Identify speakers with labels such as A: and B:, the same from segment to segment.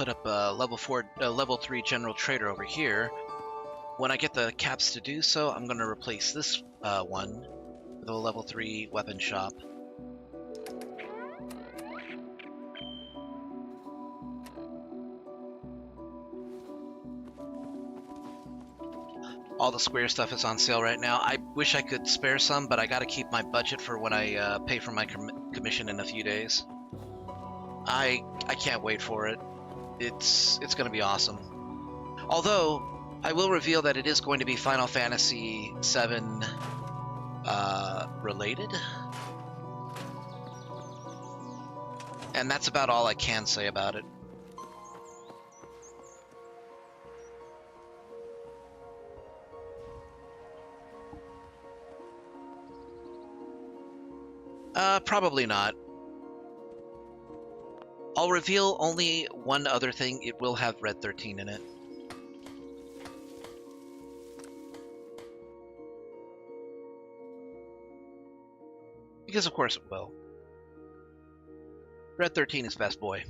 A: put up a level 3 general trader over here. When I get the caps to do so, I'm going to replace this one with a level 3 weapon shop. All the square stuff is on sale right now. I wish I could spare some, but I got to keep my budget for when I pay for my commission in a few days. I can't wait for it. It's going to be awesome. Although I will reveal that it is going to be Final Fantasy VII related, and that's about all I can say about it. Probably not. I'll reveal only one other thing. It will have Red 13 in it. Because of course it will. Red 13 is best boy.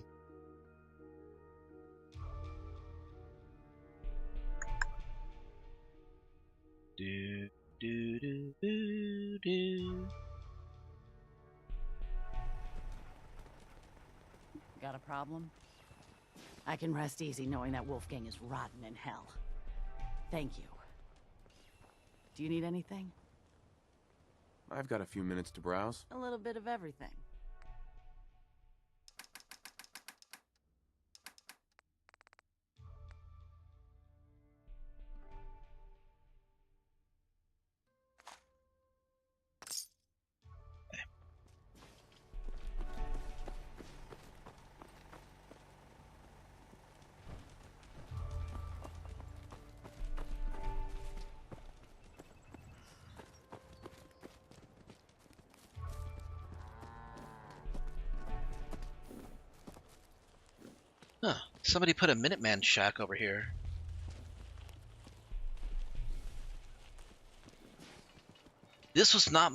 A: Do do do do do.
B: Got a problem? I can rest easy knowing that Wolfgang is rotten in hell. Thank you. Do you need anything?
C: I've got a few minutes to browse.
B: A little bit of everything.
A: Huh. Somebody put a Minuteman shack over here. This is not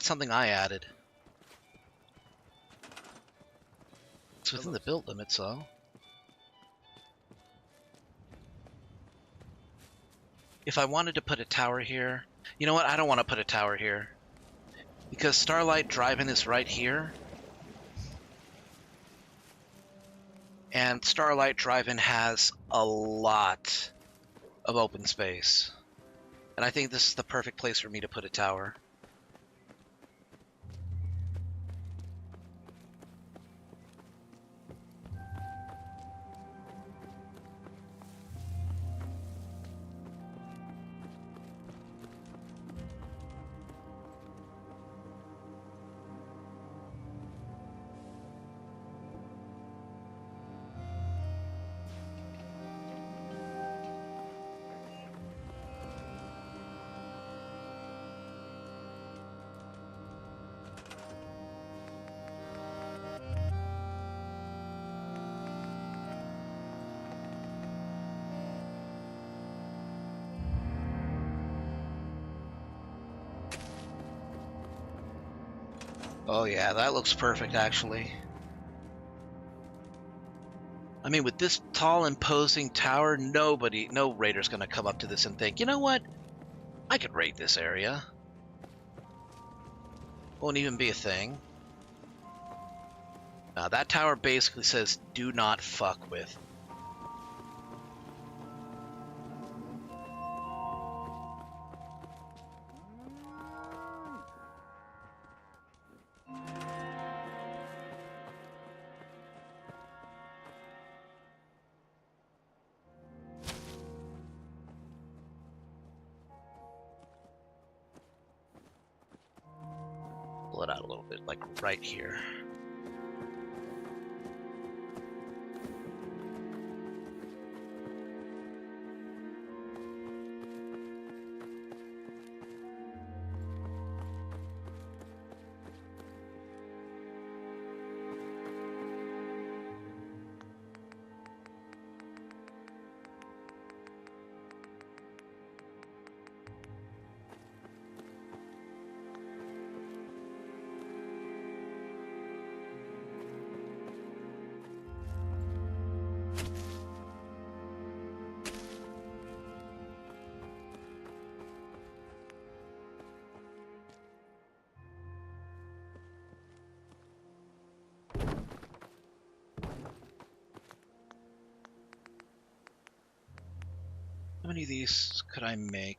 A: something I added. It's within the build limits, though. If I wanted to put a tower here, you know what? I don't want to put a tower here. Because Starlight Drive-In is right here. And Starlight Drive-In has a lot of open space. And I think this is the perfect place for me to put a tower. Oh yeah, that looks perfect actually. I mean, with this tall, imposing tower, no raider's gonna come up to this and think, you know what? I could raid this area. Won't even be a thing. Now that tower basically says, do not fuck with. Pull it out a little bit, like right here. many of these could I make?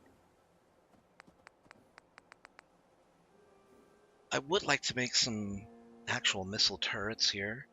A: I would like to make some actual missile turrets here.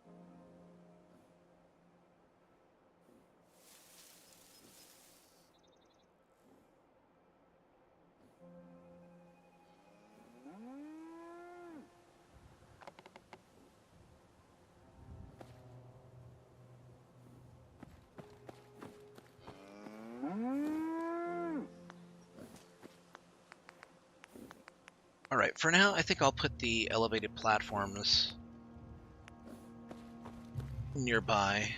A: Alright, for now, I think I'll put the elevated platforms nearby.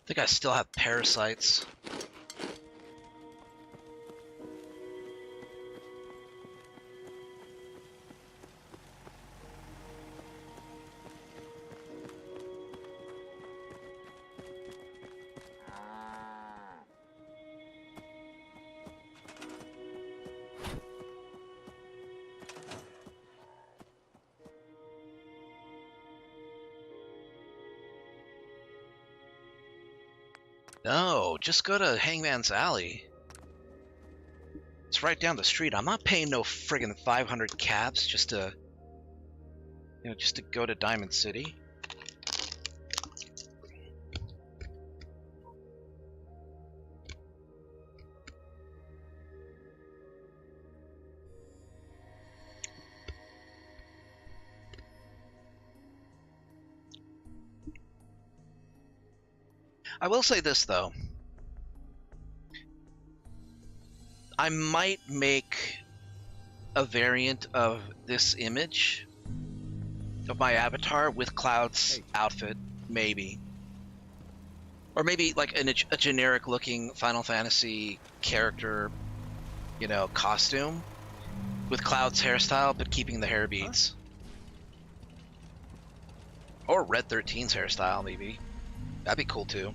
A: I think I still have parasites. No, just go to Hangman's Alley. It's right down the street. I'm not paying no friggin' 500 caps just to, just to go to Diamond City. I will say this, though. I might make a variant of this image of my avatar with Cloud's outfit, maybe. Or maybe like a generic looking Final Fantasy character, costume with Cloud's hairstyle, but keeping the hair beads. Or Red 13's hairstyle, maybe. That'd be cool too.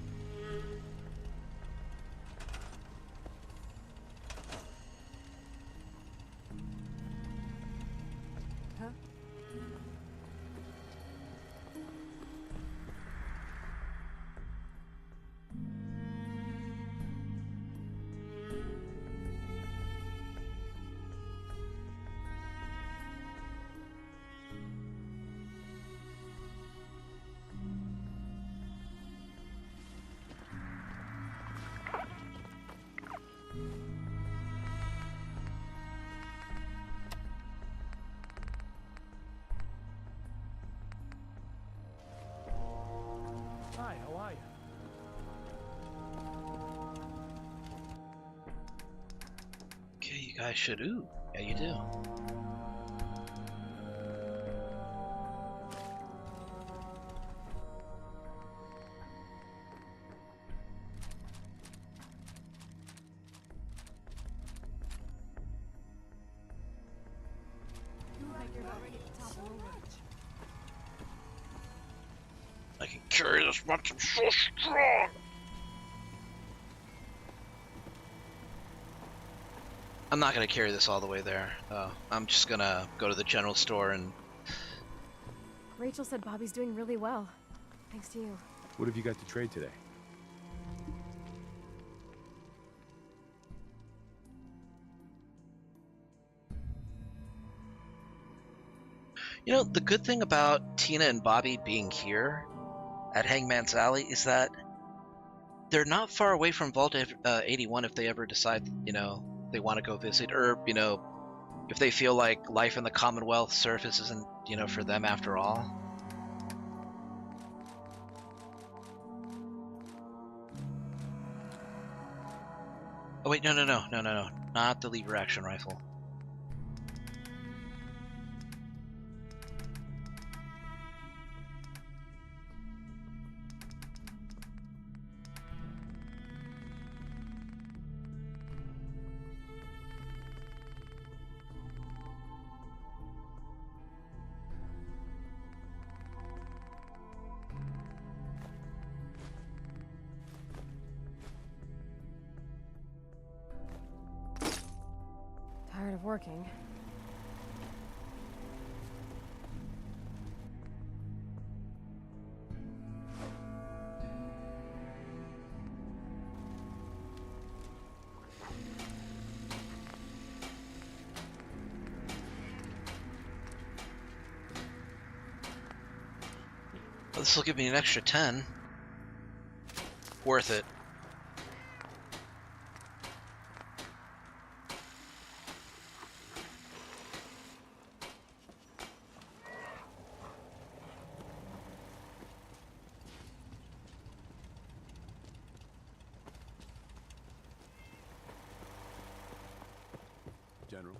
D: Hi, how are you?
A: Okay, you guys should. Ooh, yeah, you do. I can carry this much. I'm so strong. I'm not gonna carry this all the way there. I'm just gonna go to the general store and.
E: Rachel said Bobby's doing really well. Thanks to you.
C: What have you got to trade today?
A: You know, the good thing about Tina and Bobby being here at Hangman's Alley is that they're not far away from Vault 81 if they ever decide, you know, they want to go visit, or, you know, if they feel like life in the Commonwealth surface isn't, you know, for them after all. Oh wait, no, not the lever action rifle.
E: Tired of working.
A: Well, this will give me an extra 10. Worth it.
C: General.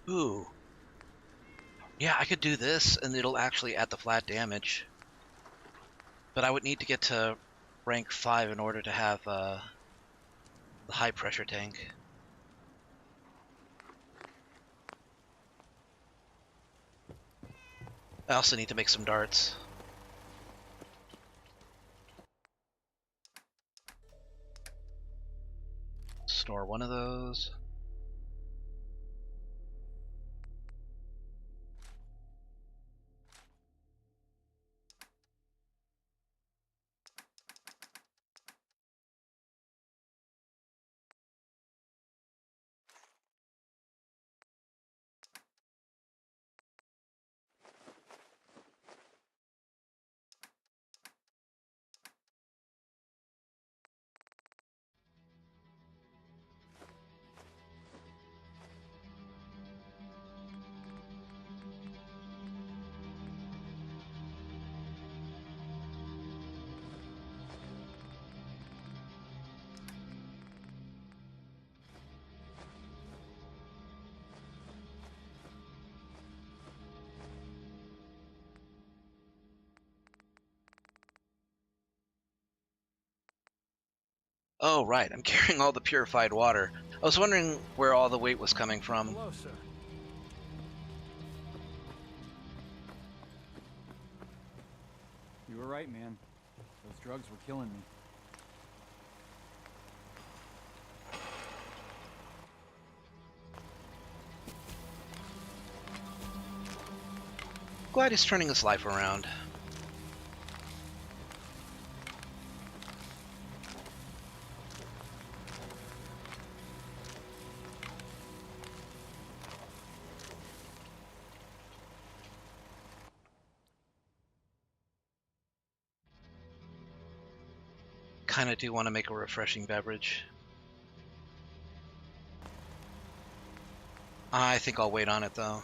A: Ooh. Yeah, I could do this, and it'll actually add the flat damage. But I would need to get to rank 5 in order to have the high pressure tank. I also need to make some darts. Store one of those. Oh, right, I'm carrying all the purified water. I was wondering where all the weight was coming from.
D: Hello, sir.
F: You were right, man. Those
D: drugs were killing me.
A: Glad he's turning his life around. Kinda do want to make a refreshing beverage. I think I'll wait on it though.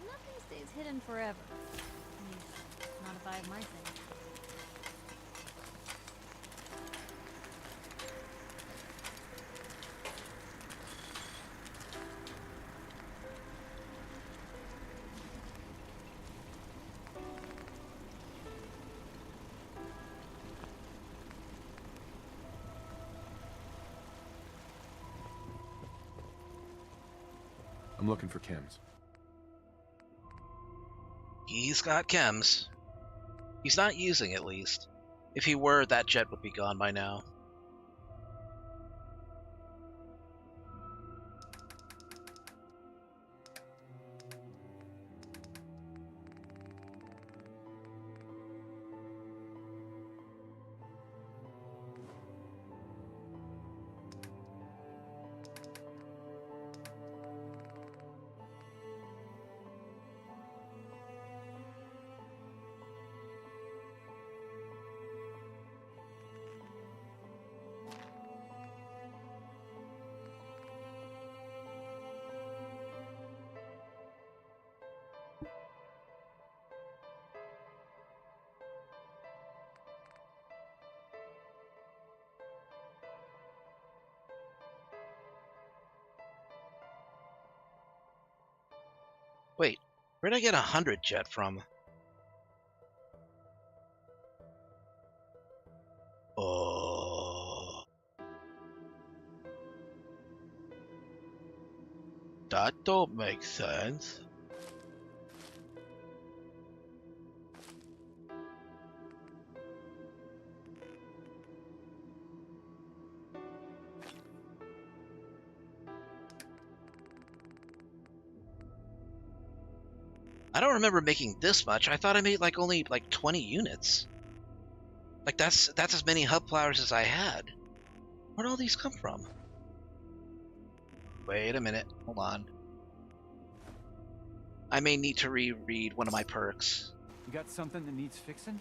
F: Nothing stays hidden forever. At least, not if I have my thing.
C: I'm looking for chems.
A: He's got chems. He's not using at least. If he were, that jet would be gone by now. Wait, where'd I get 100 jet from? Oh. That don't make sense. I don't remember making this much. I thought I made like only like 20 units. Like that's as many hub flowers as I had. Where'd all these come from? Wait a minute. Hold on. I may need to reread one of my perks.
D: You got something that needs fixing?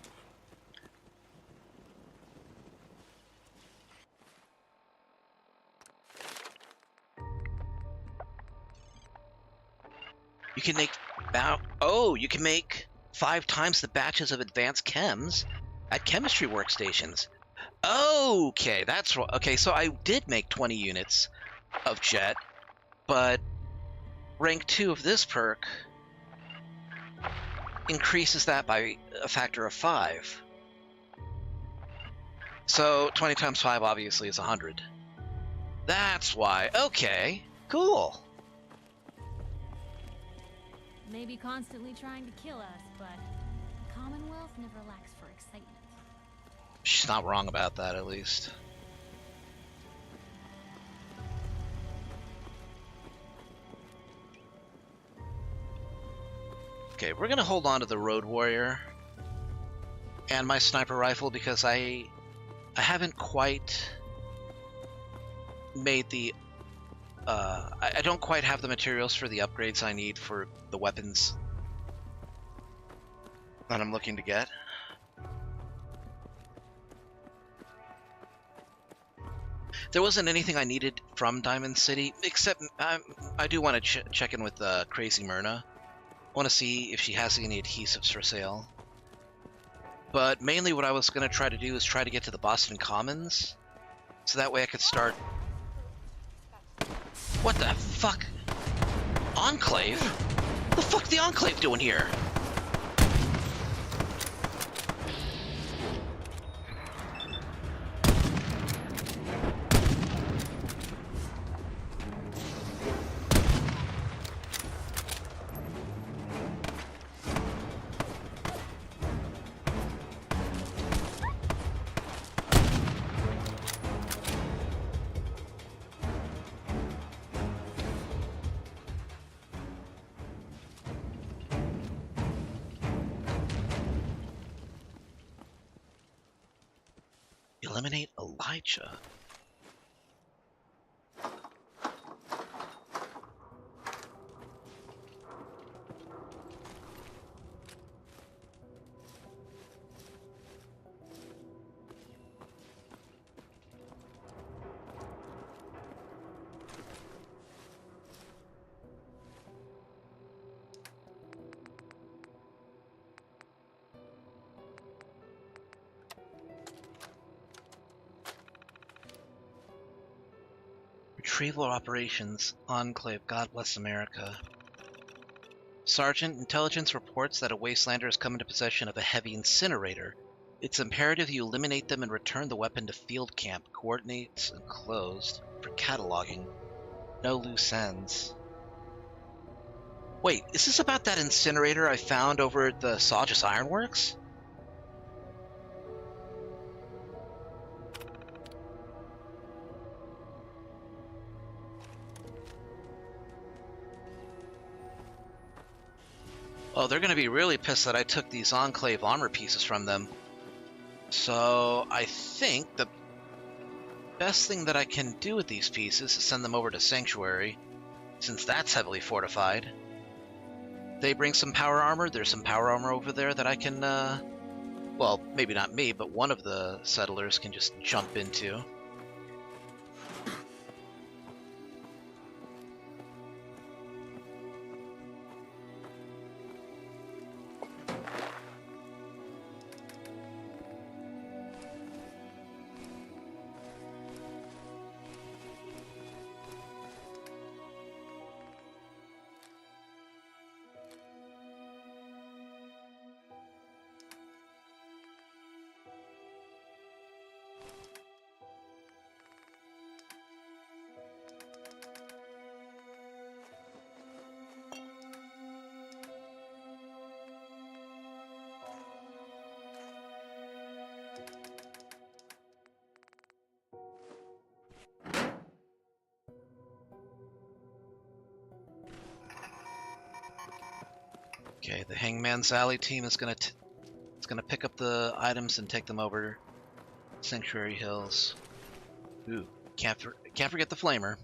A: You can make you can make 5 times the batches of advanced chems at chemistry workstations. Okay, that's right. Okay, so I did make 20 units of jet, but rank 2 of this perk increases that by a factor of 5. So 20 times 5 obviously is 100. That's why. Okay, cool.
F: Maybe constantly trying to kill us, but the Commonwealth never lacks for excitement.
A: She's not wrong about that, at least. Okay, we're gonna hold on to the Road Warrior and my sniper rifle because I haven't quite made the I don't quite have the materials for the upgrades I need for the weapons that I'm looking to get. There wasn't anything I needed from Diamond City, except I do want to check in with Crazy Myrna. I want to see if she has any adhesives for sale. But mainly what I was going to try to do is try to get to the Boston Commons, so that way I could start... What the fuck? Enclave? What the fuck the Enclave doing here? Eliminate Elijah. Retrieval Operations, Enclave, God bless America. Sergeant, intelligence reports that a wastelander has come into possession of a heavy incinerator. It's imperative you eliminate them and return the weapon to field camp. Coordinates enclosed for cataloging. No loose ends. Wait, is this about that incinerator I found over at the Sawdust Ironworks? Oh, they're going to be really pissed that I took these Enclave armor pieces from them. So I think the best thing that I can do with these pieces is send them over to Sanctuary, since that's heavily fortified. They bring some power armor. There's some power armor over there that I can, well, maybe not me, but one of the settlers can just jump into. Okay, the Hangman's Alley team is gonna pick up the items and take them over Sanctuary Hills. Ooh, can't forget the flamer.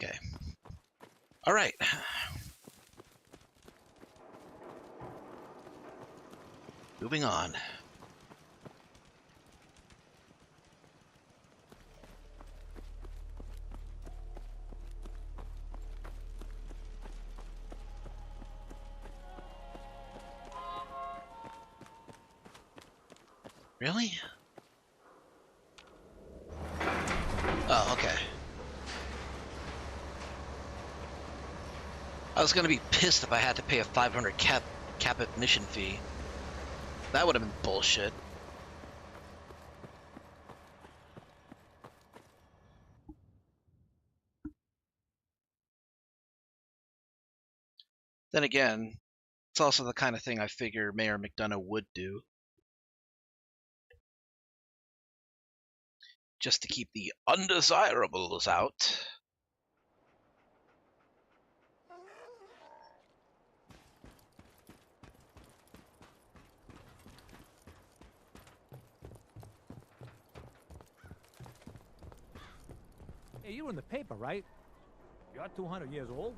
A: Okay. All right. Moving on. Really? Oh, okay. I was gonna be pissed if I had to pay a 500 cap admission fee. That would have been bullshit. Then again, it's also the kind of thing I figure Mayor McDonough would do. Just to keep the undesirables out.
G: Hey, you were in the paper, right? You're 200 years old.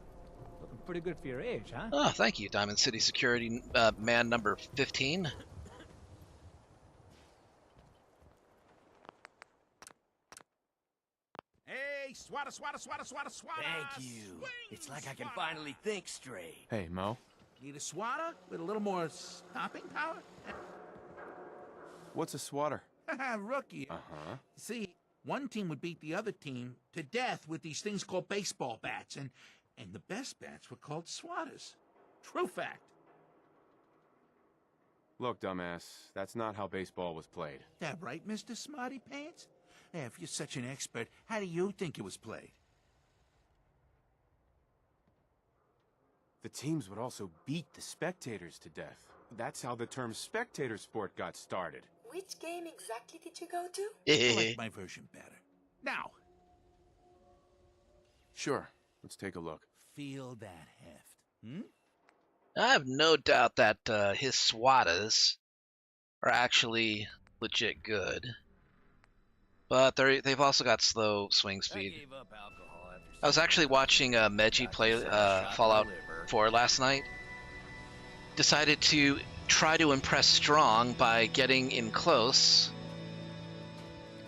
G: Looking pretty good for your age, huh?
A: Oh, thank you, Diamond City Security man number 15.
H: Hey, swatter, swatter, swatter, swatter, swatter!
I: Thank you. It's like I can finally think straight.
C: Hey, Mo.
H: Need a swatter with a little more stopping power?
C: What's a swatter?
H: Rookie.
C: Uh-huh.
H: See, one team would beat the other team to death with these things called baseball bats, and the best bats were called swatters. True fact.
C: Look, dumbass, that's not how baseball was played.
H: That right, Mr. Smarty Pants? Yeah, if you're such an expert, how do you think it was played?
C: The teams would also beat the spectators to death. That's how the term spectator sport got started.
J: Which game exactly did you go to?
H: I like my version better. Now,
C: Sure, let's take a look.
H: feel that heft. Hmm?
A: I have no doubt that his SWATas are actually legit good. But they've also got slow swing speed.
I: gave up alcohol after
A: I was actually watching Meji play Fallout 4 last night. Decided to try to impress Strong by getting in close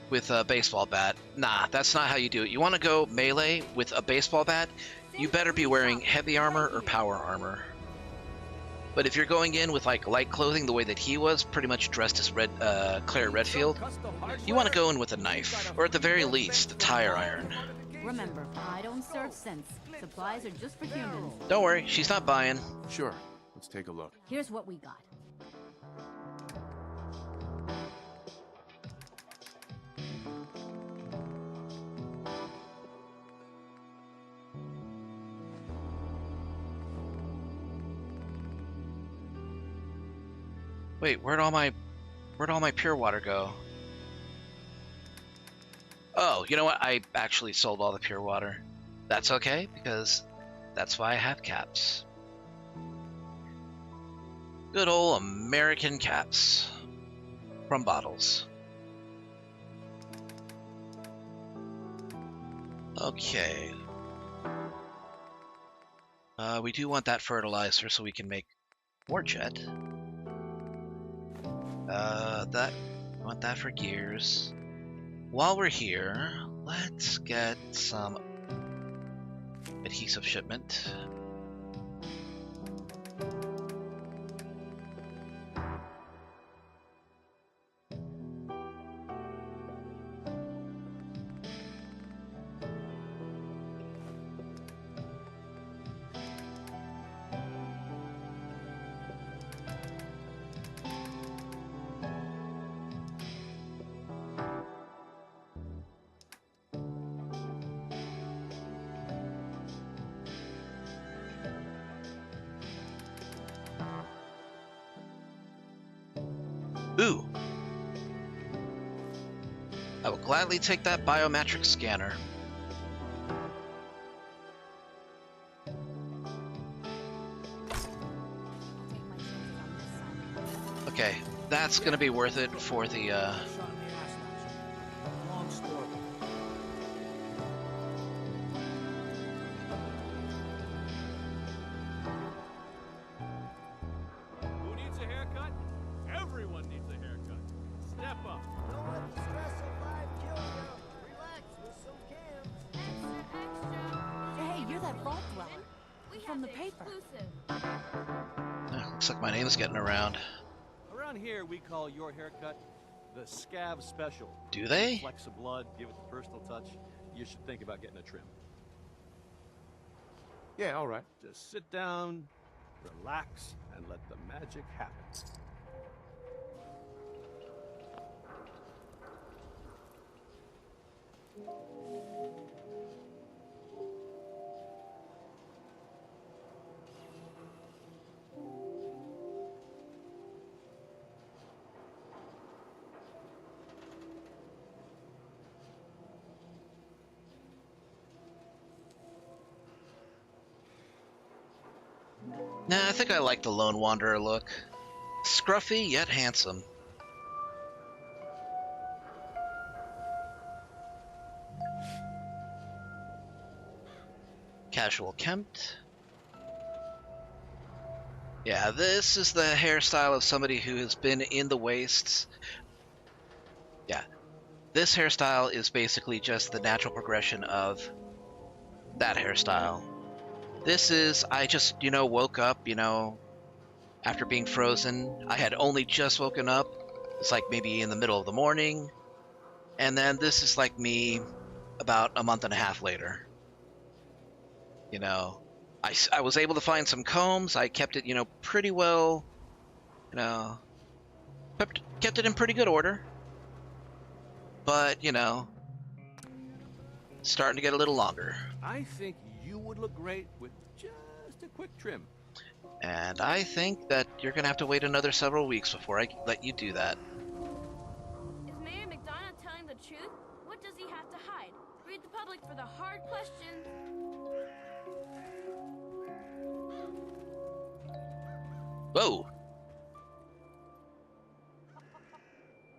A: with a baseball bat. Nah, that's not how you do it. You want to go melee with a baseball bat, you better be wearing heavy armor or power armor. But if you're going in with like light clothing the way that he was, pretty much dressed as Claire Redfield, you want to go in with a knife, or at the very least, a tire iron.
B: Remember, I don't serve synths. Supplies are just for humans.
A: Don't worry, she's not buying.
C: Sure, let's take a look.
B: Here's what we got.
A: Wait, where'd all my pure water go? Oh, you know what? I actually sold all the pure water. That's okay, because that's why I have caps. Good old American caps from bottles. Okay. We do want that fertilizer so we can make more jet. I want that for gears. While we're here, let's get some adhesive shipment. Ooh! I will gladly take that biometric scanner. Okay, that's gonna be worth it for the
G: Long story.
D: Who needs a haircut? Everyone needs a haircut. Step up.
I: Don't let the stress of life kill you. Relax with some cans.
B: Hey, you're that vault dweller from the paper.
A: looks like my name's getting around.
D: Around here, we call your haircut the Scav Special.
A: Do they?
D: Flecks of blood, give it the personal touch. You should think about getting a trim.
C: Yeah, all right.
D: Just sit down, relax, and let the magic happen.
A: Nah, I think I like the Lone Wanderer look. Scruffy yet handsome. Casual kempt. Yeah, this is the hairstyle of somebody who has been in the wastes. Yeah, this hairstyle is basically just the natural progression of that hairstyle. This is, I just, woke up, after being frozen. I had only just woken up. It's like maybe in the middle of the morning. And then this is like me about a month and a half later. I was able to find some combs. I kept it, pretty well, kept it in pretty good order. But, starting to get a little longer.
D: I think you would look great with just a quick trim.
A: And I think that you're gonna have to wait another several weeks before I let you do that.
K: Is Mayor McDonough telling the truth? What does he have to hide? Read the public for the hard questions.
A: Whoa!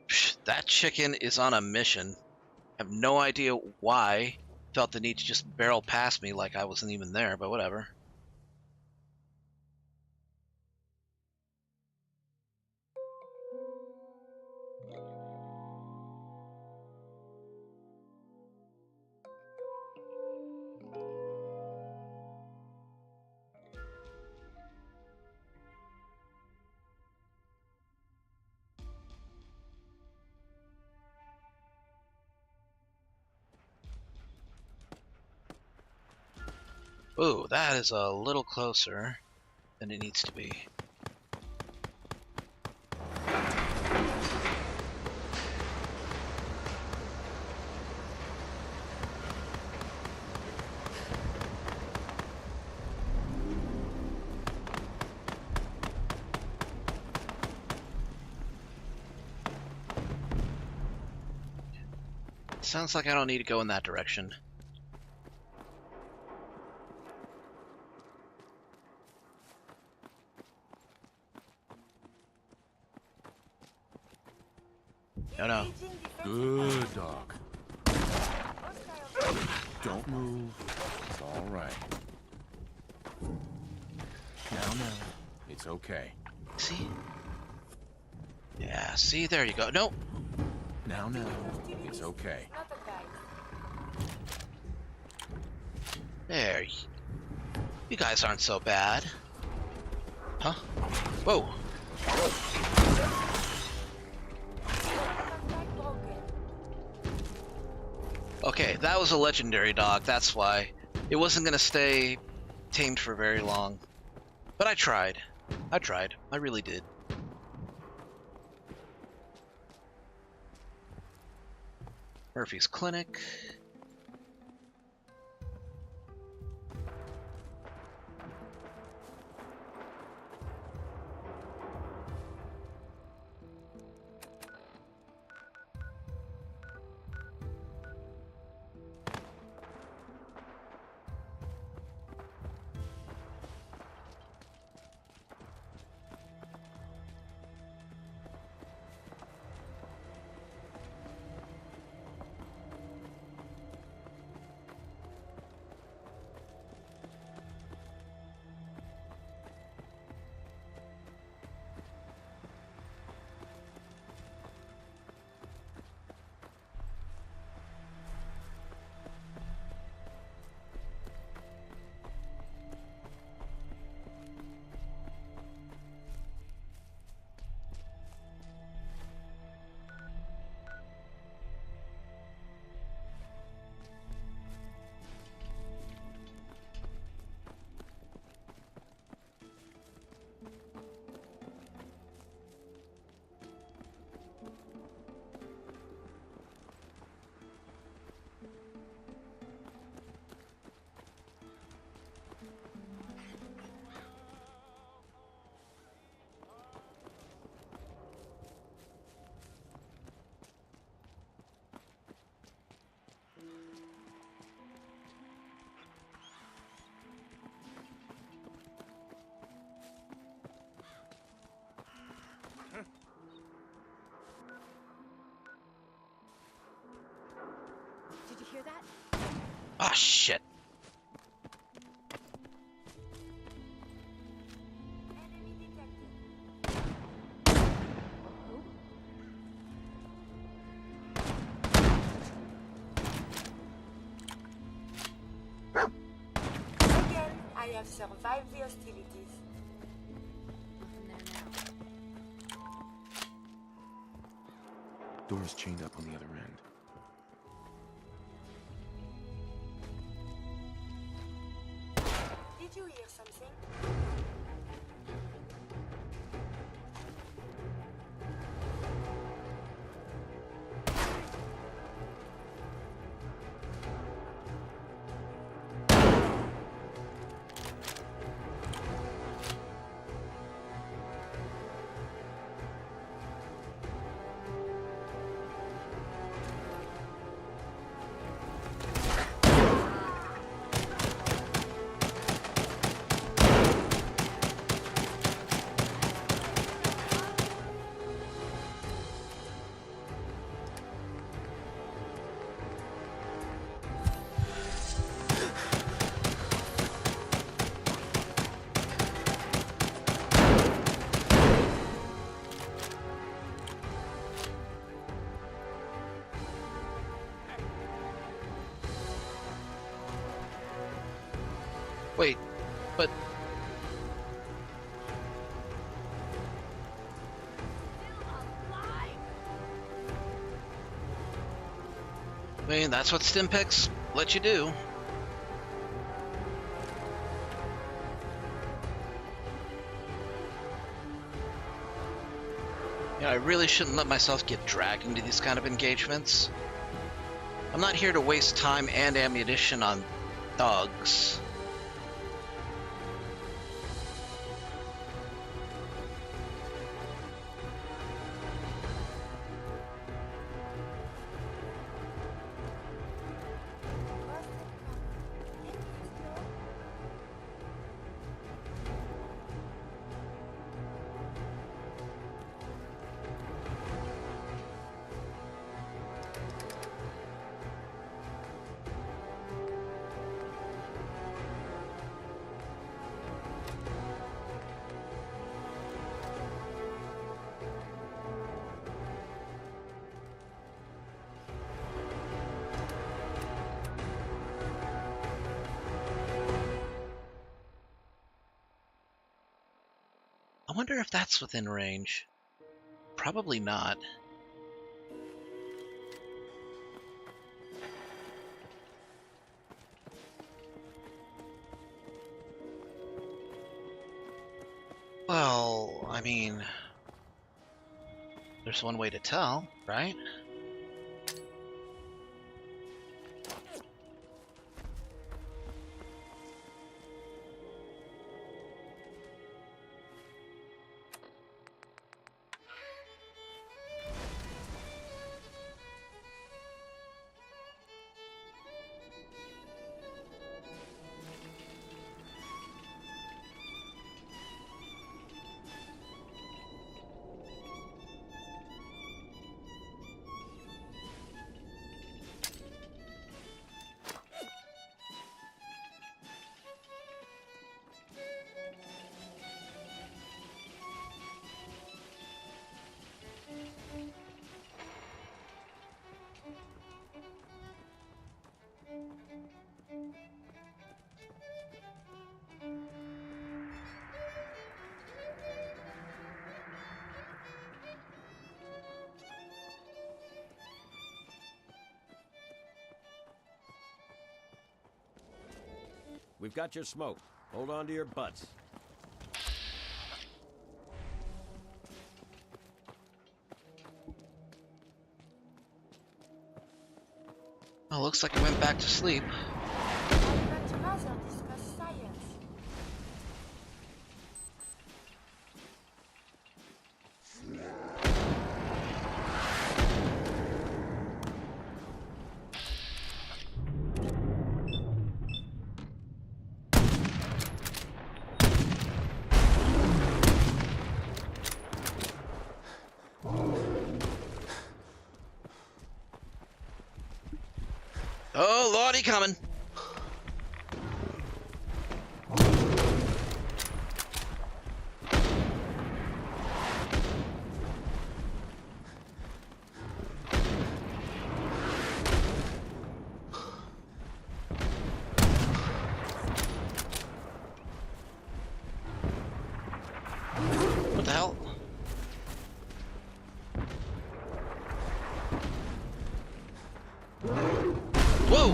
A: Psh, that chicken is on a mission. I have no idea why. Felt the need to just barrel past me like I wasn't even there, but whatever. Ooh, that is a little closer than it needs to be. Sounds like I don't need to go in that direction. No.
C: Good dog. Don't move. It's all right. Now. It's okay.
A: See? Yeah, see? There you go. Nope.
C: Now. It's okay.
A: There. You guys aren't so bad. Huh? Whoa. Okay, that was a legendary dog, that's why. It wasn't gonna stay tamed for very long. But I tried. I really did. Murphy's Clinic.
E: Did you hear that?
A: Ah, shit.
J: Again, I have survived the hostilities.
K: Nothing there now.
C: Door's chained up on the other end.
J: Did you hear something?
A: Wait, but I mean, that's what Stimpaks let you do. I really shouldn't let myself get dragged into these kind of engagements. I'm not here to waste time and ammunition on thugs. I wonder if that's within range. Probably not. Well, I mean, there's one way to tell, right?
L: We've got your smoke. Hold on to your butts.
A: Oh, looks like it went back to sleep.
J: I'd much rather discuss science.
A: Oh, Lordy, coming. What the hell? Whoa!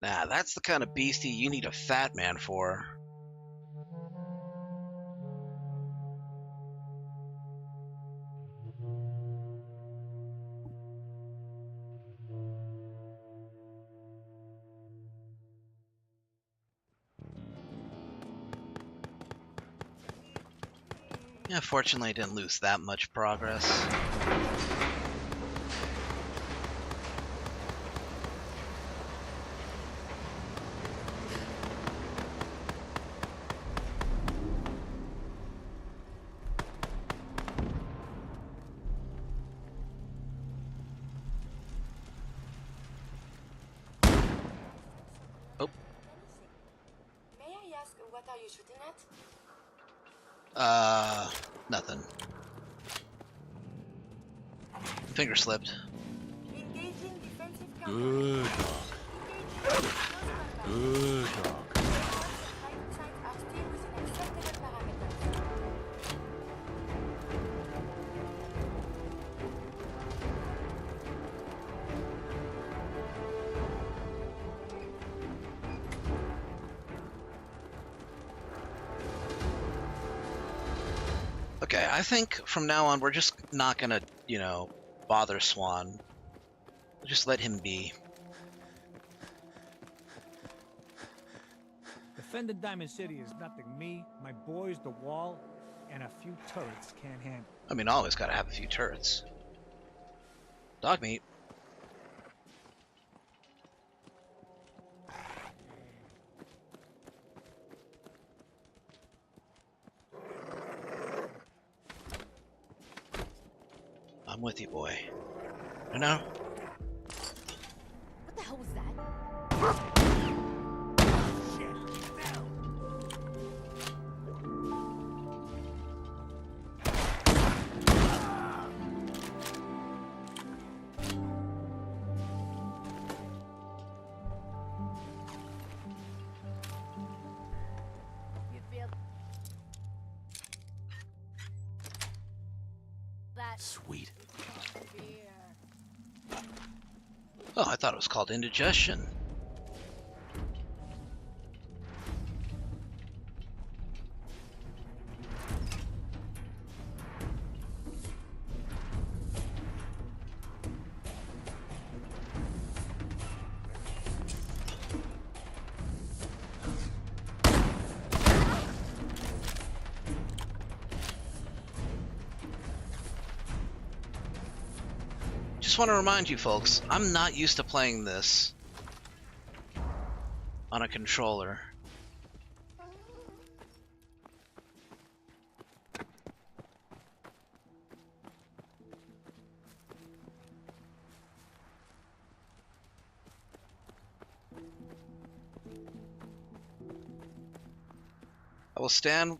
A: Nah, that's the kind of beastie you need a fat man for. Yeah, fortunately I didn't lose that much progress. Oh.
J: you shooting at?
A: Nothing. Finger slipped.
J: Engaging defensive
C: Good dog. Good dog.
J: sites are still within acceptable parameters.
A: Okay, I think from now on we're just not gonna, bother Swan. We'll just let him be.
G: Defending Diamond City is nothing me, my boys, the wall, and a few turrets can't handle.
A: I mean, always gotta have a few turrets. Dog meat. I'm with you, boy. You know?
B: What the hell was that?
J: You feel that
C: Sweet.
J: fear?
A: Oh, I thought it was called indigestion. Just want to remind you folks, I'm not used to playing this on a controller. I will stand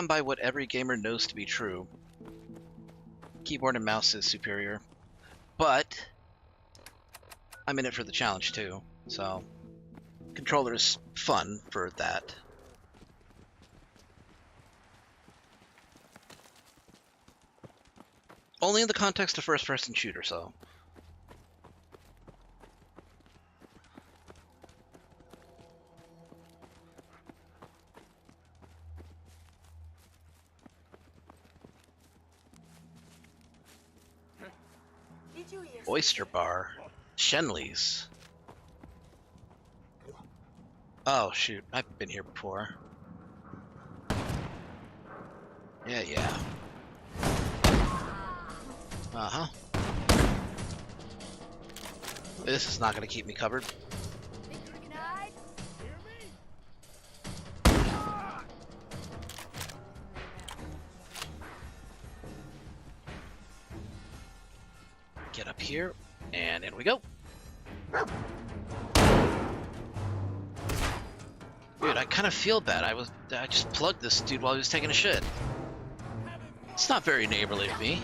A: by what every gamer knows to be true. Keyboard and mouse is superior. But I'm in it for the challenge too, so controller's fun for that. Only in the context of first-person shooter, so.
J: Did you hear
A: Oyster Bar. Shenley's. Oh, shoot. I've been here before. Yeah. Uh-huh. This is not going to keep me covered.
J: think we can hide?
A: Get up here, and in we go. Dude, I kind of feel bad. I just plugged this dude while he was taking a shit. It's not very neighborly of me.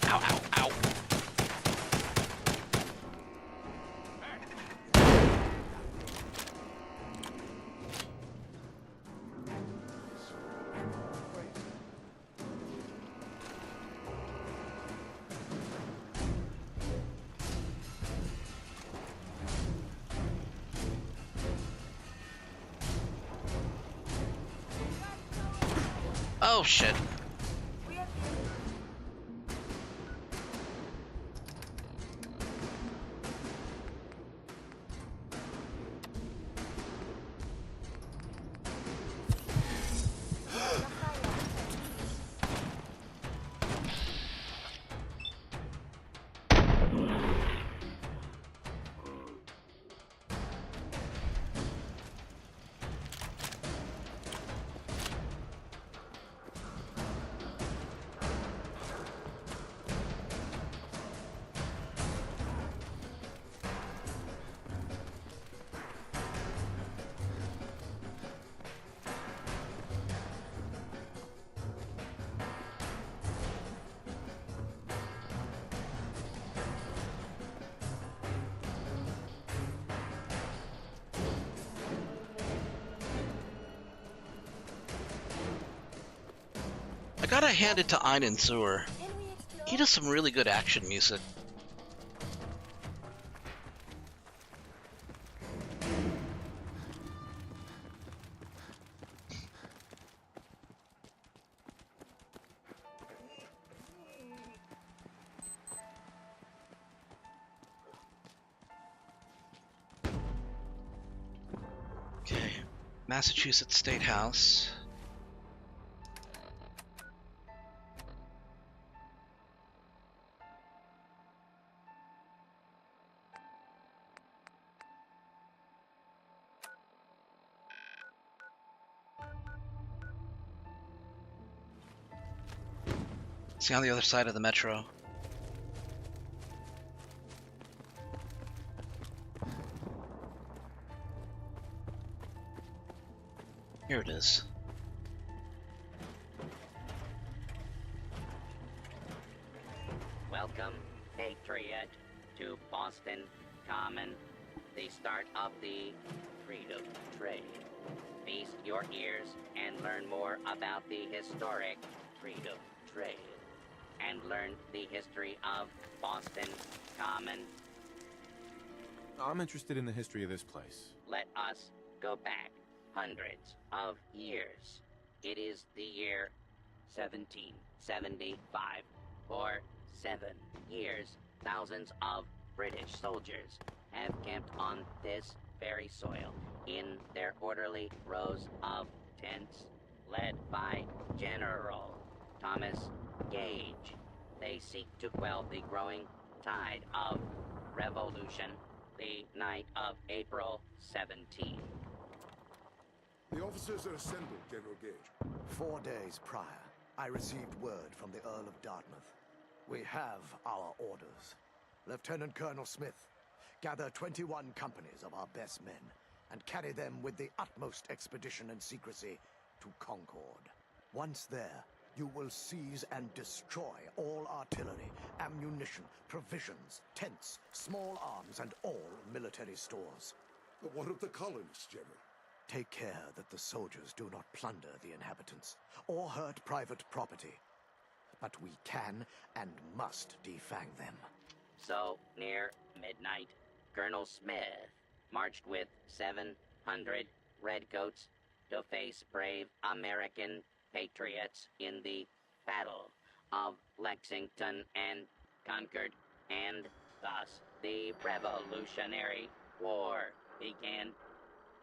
A: Ow, ow, ow. Oh shit. gotta hand it to Einen Zur.
J: Can we explore?
A: He does some really good action music. Okay, Massachusetts State House. See on the other side of the metro. Here it is.
M: Welcome, Patriot, to Boston Common, the start of the freedom trade. Feast your ears and learn more about the historic freedom trade. And learn the history of Boston Common.
C: I'm interested in the history of this place.
M: Let us go back hundreds of years. It is the year 1775. For 7 years, thousands of British soldiers have camped on this very soil in their orderly rows of tents, led by General Thomas Gage. They seek to quell the growing tide of revolution the night of April 17.
N: The officers are assembled, General Gage.
O: 4 days prior, I received word from the Earl of Dartmouth. We have our orders. Lieutenant Colonel Smith, gather 21 companies of our best men and carry them with the utmost expedition and secrecy to Concord. Once there, you will seize and destroy all artillery, ammunition, provisions, tents, small arms, and all military stores.
N: But what of the colonists, General?
O: Take care that the soldiers do not plunder the inhabitants or hurt private property. But we can and must defang them.
M: So, near midnight, Colonel Smith marched with 700 redcoats to face brave American patriots in the Battle of Lexington and Concord, and thus the Revolutionary War began.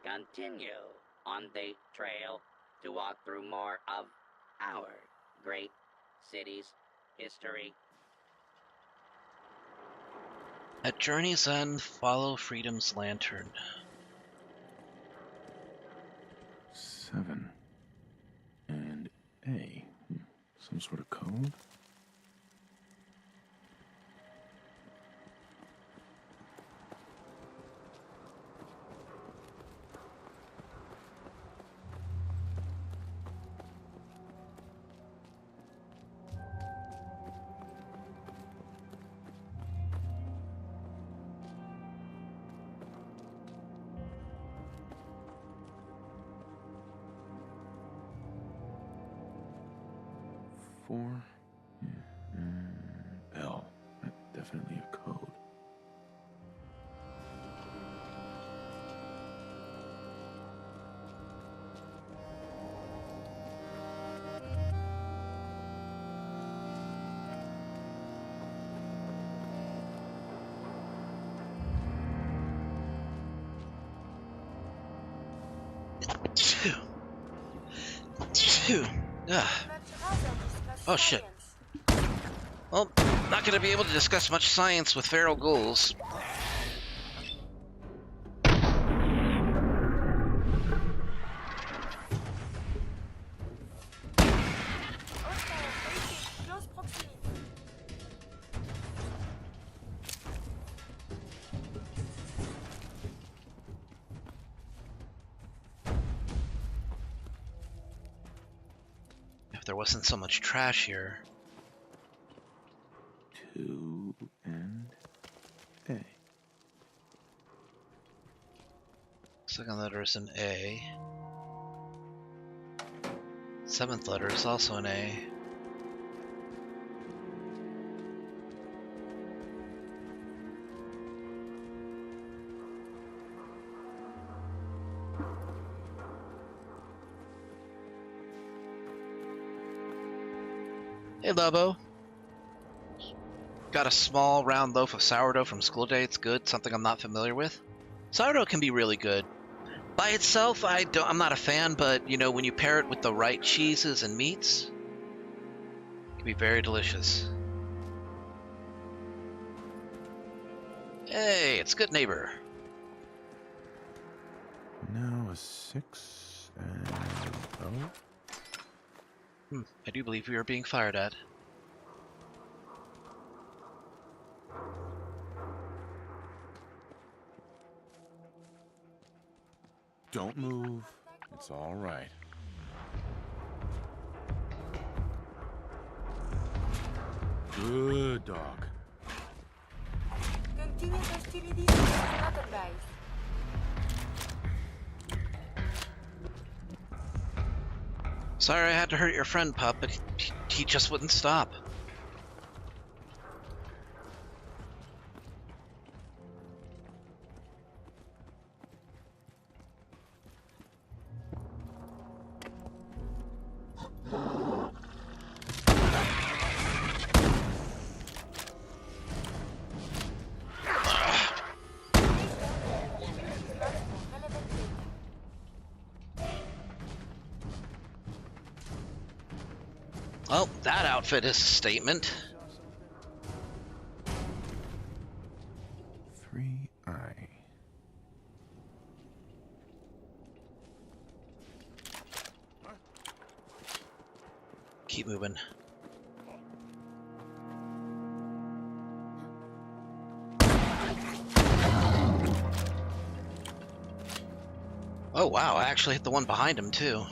M: Continue on the trail to walk through more of our great city's history.
A: At journey's end, follow freedom's lantern.
C: 7 and A. Some sort of code? Four. Yeah. L. That's definitely a code.
A: Two. Oh shit. Well, not gonna be able to discuss much science with feral ghouls. If there wasn't so much trash here.
C: 2 and A.
A: Second letter is an A. 7th letter is also an A. Hey, Lobo. Got a small round loaf of sourdough from school today. It's good. Something I'm not familiar with. Sourdough can be really good. By itself, I'm not a fan, but you know, when you pair it with the right cheeses and meats, it can be very delicious. Hey, it's Good Neighbor.
C: Now a 6 and
A: I do believe we are being fired at.
C: Don't move. It's all right. Good dog.
J: Continue hostilities is not advised.
A: Sorry I had to hurt your friend, pup, but he just wouldn't stop. Well, that outfit is a statement.
C: 3I.
A: Keep moving. Oh wow, I actually hit the one behind him too.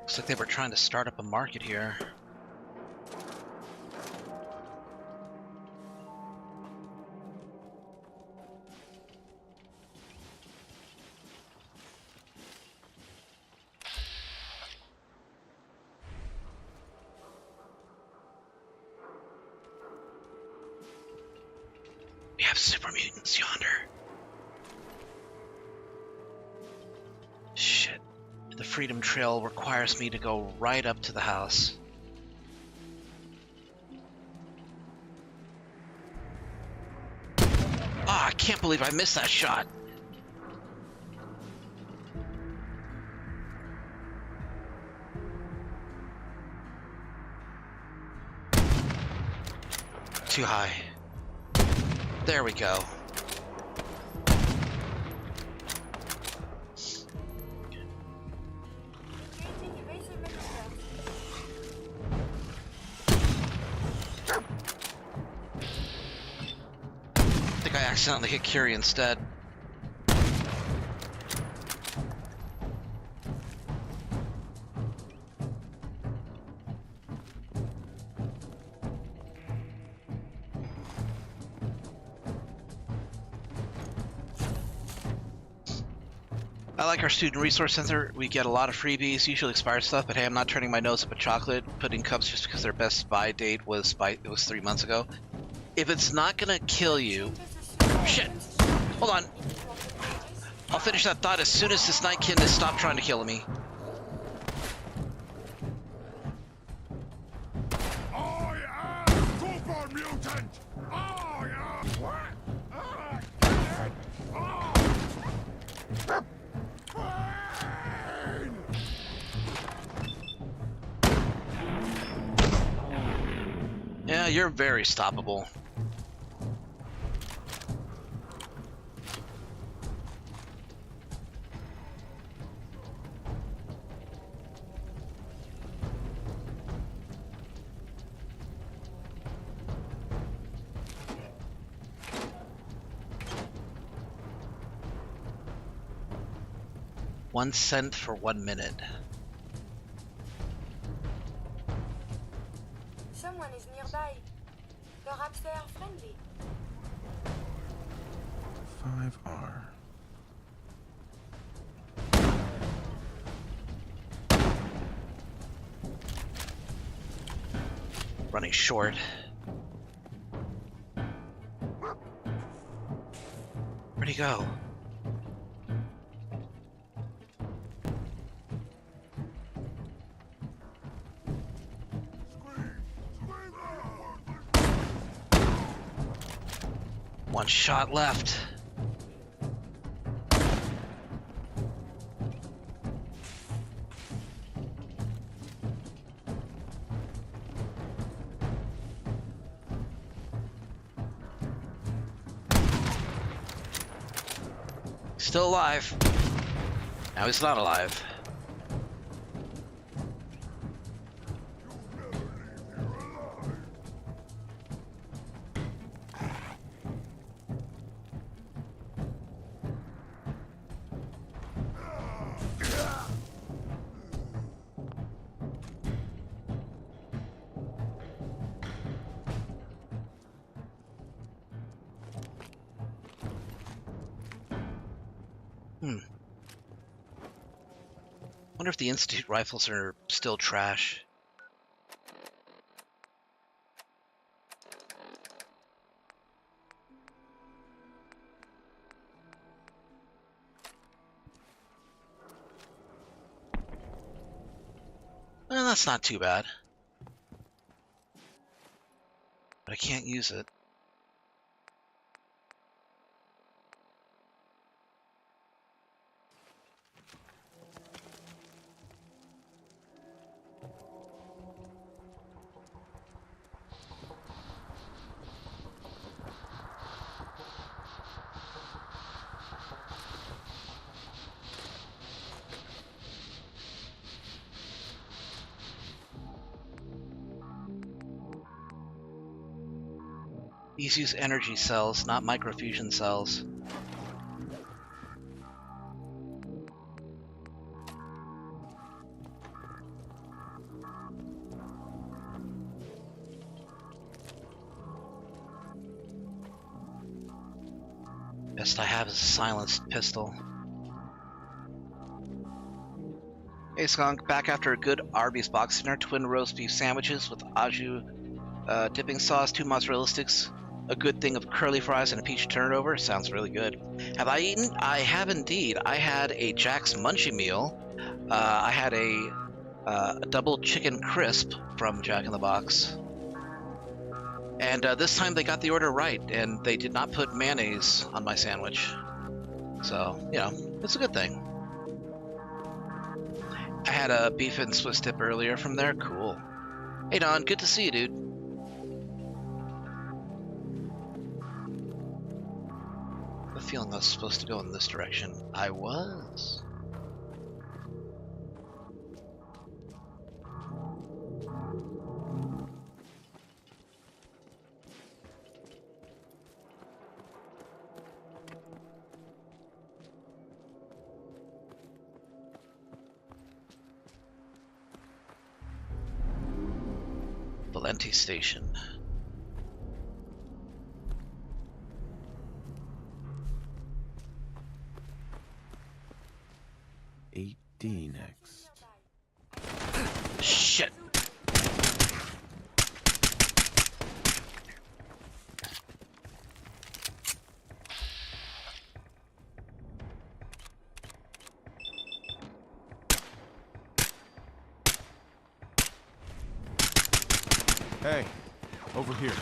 A: Looks like they were trying to start up a market here. We have super mutants yonder. Shit. The Freedom Trail requires me to go right up to the house. Ah, I can't believe I missed that shot. Too high. There we go. I accidentally hit Curie instead. I like our student resource center. We get a lot of freebies, usually expired stuff, but hey, I'm not turning my nose up at chocolate pudding cups just because their best buy date was 3 months ago. If it's not gonna kill you... Shit! Hold on. I'll finish that thought as soon as this Nightkin has stopped trying to kill me.
N: I am super mutant! I am what?
A: Yeah, you're very stoppable. $0.01 for 1 minute.
J: Someone is nearby. Perhaps they are friendly.
C: 5R.
A: running short. Where'd he go? One shot left. Still alive. Now he's not alive. Wonder if the Institute rifles are still trash. Well, that's not too bad. But I can't use it. These use energy cells, not microfusion cells. Best I have is a silenced pistol. Hey Skunk, back after a good Arby's box dinner, twin roast beef sandwiches with au jus dipping sauce, 2 mozzarella sticks, a good thing of curly fries, and a peach turnover. Sounds really good. Have I eaten? I have indeed. I had a Jack's Munchie meal. I had a double chicken crisp from Jack in the Box. And this time they got the order right, and they did not put mayonnaise on my sandwich. So, you know, it's a good thing. I had a beef and Swiss dip earlier from there. Cool. Hey Don, good to see you, dude. I have a feeling I was supposed to go in this direction. I was. Valenti Station.
C: D next.
A: Shit.
C: Hey, over here.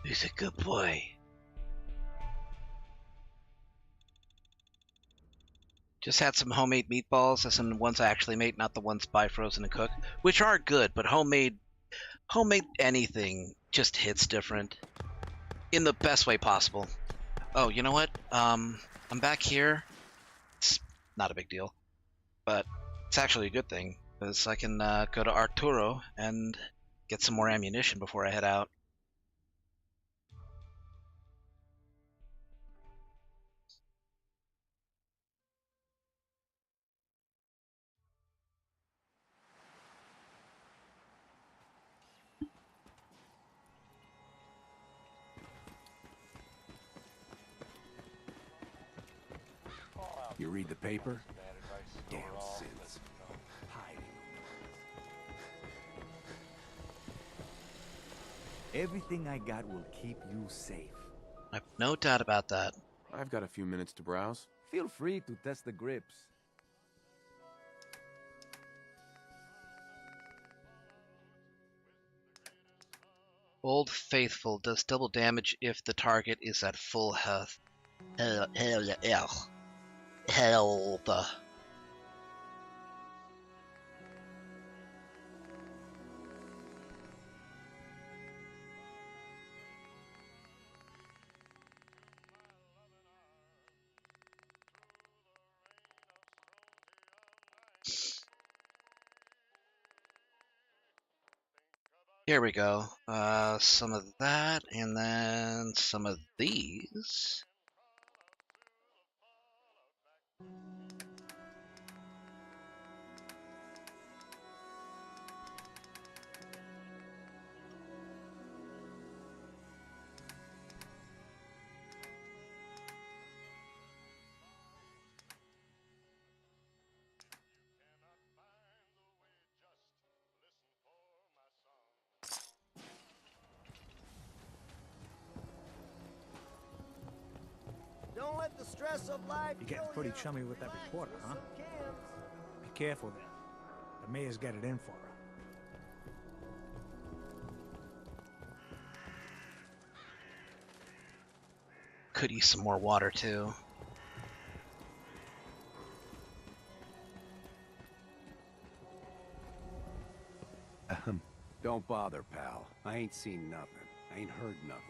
A: He's a good boy. Just had some homemade meatballs, as in the ones I actually made, not the ones buy frozen and cook, which are good, but homemade anything just hits different in the best way possible. Oh, you know what? I'm back here. It's not a big deal, but it's actually a good thing because I can go to Arturo and get some more ammunition before I head out.
C: You read the paper? Damn synths. Hiding.
P: Everything I got will keep you safe.
A: I've no doubt about that.
C: I've got a few minutes to browse.
P: Feel free to test the grips.
A: Old Faithful does double damage if the target is at full health. Health. Here we go. Some of that, and then some of these.
I: Don't let the stress of life
G: You're getting pretty chummy with that reporter, huh? Be careful there. The mayor's got it in for her.
A: Could use some more water too.
Q: Don't bother, pal. I ain't seen nothing. I ain't heard nothing.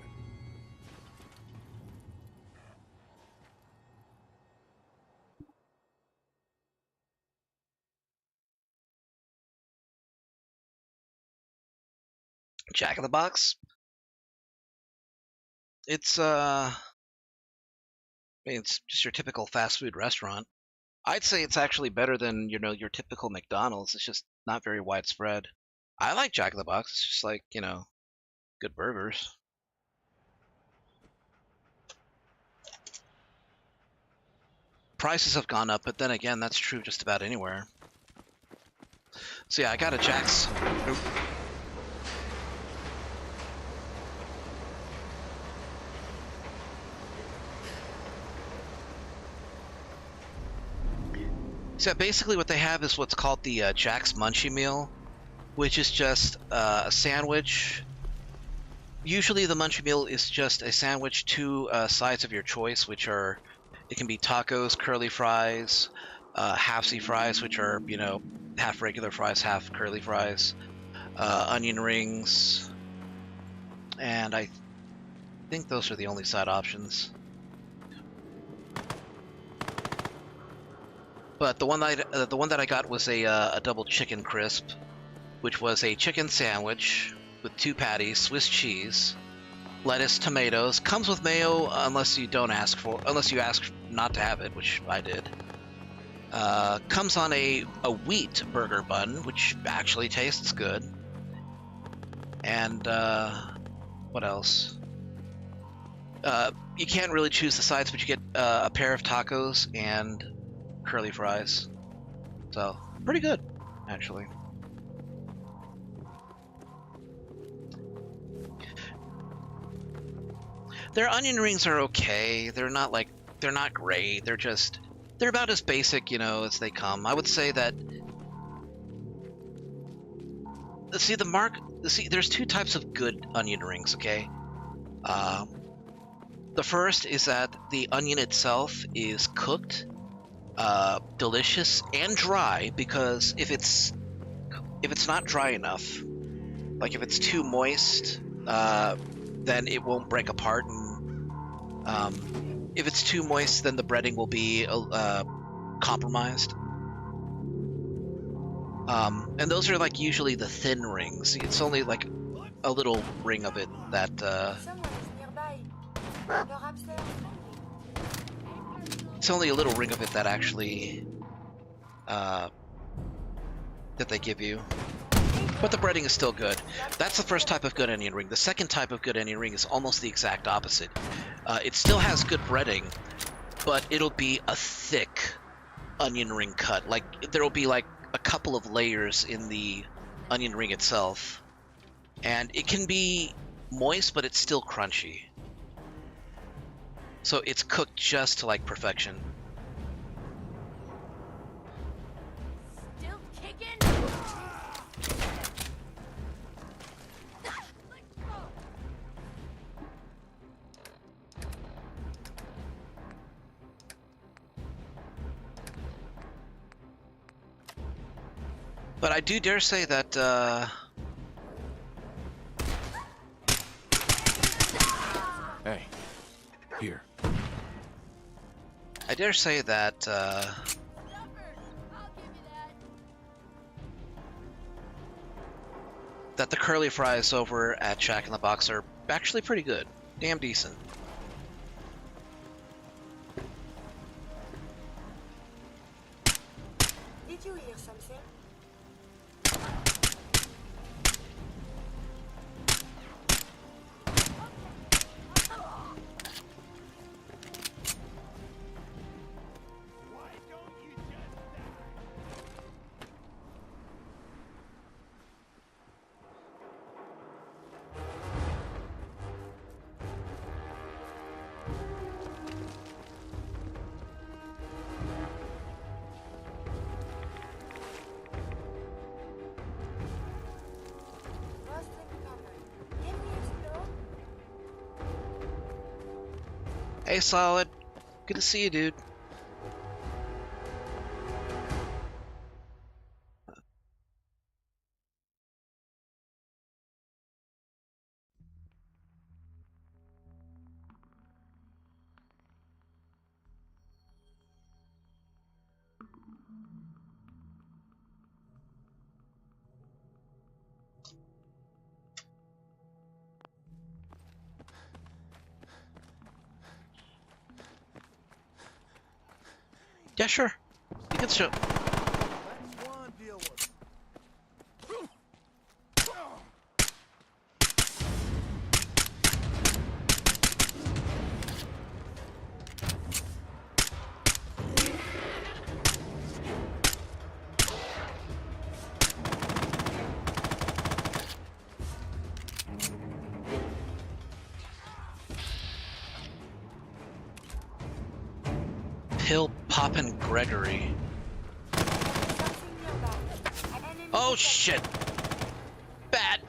A: Jack in the Box. It's it's just your typical fast food restaurant. I'd say it's actually better than, you know, your typical McDonald's. It's just not very widespread. I like Jack in the Box. It's just like, you know, good burgers. Prices have gone up, but then again, that's true just about anywhere. So yeah, I got a Jack's. Oop. So basically what they have is what's called the Jack's Munchie Meal, which is just a sandwich. Usually the Munchie Meal is just a sandwich, two sides of your choice, which are, it can be tacos, curly fries, half-sea fries, which are, you know, half regular fries, half curly fries, onion rings, and I think those are the only side options. But the one that I got was a double chicken crisp, which was a chicken sandwich with 2 patties, Swiss cheese, lettuce, tomatoes. Comes with mayo unless you ask not to have it, which I did. Comes on a wheat burger bun, which actually tastes good. And what else? You can't really choose the sides, but you get a pair of tacos and curly fries. So pretty good, actually. Their onion rings are okay. They're not great. They're about as basic, you know, as they come. I would say that. See, there's 2 types of good onion rings, okay? The first is that the onion itself is cooked, delicious, and dry, because if it's not dry enough, like if it's too moist, then it won't break apart, and if it's too moist, then the breading will be compromised. And those are like usually the thin rings. It's only like a little ring of it that it's only a little ring of it that actually that they give you. But the breading is still good. That's the first type of good onion ring. The second type of good onion ring is almost the exact opposite. It still has good breading, but it'll be a thick onion ring cut. Like, there'll be like a couple of layers in the onion ring itself. And it can be moist, but it's still crunchy. So it's cooked just to like perfection.
K: Still kicking?
A: But I do dare say that
C: Hey, here.
A: I dare say that that the curly fries over at Jack in the Box are actually pretty good. Damn decent.
J: Did you hear something?
A: Hey, Solid. Good to see you, dude. Yeah, sure. You can show. Pill Poppin' Gregory. Oh shit! Bad!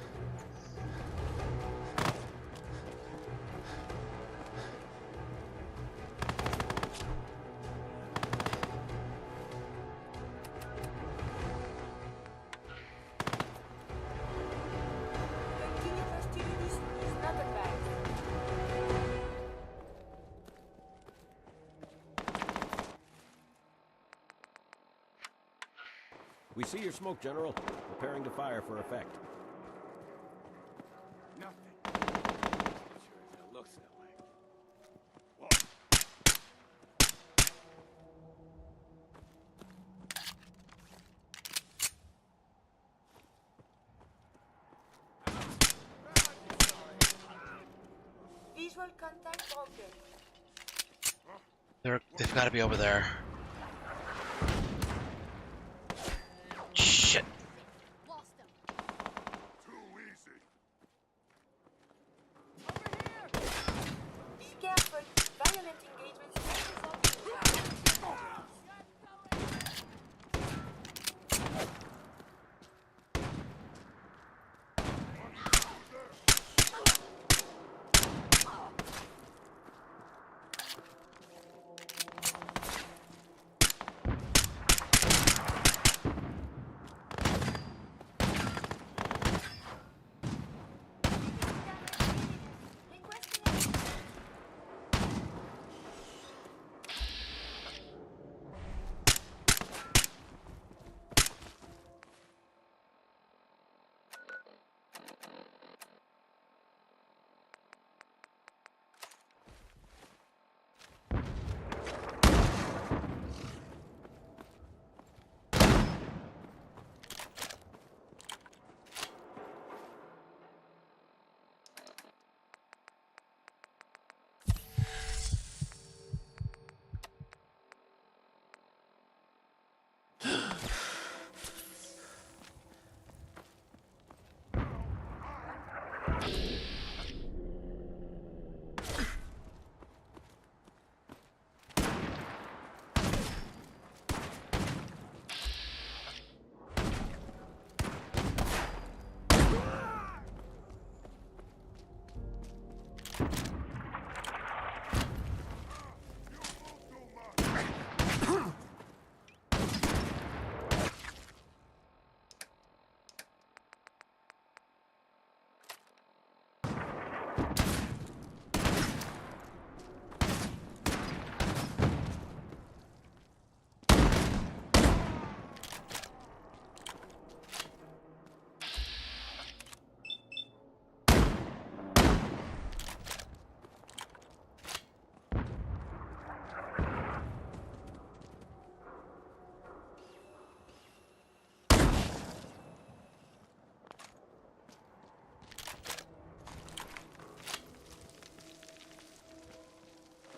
L: We see your smoke, General. Preparing to fire for effect.
N: Nothing. Sure as it looks that way.
J: Visual contact broken.
A: They've got to be over there. Shit.
N: Too easy.
J: Be careful. Violent engagements may result in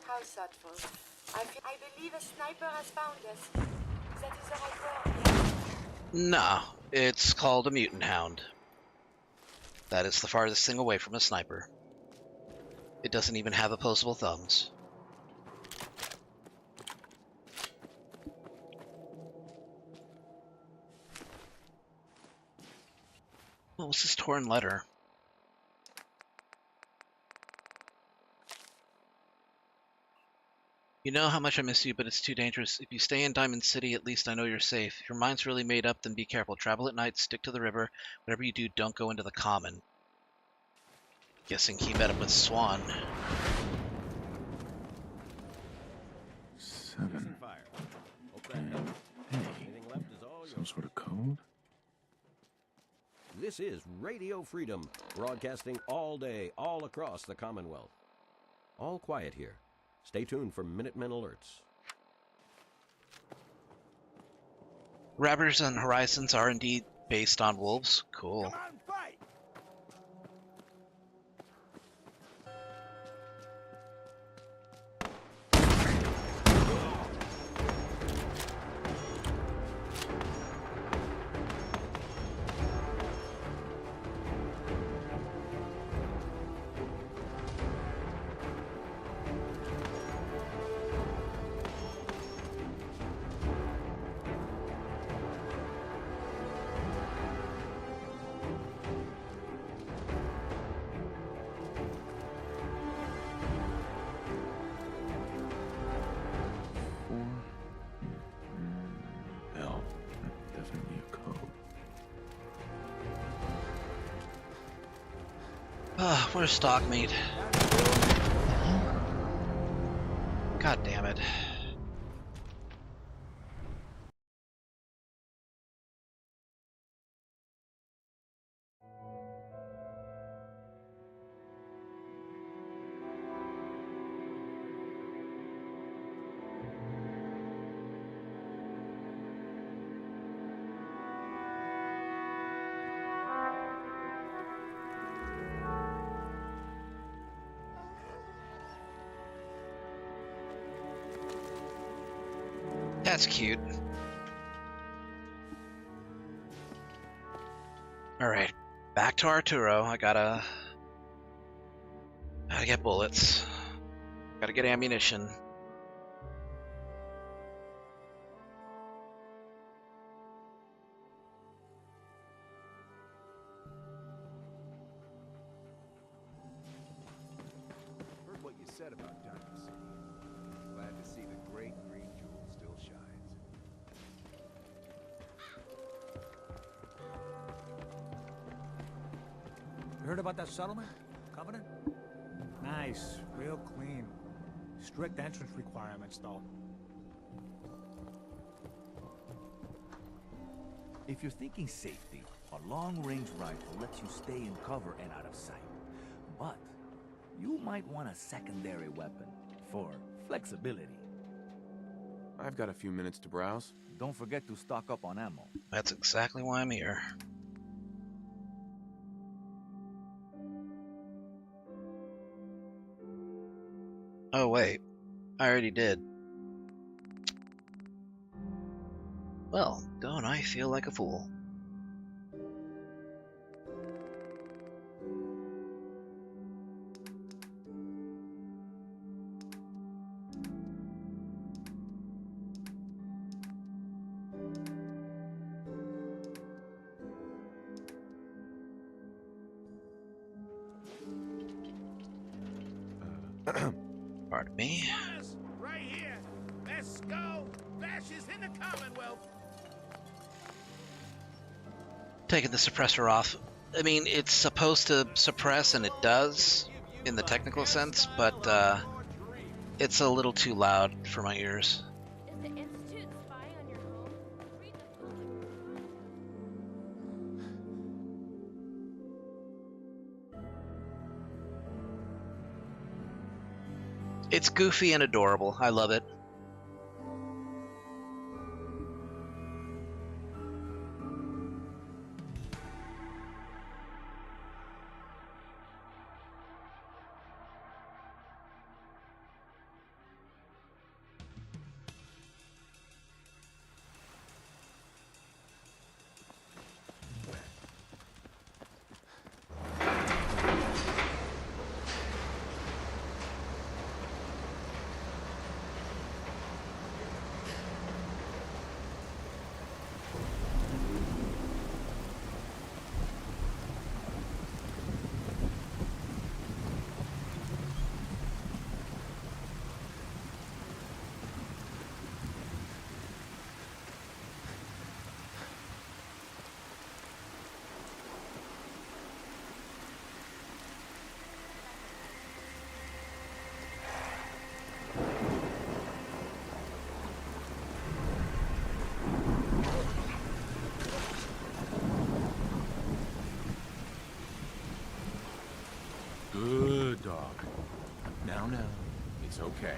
J: How thoughtful. I believe a sniper has found us. That is the right word.
A: No, it's called a mutant hound. That is the farthest thing away from a sniper. It doesn't even have opposable thumbs. What was this torn letter? You know how much I miss you, but it's too dangerous. If you stay in Diamond City, at least I know you're safe. If your mind's really made up, then be careful. Travel at night, stick to the river. Whatever you do, don't go into the common. Guessing he met up with Swan.
C: 7.
L: Fire.
C: Hey,
L: Anything left is all
C: some
L: yours.
C: sort of code?
L: This is Radio Freedom, broadcasting all day, all across the Commonwealth. All quiet here. Stay tuned for Minutemen alerts.
A: Raptors and Horizons are indeed based on wolves. Cool.
C: L. Definitely a code.
A: Ah, where's Stockmeat? God damn it. That's cute. Alright, back to Arturo. I gotta get bullets. Gotta get ammunition.
P: Heard what you said about Diamond City. Glad to see the great green jewel still shines.
G: You heard about that settlement? Covenant? Nice. Real clean. Strict entrance requirements, though.
P: If you're thinking safety, a long-range rifle lets you stay in cover and out of sight. But you might want a secondary weapon for flexibility.
C: I've got a few minutes to browse.
P: Don't forget to stock up on ammo.
A: That's exactly why I'm here. Oh wait, I already did. Well, don't I feel like a fool? Pardon me.
H: Right here. Let's go. Bashes in the Commonwealth.
A: Taking the suppressor off. I mean, it's supposed to suppress, and it does. in the technical sense, but it's a little too loud for my ears.
K: Is the Institute spying on your home? Read the public.
A: It's goofy and adorable. I love it.
C: Good dog. Now, it's okay.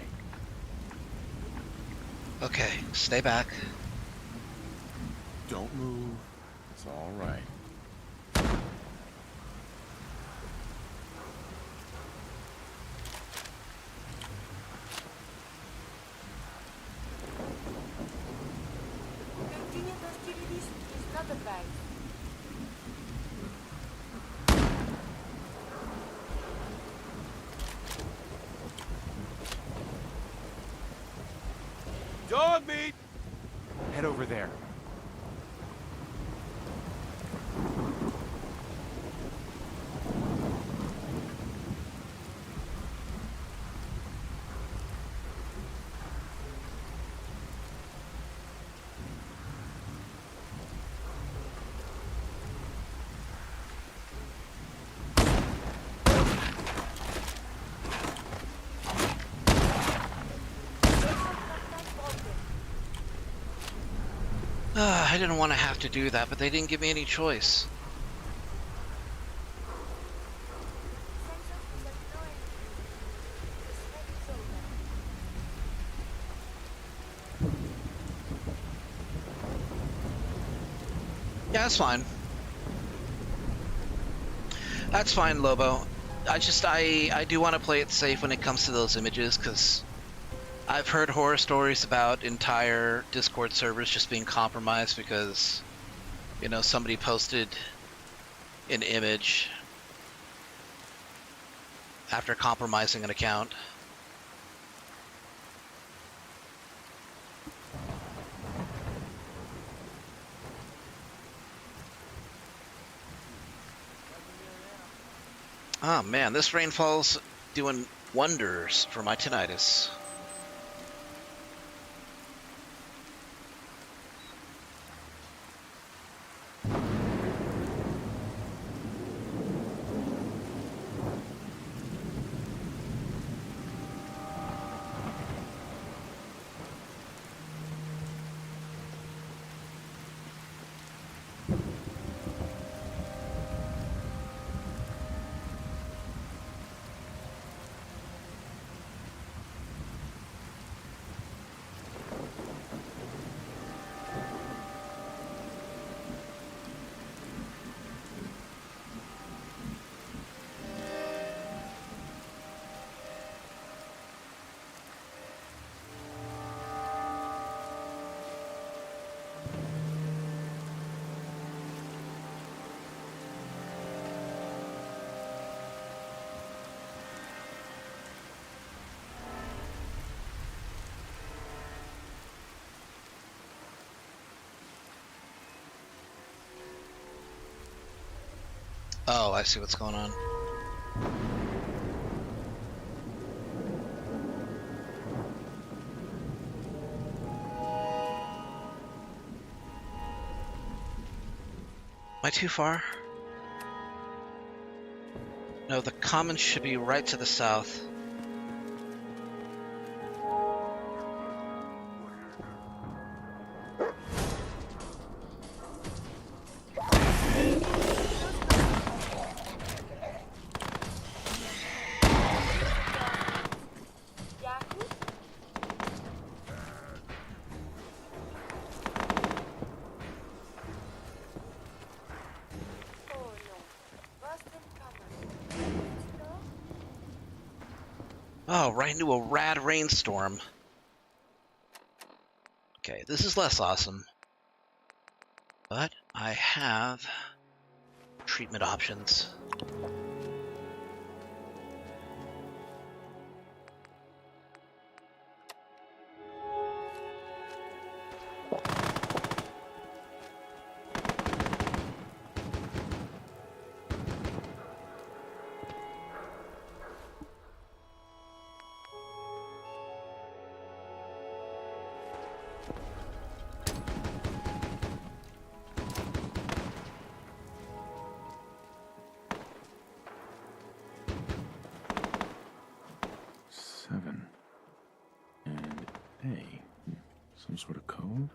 A: Okay, stay back.
C: Don't move. It's all right.
J: Continued hostilities is not advised.
C: Dog meat! Head over there.
A: I didn't want to have to do that, but they didn't give me any choice. Yeah, that's fine. That's fine, Lobo. I do want to play it safe when it comes to those images, because I've heard horror stories about entire Discord servers just being compromised because, you know, somebody posted an image after compromising an account. Oh man, this rainfall's doing wonders for my tinnitus. Oh, I see what's going on. Am I too far? No, the commons should be right to the south. Oh, right into a rad rainstorm. Okay, this is less awesome. But I have treatment options.
C: Some sort of code?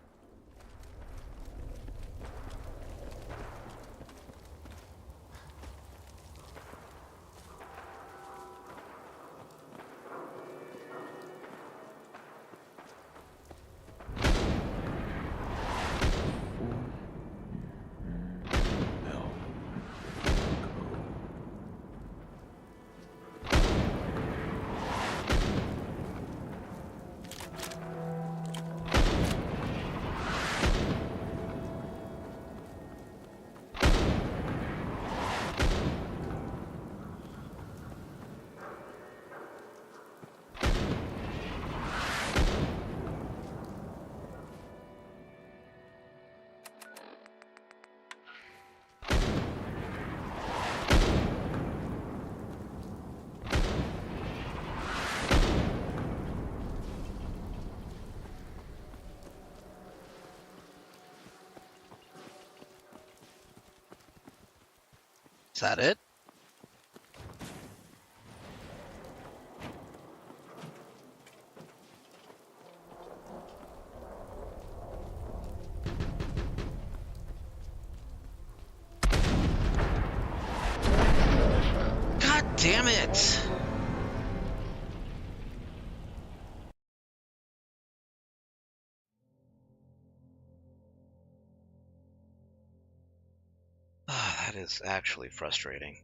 A: Is that it? God damn it! That is actually frustrating.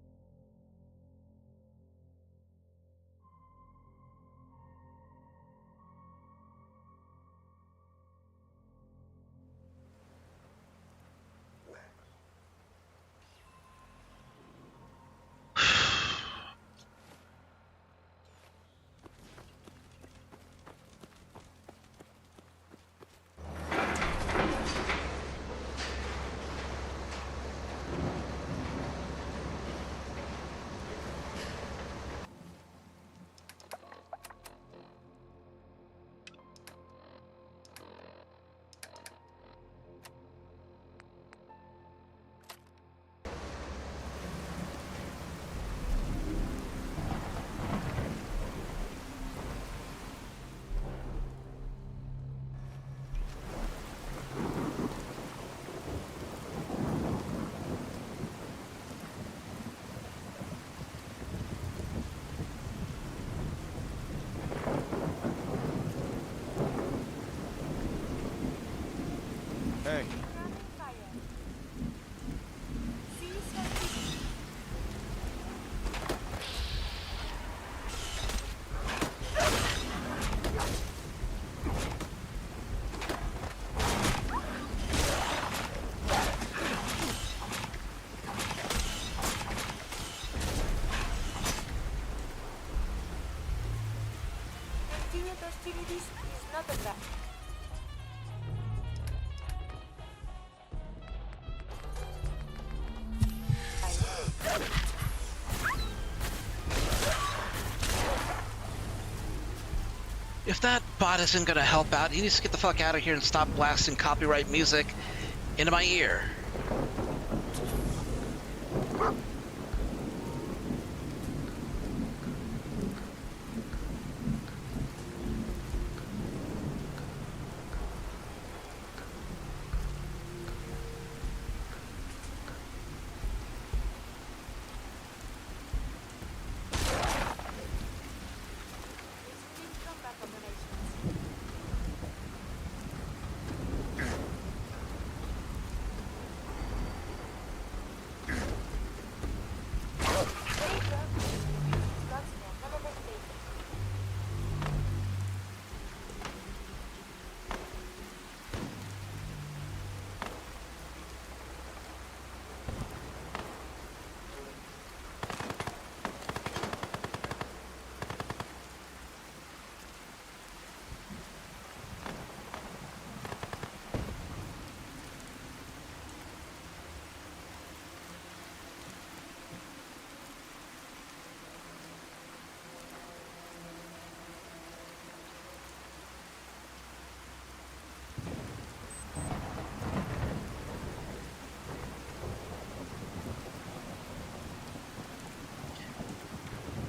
C: Hey.
J: Hostilities is not a bad.
A: If that bot isn't gonna help out, he needs to get the fuck out of here and stop blasting copyright music into my ear.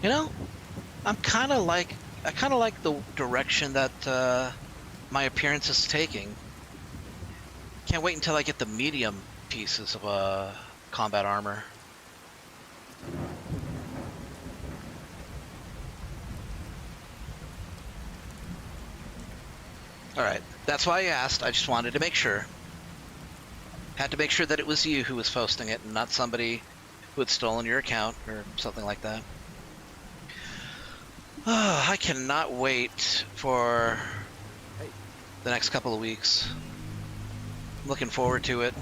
A: You know, I kind of like the direction that my appearance is taking. Can't wait until I get the medium pieces of combat armor. All right, that's why I asked. I just wanted to make sure. Had to make sure that it was you who was posting it and not somebody who had stolen your account or something like that. Oh, I cannot wait for the next couple of weeks. I'm looking forward to it.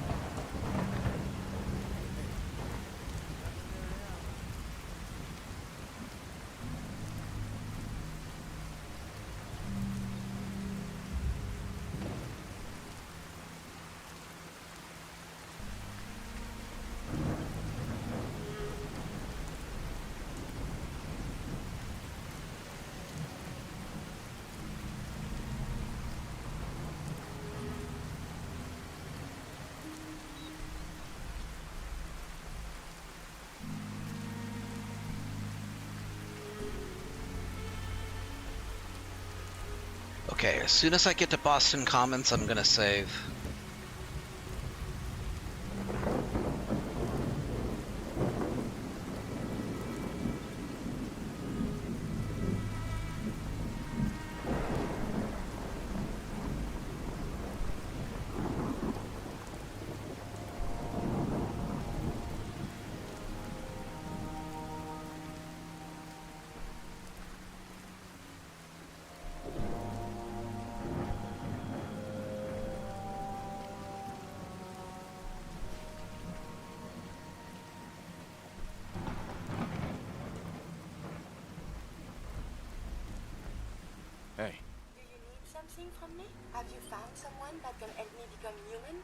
A: Okay, as soon as I get to Boston Commons, I'm gonna save.
C: Hey.
J: Do you need something from me? Have you found someone that can help me become human?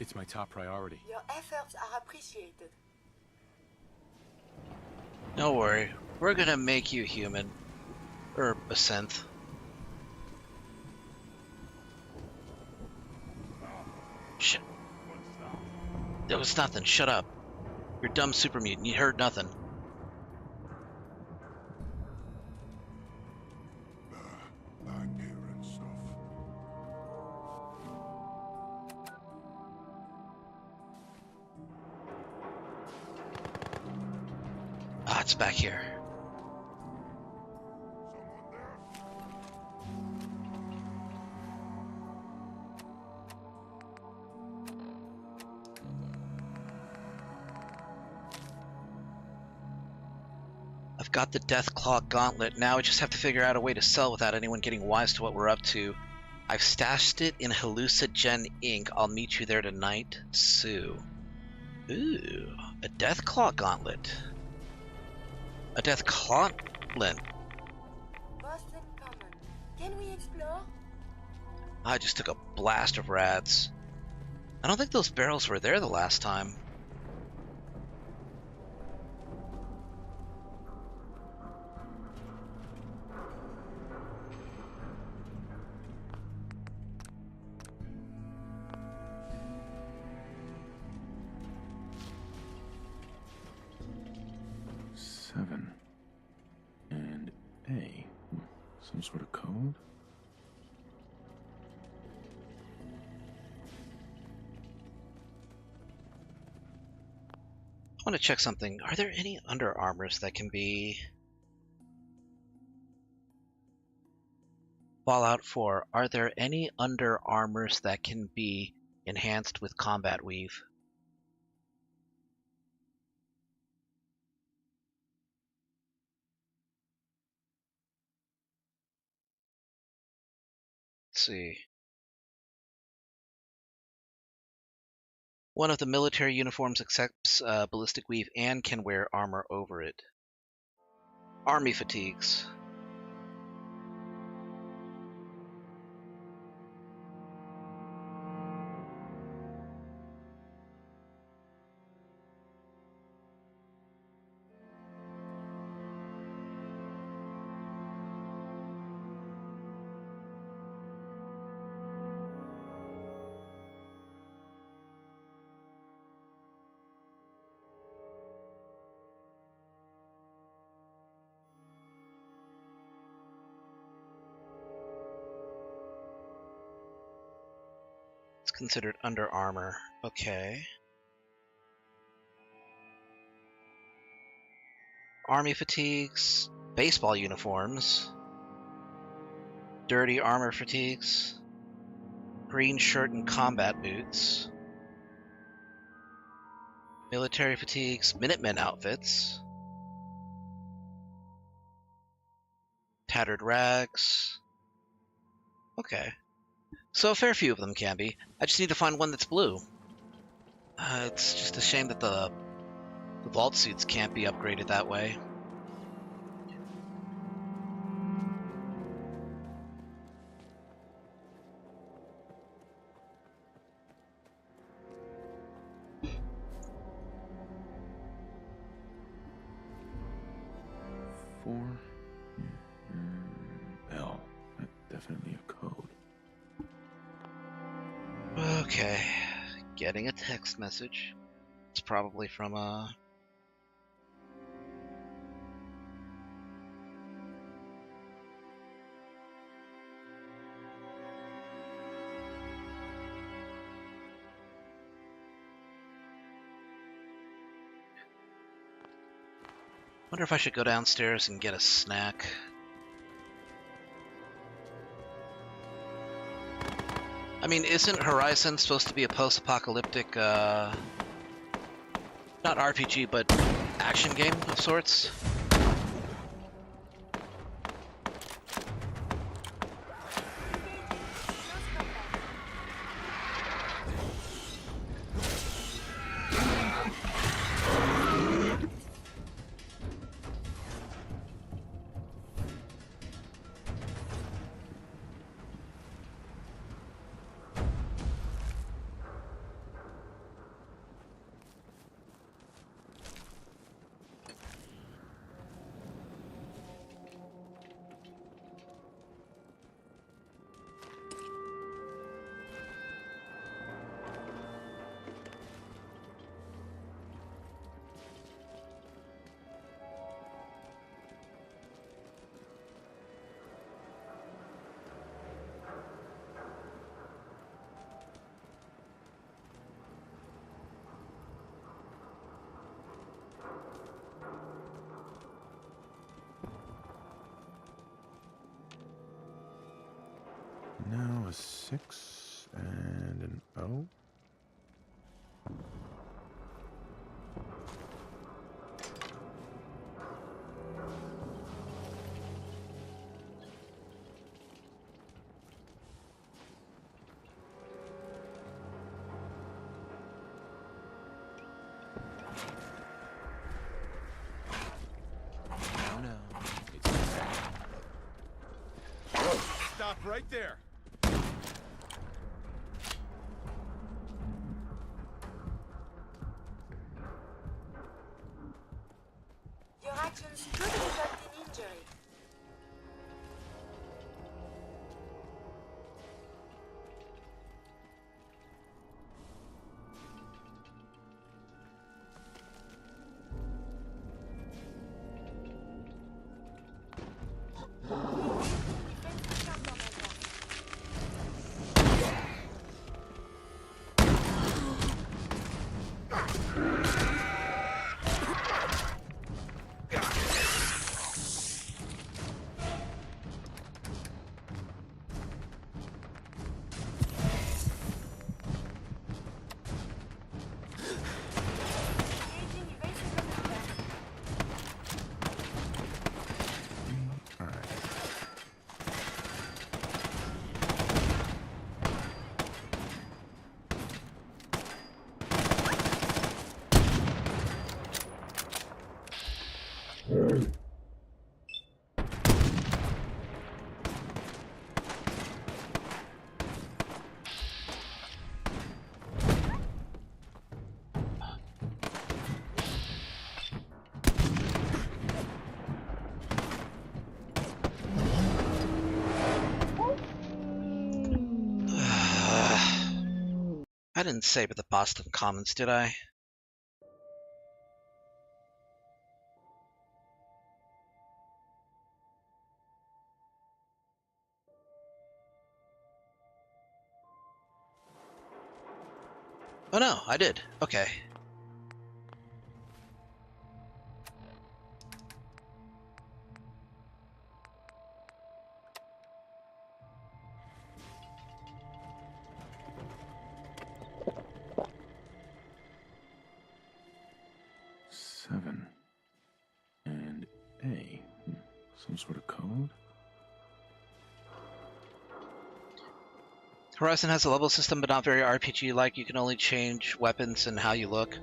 C: It's my top priority.
J: Your efforts are appreciated.
A: Don't worry, we're gonna make you human. Or a synth. Shit. There was nothing, shut up. You're dumb super mutant, you heard nothing. Ah, it's back here. I've got the Deathclaw Gauntlet. Now I just have to figure out a way to sell without anyone getting wise to what we're up to. I've stashed it in Hallucinogen Inc. I'll meet you there tonight, Sue. Ooh, a Deathclaw Gauntlet. A Deathclaw Gauntlet.
J: Boston Common. Can we explore?
A: I just took a blast of rats. I don't think those barrels were there the last time.
C: Seven. And A. Some sort of code?
A: I want to check something. Are there any under armors that can be... Fallout 4, are there any under armors that can be enhanced with combat weave? Let's see. One of the military uniforms accepts ballistic weave and can wear armor over it. Army fatigues. considered under armor. Okay. Army fatigues, baseball uniforms, dirty armor fatigues, green shirt and combat boots, military fatigues, Minutemen outfits, tattered rags. Okay. So a fair few of them can be. I just need to find one that's blue. It's just a shame that the vault suits can't be upgraded that way.
C: L. Definitely a code.
A: Okay. Getting a text message. It's probably from wonder if I should go downstairs and get a snack. I mean, isn't Horizon supposed to be a post-apocalyptic, not RPG, but action game of sorts?
C: Now a 6 and an O.
D: Oh no. Stop right there.
J: Your actions could result in injury.
A: I didn't save at the Boston Commons, did I? Oh no, I did. Okay.
C: Seven. And A. Some sort of code?
A: Horizon has a level system, but not very RPG-like. You can only change weapons and how you look.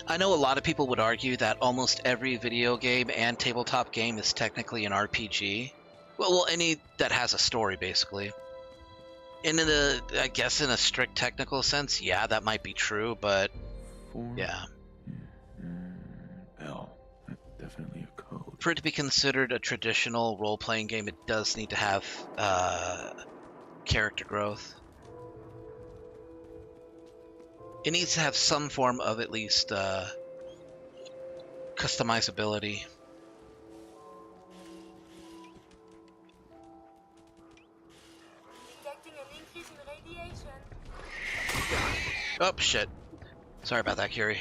A: I know a lot of people would argue that almost every video game and tabletop game is technically an RPG. Well, any that has a story, basically. And I guess in a strict technical sense, yeah, that might be true, but yeah.
C: L. Definitely a code.
A: For it to be considered a traditional role-playing game, it does need to have character growth. It needs to have some form of at least customizability.
J: Detecting an increase in radiation.
A: Oh, shit. Sorry about that, Curie.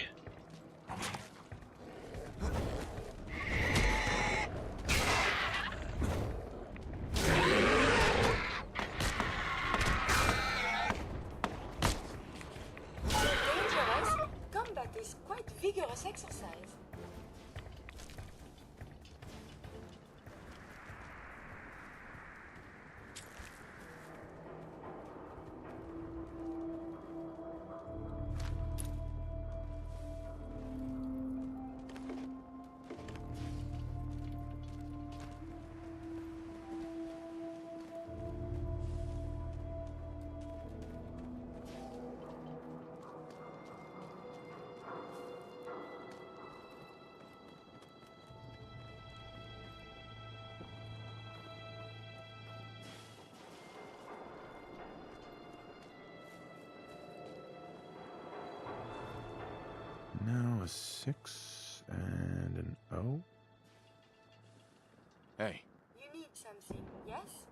J: Dangerous? Combat is quite vigorous exercise.
C: Now a 6 and an O. Hey.
J: You need something, yes?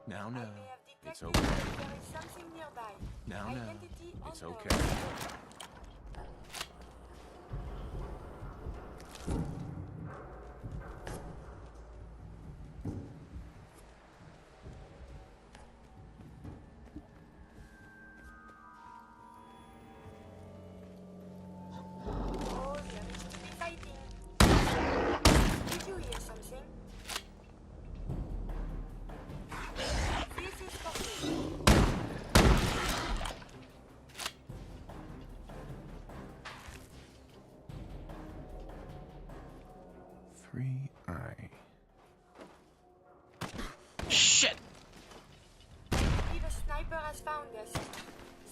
C: Now,
J: I
C: no.
J: may have
C: It's
J: detected
C: okay.
J: that there is something nearby.
C: Now, no.
J: Identity
C: It's
J: unknown.
C: okay.
J: Oh, there is to be fighting. Did you hear something? This is for you.
C: Three I.
A: Shit!
J: I believe a sniper has found us.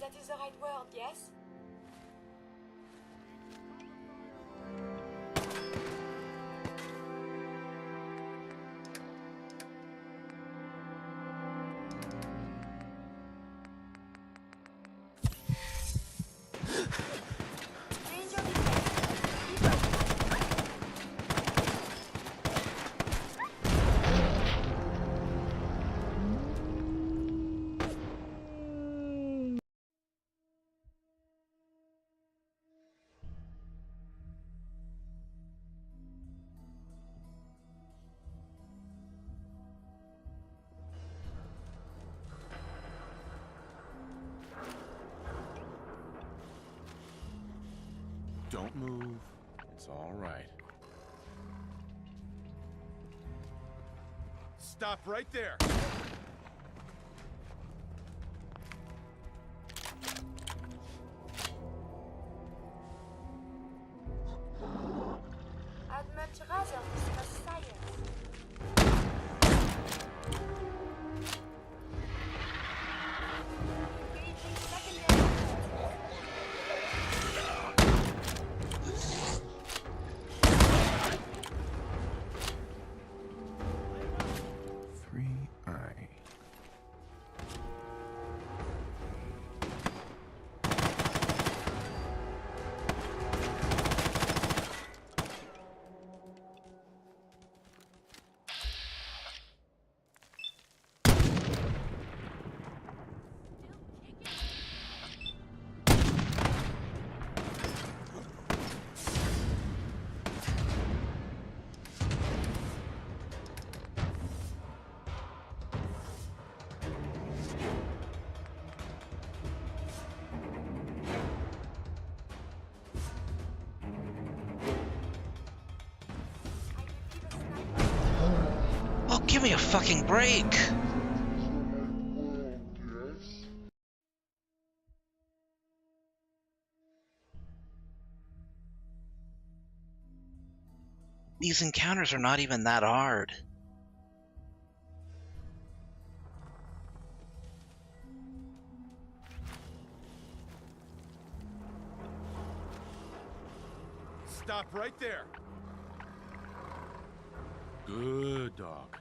J: That is the right word, yes? Danger
C: Don't move. It's all right.
N: Stop right there.
J: I'd much rather
A: Give me a fucking break! These encounters are not even that hard.
C: Stop right there. Good dog.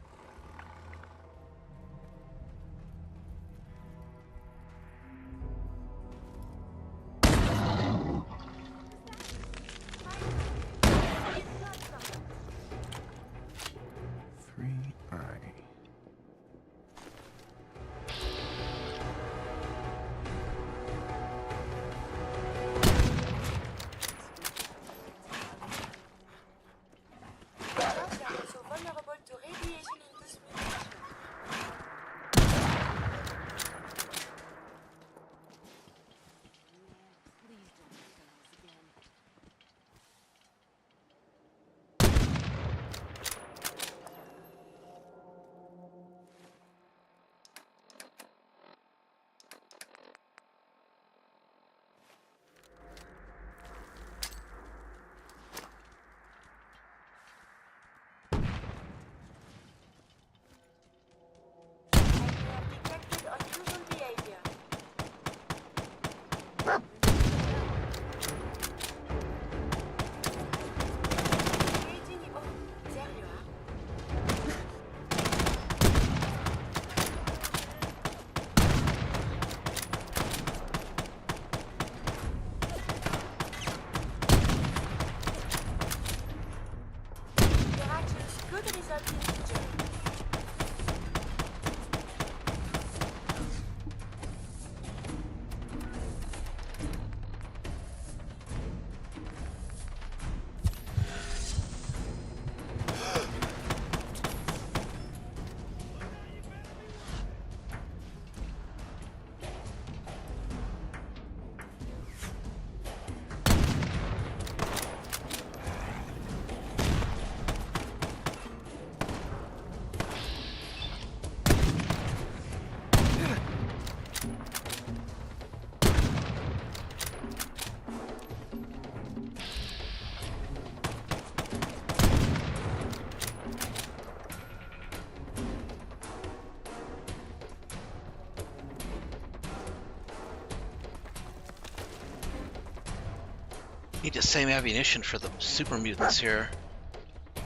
A: Need to save ammunition for the super mutants here.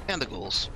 A: And the ghouls.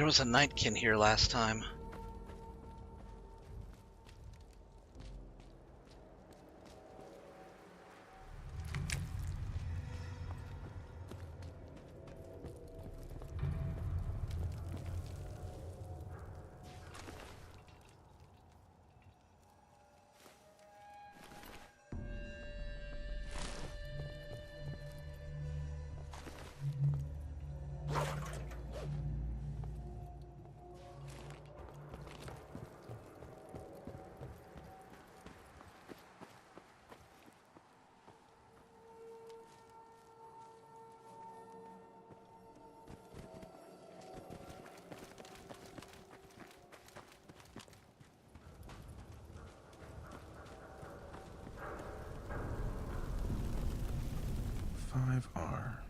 A: There was a Nightkin here last time.
C: R.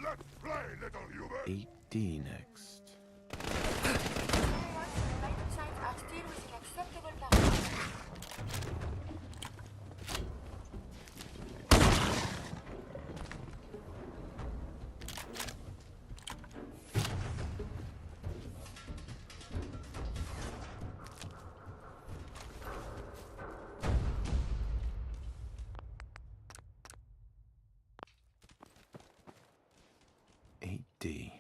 N: Let's play, little human!
C: 8D next.
J: United Signs are still within acceptable parameters.
C: D.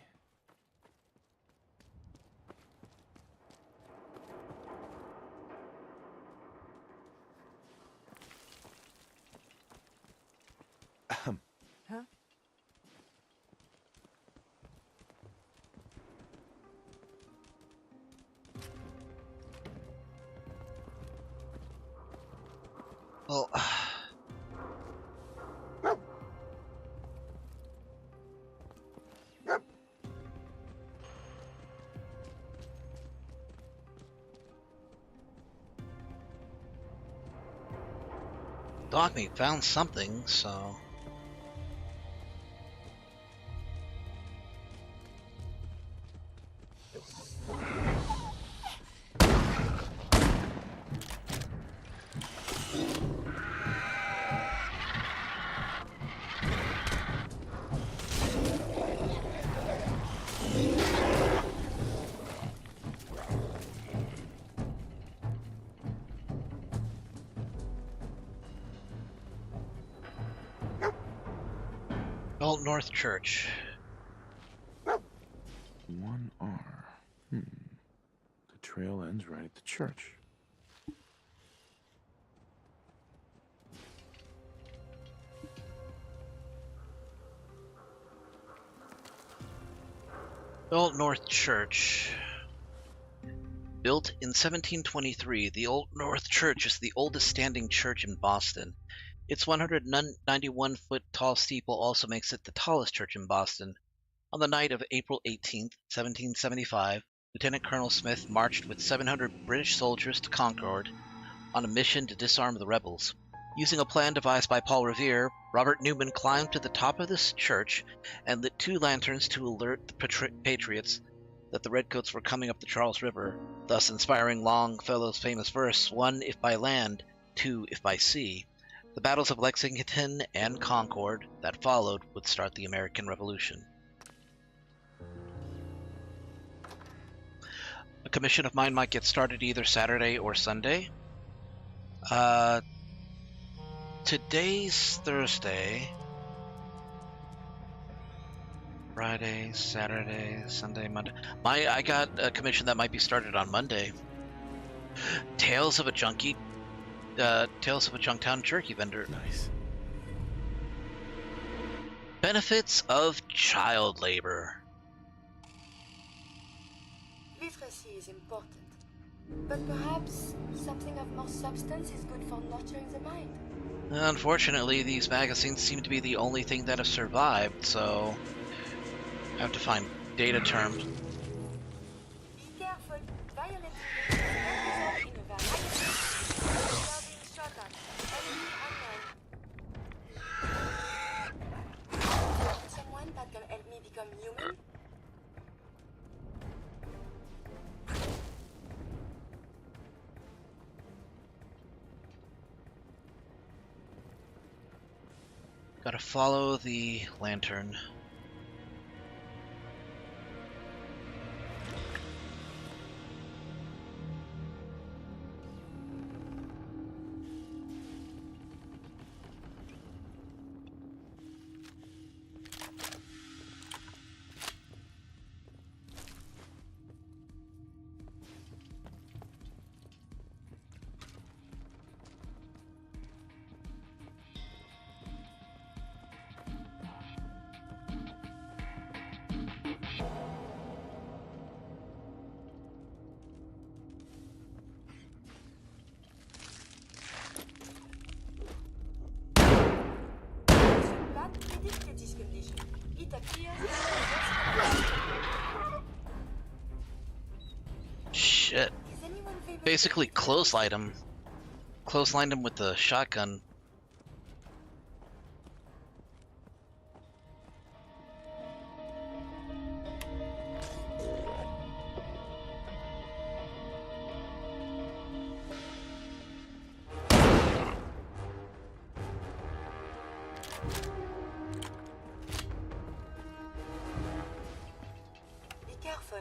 B: Huh?
A: Well, Dogmeat found something, so... Old North Church.
C: 1R. The trail ends right at the church.
A: Old North Church. Built in 1723, the Old North Church is the oldest standing church in Boston. Its 191-foot tall steeple also makes it the tallest church in Boston. On the night of April 18, 1775, Lieutenant Colonel Smith marched with 700 British soldiers to Concord on a mission to disarm the rebels. Using a plan devised by Paul Revere, Robert Newman climbed to the top of this church and lit 2 lanterns to alert the patriots that the redcoats were coming up the Charles River, thus inspiring Longfellow's famous verse, 1 if by land, 2 if by sea. The battles of Lexington and Concord that followed would start the American Revolution. A commission of mine might get started either Saturday or Sunday. Today's Thursday. Friday, Saturday, Sunday, Monday. I got a commission that might be started on Monday. Tales of a Junktown jerky vendor.
C: Nice.
A: Benefits of child labor.
J: Literacy is important, but perhaps something of more substance is good for nurturing the mind.
A: Unfortunately, these magazines seem to be the only thing that have survived, so I have to find data terms.
J: Be careful. Violent invasions can result in a variety of things. We are being shot at. Enemy unknown. Someone that can help me become human?
A: Gotta follow the lantern.
J: That predicted this condition. It appears
A: Shit. Basically clotheslined him. Clotheslined him with the shotgun.
J: Be careful.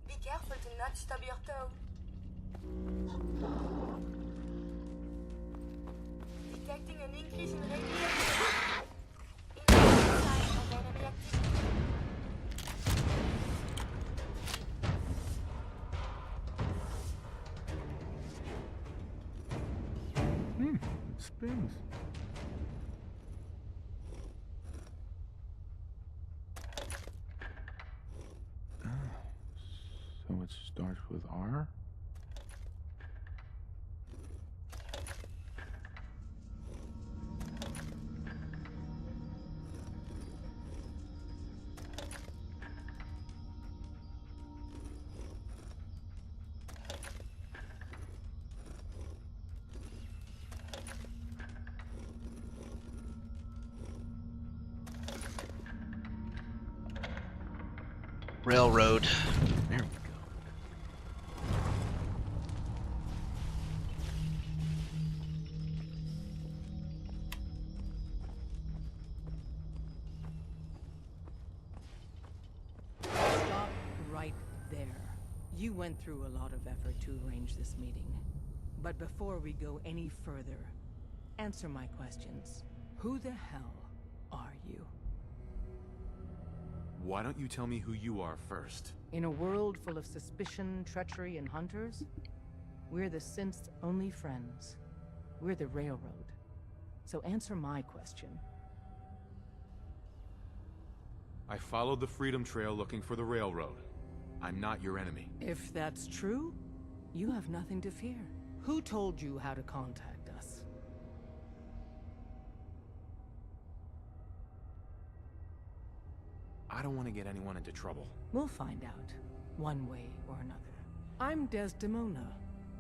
J: Be careful to not stub your toe. Detecting an increase in radiation. Indicating sign of enemy activity.
C: It spins. So it starts with R?
A: Railroad.
C: There we go.
B: Stop right there. You went through a lot of effort to arrange this meeting. But before we go any further, answer my questions. Who the hell are you?
C: Why don't you tell me who you are first?
B: In a world full of suspicion, treachery, and hunters, we're the synths' only friends. We're the Railroad. So answer my question.
C: I followed the Freedom Trail looking for the Railroad. I'm not your enemy.
B: If that's true, you have nothing to fear. Who told you how to contact us?
C: I don't want to get anyone into trouble.
B: We'll find out, one way or another. I'm Desdemona,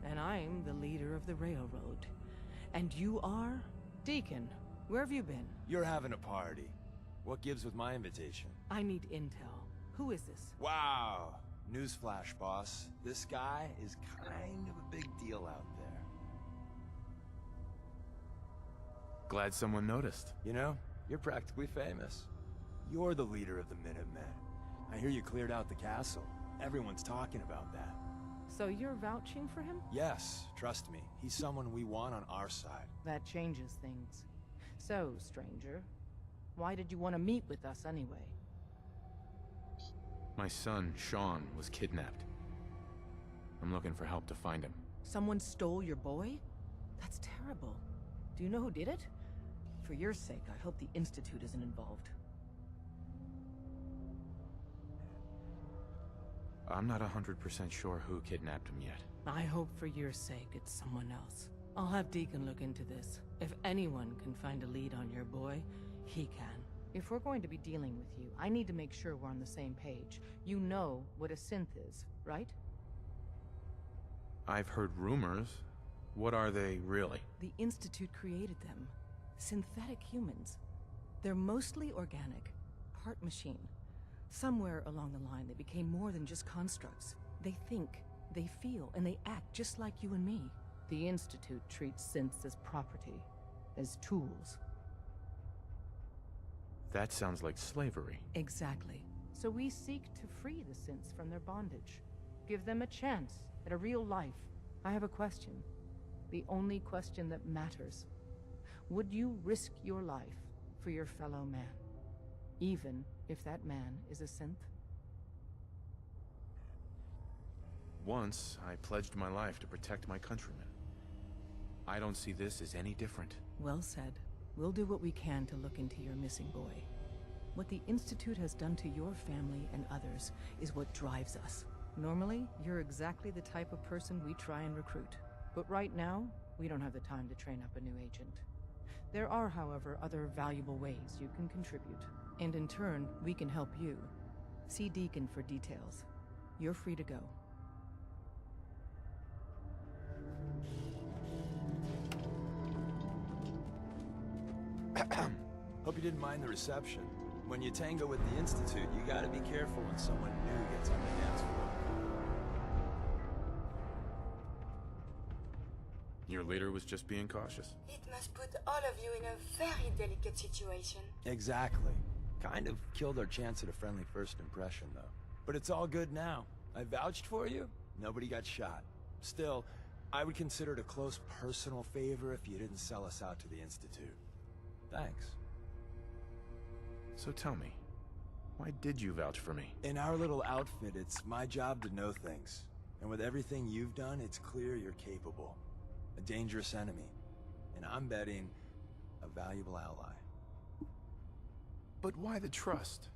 B: and I'm the leader of the Railroad. And you are? Deacon, where have you been?
R: You're having a party. What gives with my invitation?
B: I need intel. Who is this?
R: Wow. Newsflash, boss. This guy is kind of a big deal out there.
C: Glad someone noticed.
R: You know, you're practically famous. You're the leader of the Minutemen. I hear you cleared out the castle. Everyone's talking about that.
B: So you're vouching for him?
R: Yes, trust me. He's someone we want on our side.
B: That changes things. So, stranger, why did you want to meet with us anyway?
C: My son, Sean, was kidnapped. I'm looking for help to find him.
B: Someone stole your boy? That's terrible. Do you know who did it? For your sake, I hope the Institute isn't involved.
C: I'm not 100% sure who kidnapped him yet.
B: I hope for your sake it's someone else. I'll have Deacon look into this. If anyone can find a lead on your boy, he can. If we're going to be dealing with you, I need to make sure we're on the same page. You know what a synth is, right?
C: I've heard rumors. What are they, really?
B: The Institute created them. Synthetic humans. They're mostly organic, part machine. Somewhere along the line, they became more than just constructs. They think, they feel, and they act just like you and me. The Institute treats synths as property, as tools.
C: That sounds like slavery.
B: Exactly. So we seek to free the synths from their bondage. Give them a chance at a real life. I have a question. The only question that matters. Would you risk your life for your fellow man? Even if that man is a synth?
C: Once, I pledged my life to protect my countrymen. I don't see this as any different.
B: Well said. We'll do what we can to look into your missing boy. What the Institute has done to your family and others is what drives us. Normally, you're exactly the type of person we try and recruit. But right now, we don't have the time to train up a new agent. There are, however, other valuable ways you can contribute. And in turn, we can help you. See Deacon for details. You're free to go.
R: Hope you didn't mind the reception. When you tango with the Institute, you gotta be careful when someone new gets on the dance floor.
C: Your leader was just being cautious.
J: It must put all of you in a very delicate situation.
R: Exactly. Kind of killed our chance at a friendly first impression, though. But it's all good now. I vouched for you. Nobody got shot. Still, I would consider it a close personal favor if you didn't sell us out to the Institute. Thanks.
C: So tell me, why did you vouch for me?
R: In our little outfit, it's my job to know things. And with everything you've done, it's clear you're capable. A dangerous enemy. And I'm betting a valuable ally.
C: But why the trust?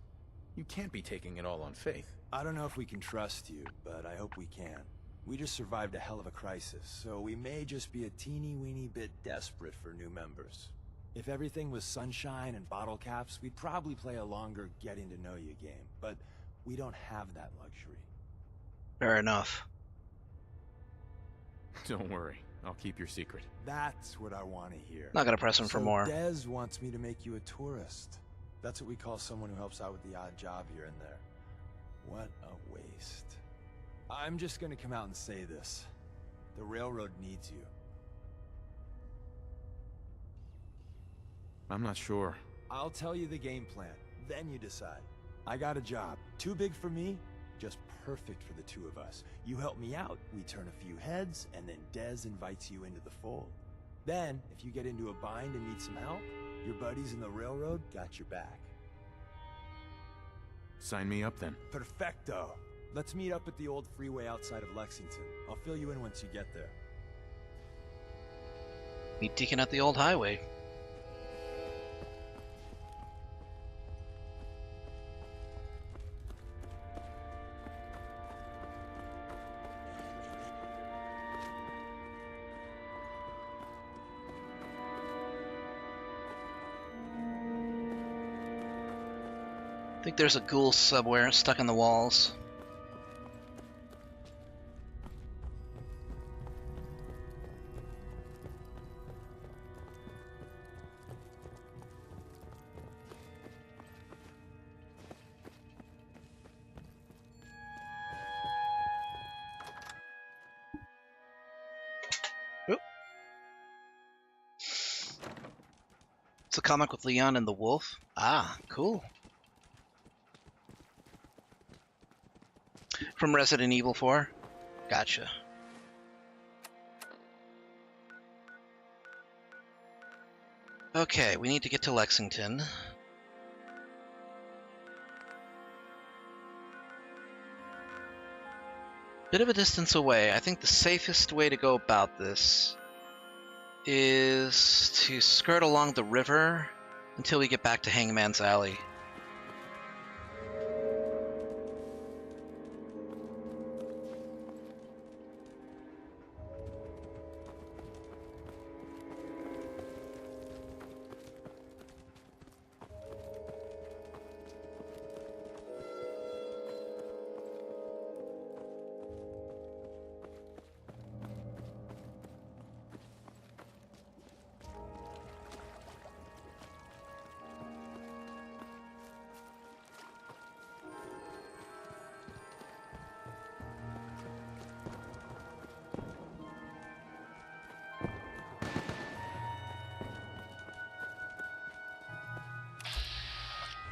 C: You can't be taking it all on faith.
R: I don't know if we can trust you, but I hope we can. We just survived a hell of a crisis, so we may just be a teeny-weeny bit desperate for new members. If everything was sunshine and bottle caps, we'd probably play a longer getting-to-know-you game, but we don't have that luxury.
A: Fair enough.
C: Don't worry, I'll keep your secret.
R: That's what I want to hear.
A: Not gonna press him for more.
R: Dez wants me to make you a tourist. That's what we call someone who helps out with the odd job here and there. What a waste. I'm just gonna come out and say this. The railroad needs you.
C: I'm not sure.
R: I'll tell you the game plan, then you decide. I got a job. Too big for me, just perfect for the two of us. You help me out, we turn a few heads, and then Dez invites you into the fold. Then, if you get into a bind and need some help, your buddies in the railroad got your back.
C: Sign me up then.
R: Perfecto. Let's meet up at the old freeway outside of Lexington. I'll fill you in once you get there.
A: Meet Deacon at the old highway. I think there's a ghoul somewhere stuck in the walls. Oop. It's a comic with Leon and the wolf. Ah, cool. From Resident Evil 4? Gotcha. Okay, we need to get to Lexington. Bit of a distance away. I think the safest way to go about this is to skirt along the river until we get back to Hangman's Alley.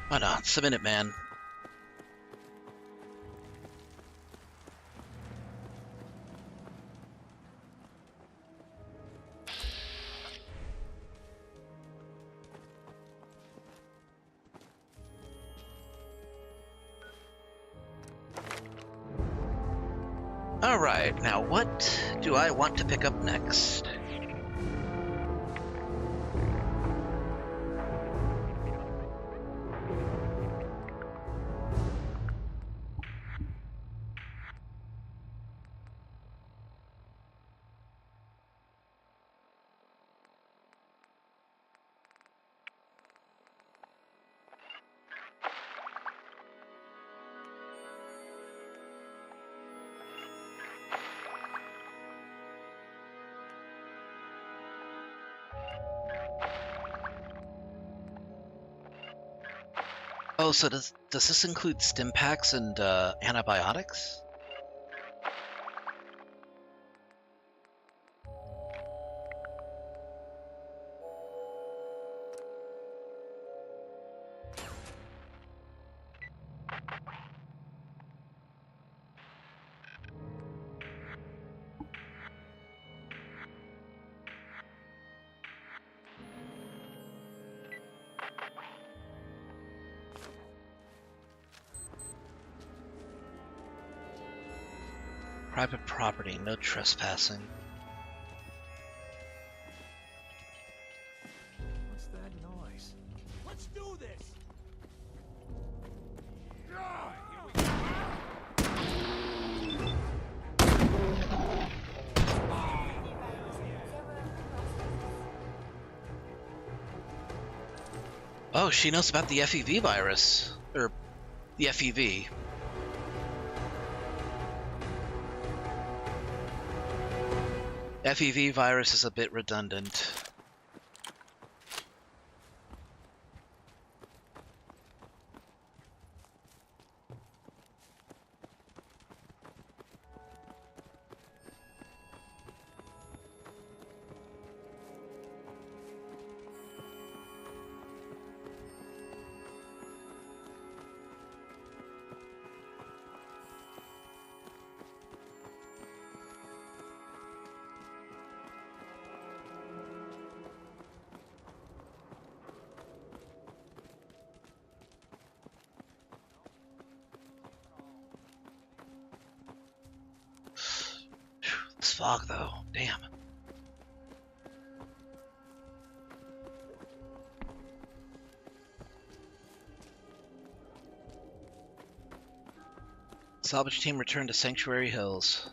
A: Oh no, it's the Minuteman. Alright, now what do I want to pick up next? Oh, so does this include stim packs and antibiotics? Private property, no trespassing.
G: What's that noise? Let's do this!
A: Oh, she knows about the FEV virus. Or the FEV. FEV virus is a bit redundant. This fog, though. Damn. Salvage team returned to Sanctuary Hills.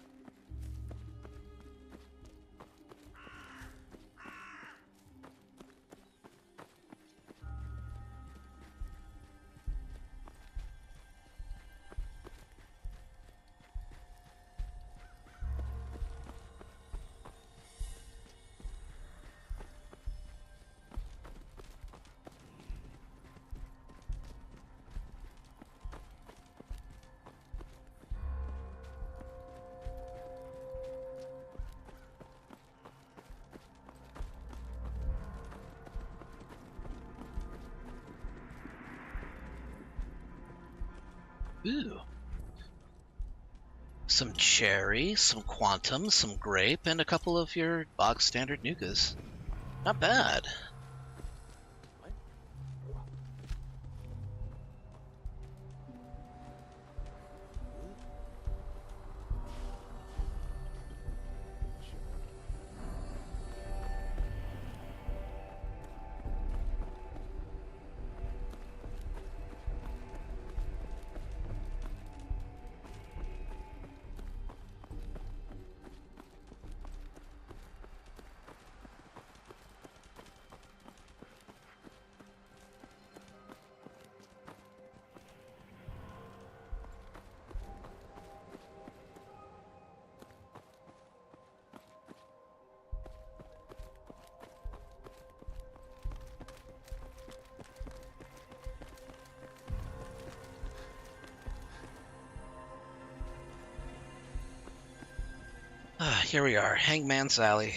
A: Ooh. Some cherry, some quantum, some grape, and a couple of your bog standard nougas. Not bad. Here we are, Hangman's Alley.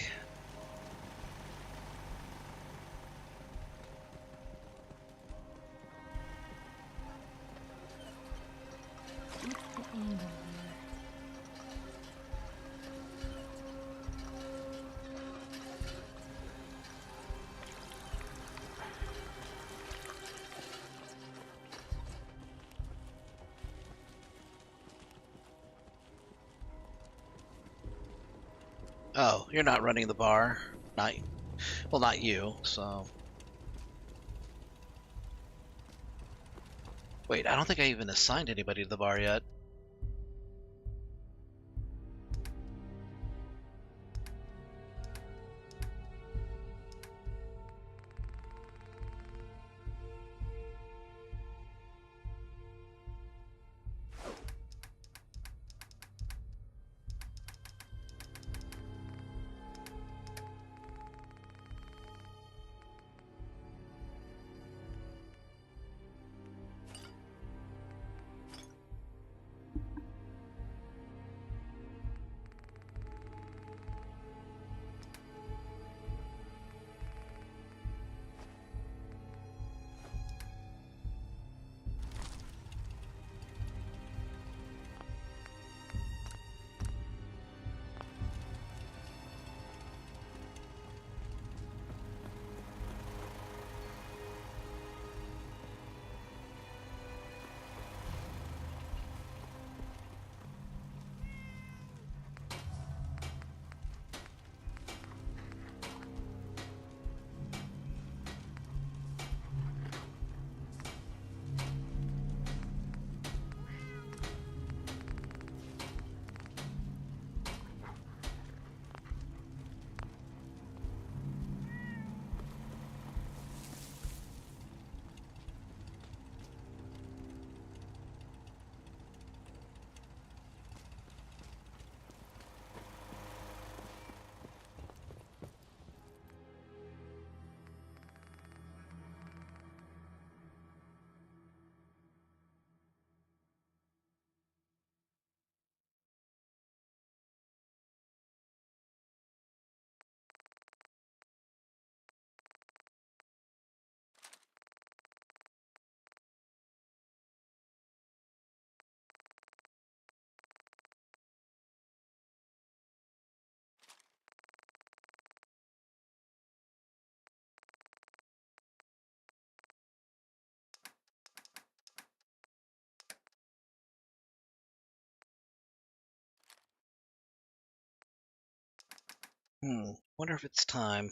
A: Oh, you're not running the bar. Not, well, not you, so... Wait, I don't think I even assigned anybody to the bar yet. Wonder if it's time.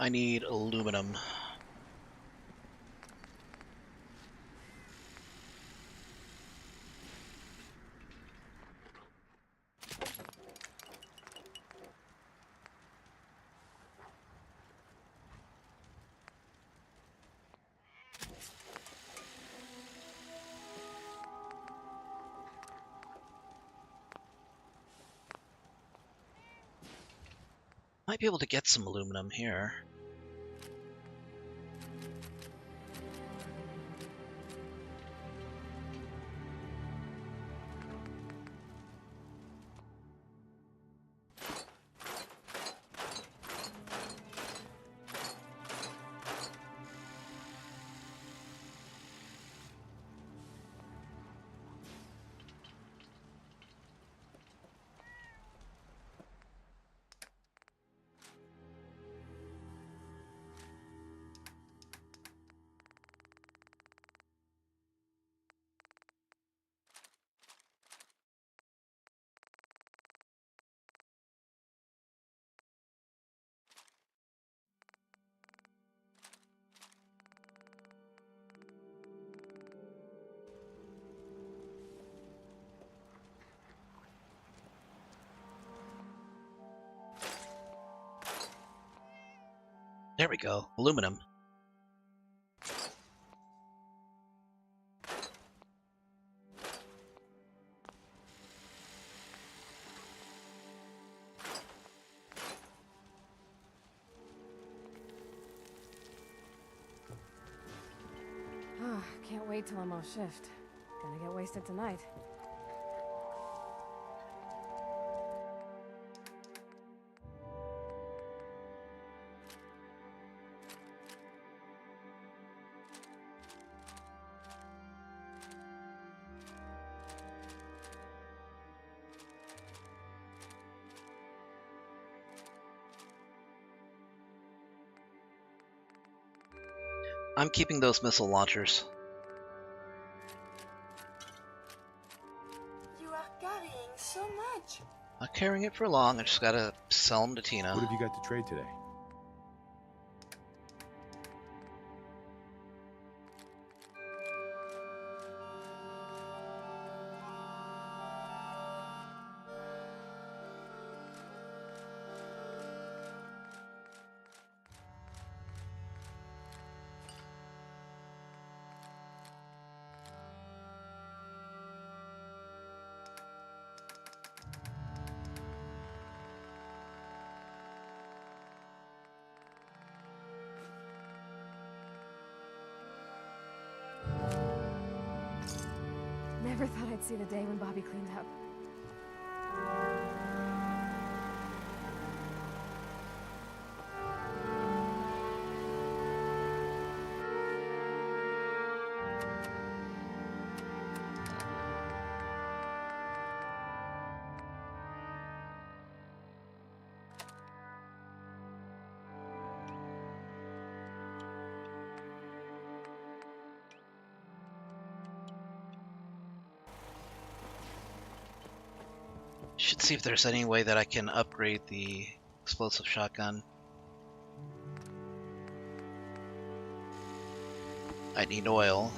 A: I need aluminum. Might be able to get some aluminum here. There we go. Aluminum.
E: Can't wait till I'm off shift. Gonna get wasted tonight.
A: I'm keeping those missile launchers.
J: You are carrying so much.
A: Not carrying it for long. I just gotta sell them to Tina.
C: What have you got to trade today?
E: Never thought I'd see the day when Bobby cleaned up.
A: Should see if there's any way that I can upgrade the explosive shotgun. I need oil.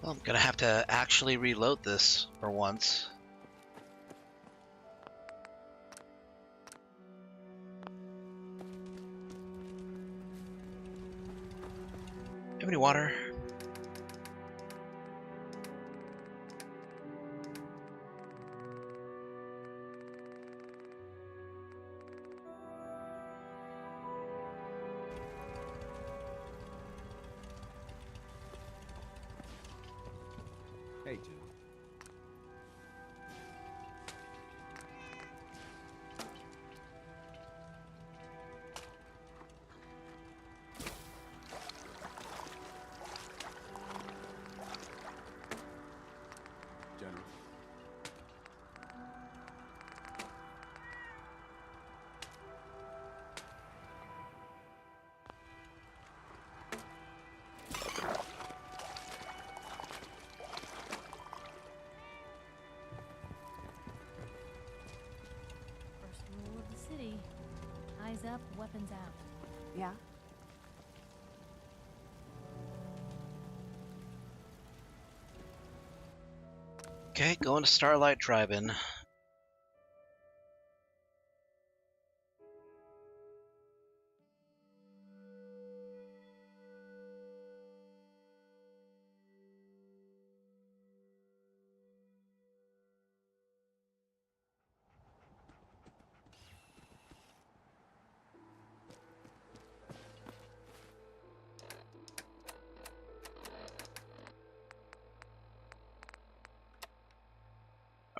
A: Well, I'm gonna have to actually reload this for once. Have any water?
Q: Hey, Jim. General.
F: First rule of the city. Eyes up, weapons out.
E: Yeah?
A: Okay, going to Starlight Drive-In.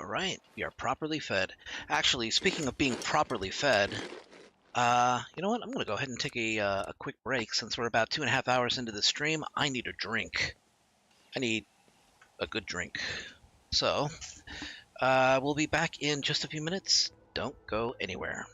A: All right, we are properly fed. Actually, speaking of being properly fed, you know what? I'm going to go ahead and take a quick break since we're about 2.5 hours into the stream. I need a drink. I need a good drink. So, we'll be back in just a few minutes. Don't go anywhere.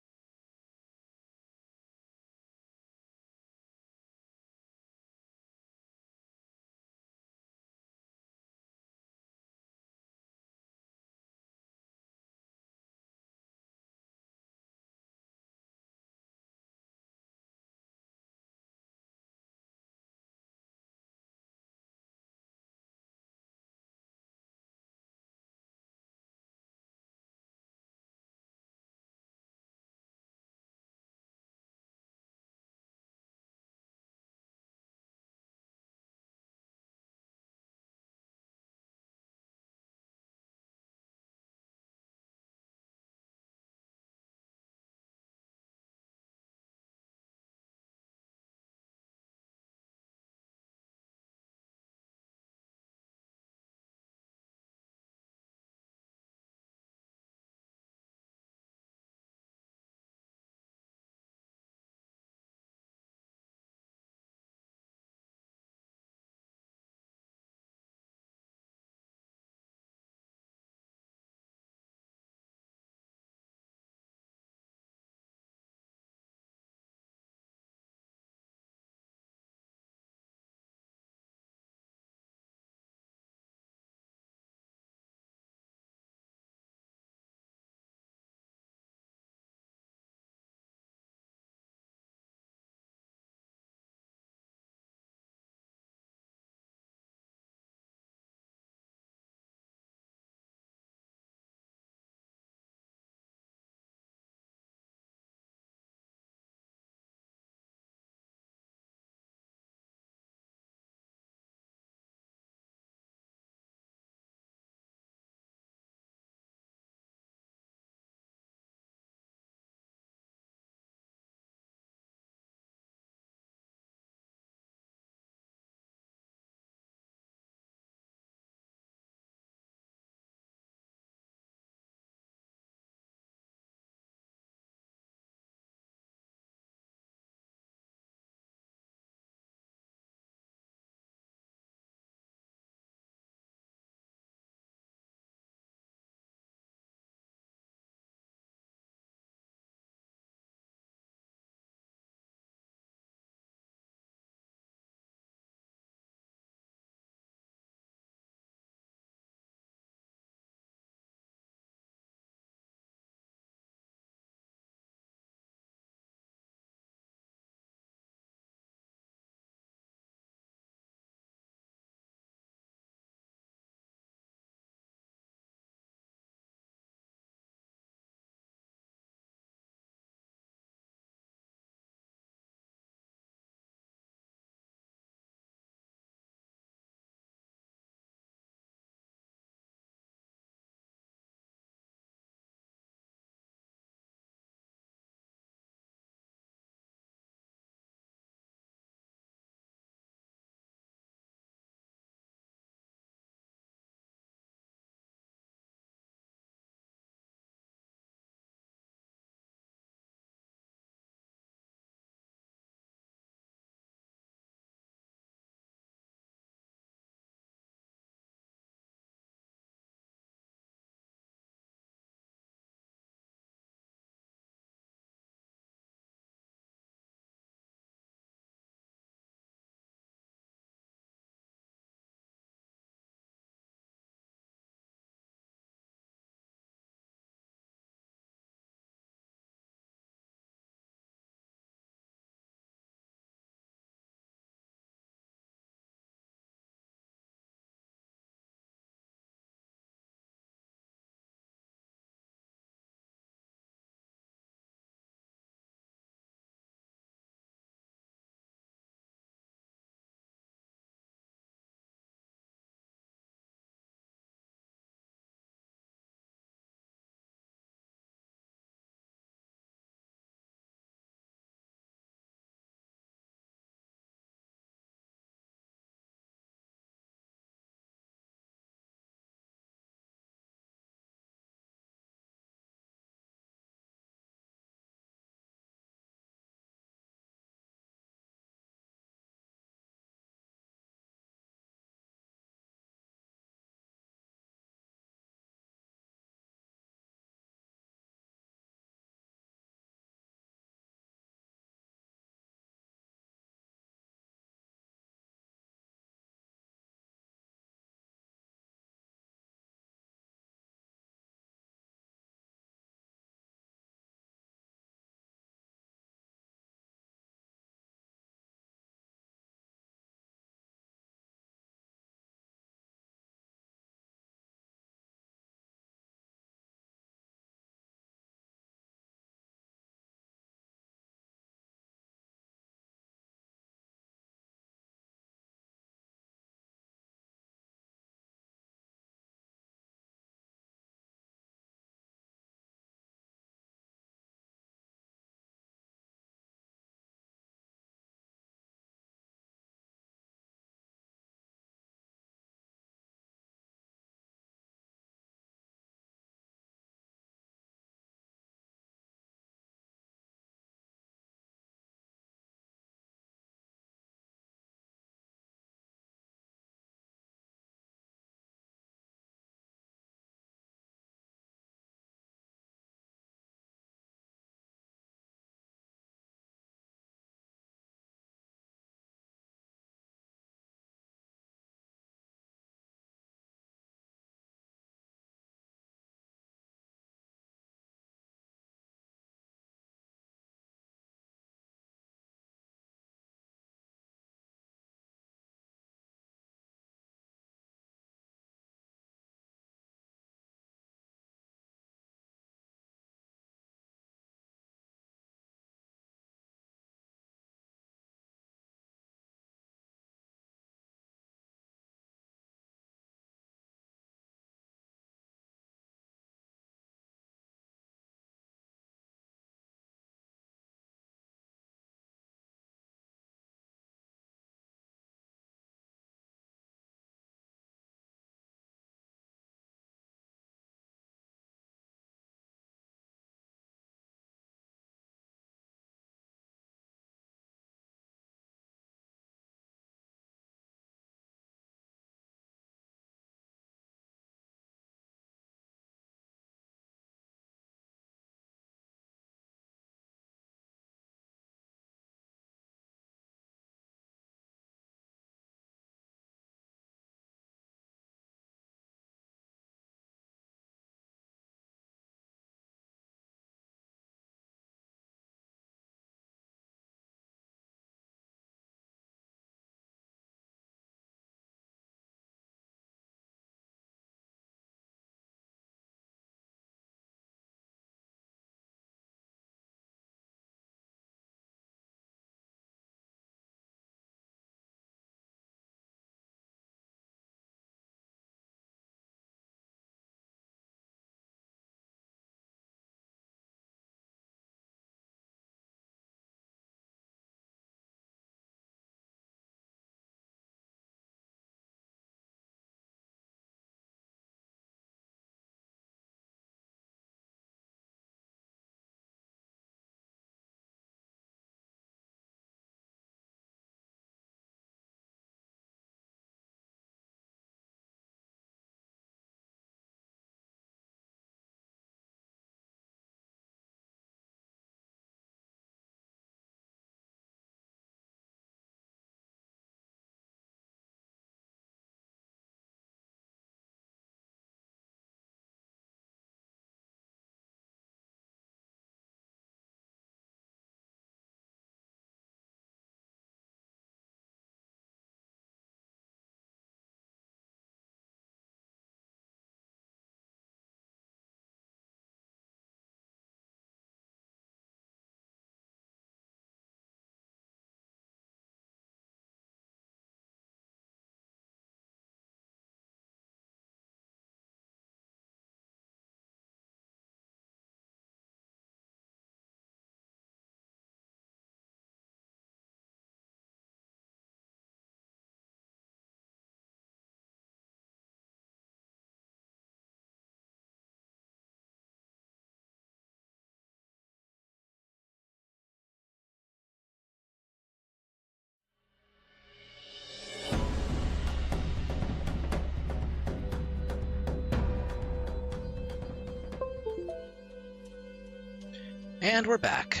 A: And we're back.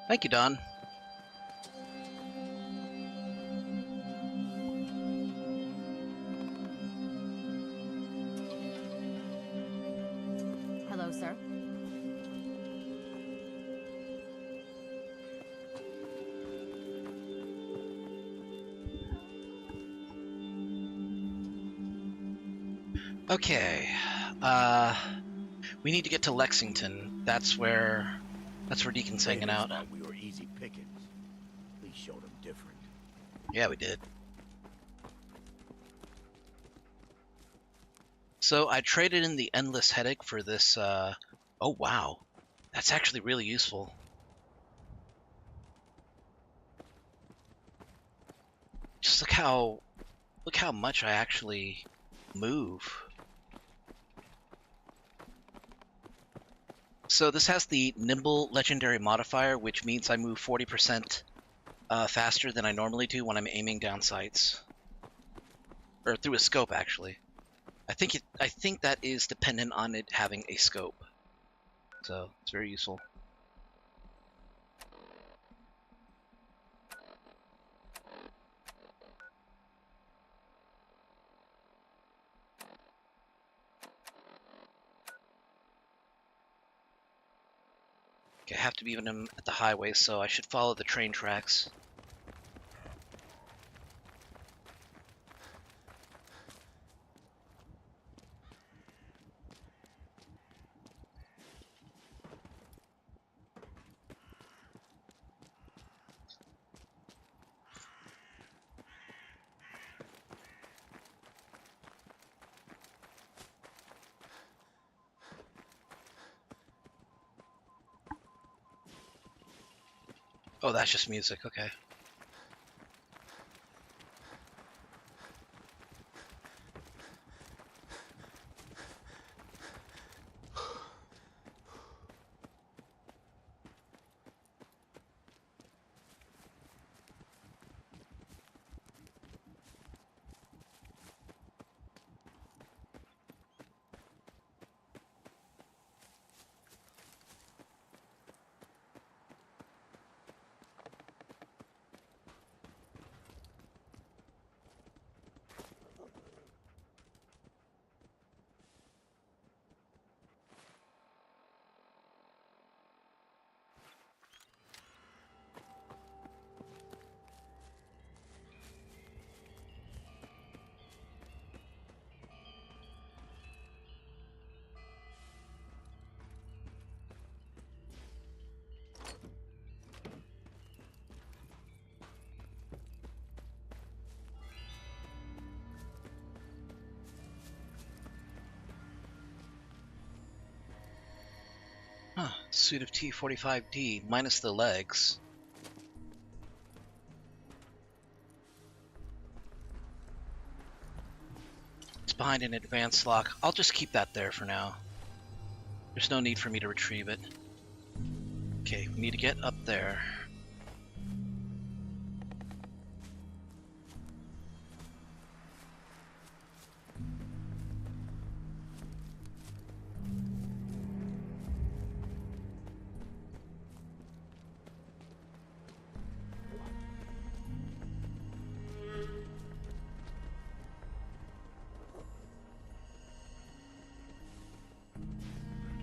A: Thank you, Don.
E: Hello, sir.
A: Okay. We need to get to Lexington. That's where Deacon's hanging out.
S: Thought we were easy pickings. We showed them different.
A: Yeah, we did. So I traded in the Endless Headache for this, oh wow. That's actually really useful. Just look how much I actually move. So this has the Nimble Legendary modifier, which means I move 40% faster than I normally do when I'm aiming down sights. Or through a scope, actually. I think that is dependent on it having a scope. So it's very useful. Okay, I have to be even at the highway, so I should follow the train tracks. Oh, that's just music, okay. Huh, suit of T-45D, minus the legs. It's behind an advanced lock. I'll just keep that there for now. There's no need for me to retrieve it. Okay, we need to get up there.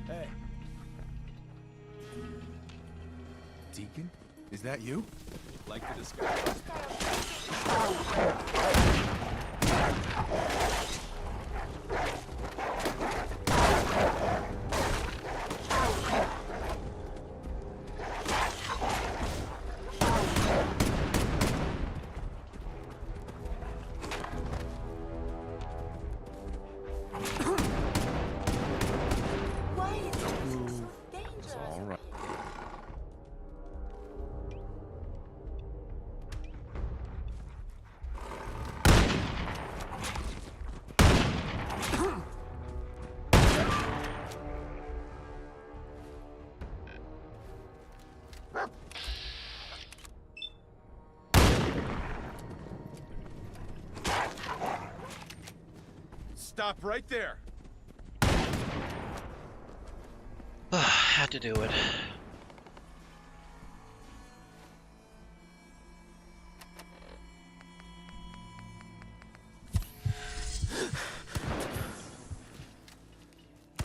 R: Hey. Deacon? Is that you? Like to discuss.
J: Why is it so dangerous?
R: All right.
C: Stop right there.
A: Had to do it.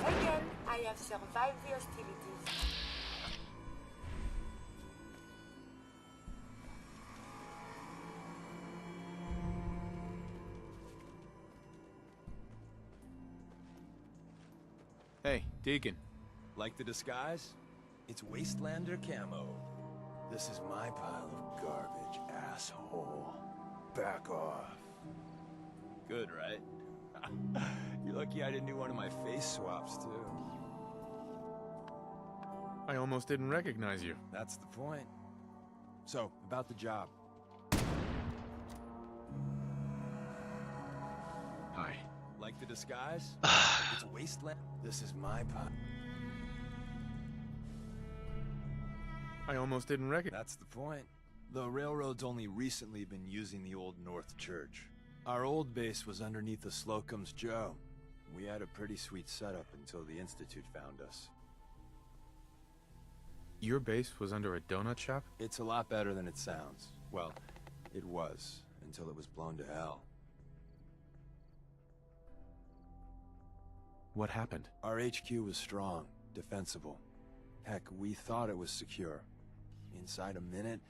J: Again, I have survived the hostilities.
C: Hey, Deacon.
R: Like the disguise? It's Wastelander camo. This is my pile of garbage, asshole. Back off. Good, right? You're lucky I didn't do one of my face swaps, too.
C: I almost didn't recognize you.
R: That's the point. So, about the job.
C: Hi.
R: Like the disguise? It's Wasteland. This is my pile.
C: I almost didn't recognize.
R: That's the point. The railroad's only recently been using the old North Church. Our old base was underneath the Slocum's Joe. We had a pretty sweet setup until the Institute found us.
C: Your base was under a donut shop?
R: It's a lot better than it sounds. Well, it was, until it was blown to hell.
C: What happened?
R: Our HQ was strong, defensible. Heck, we thought it was secure. Inside a minute,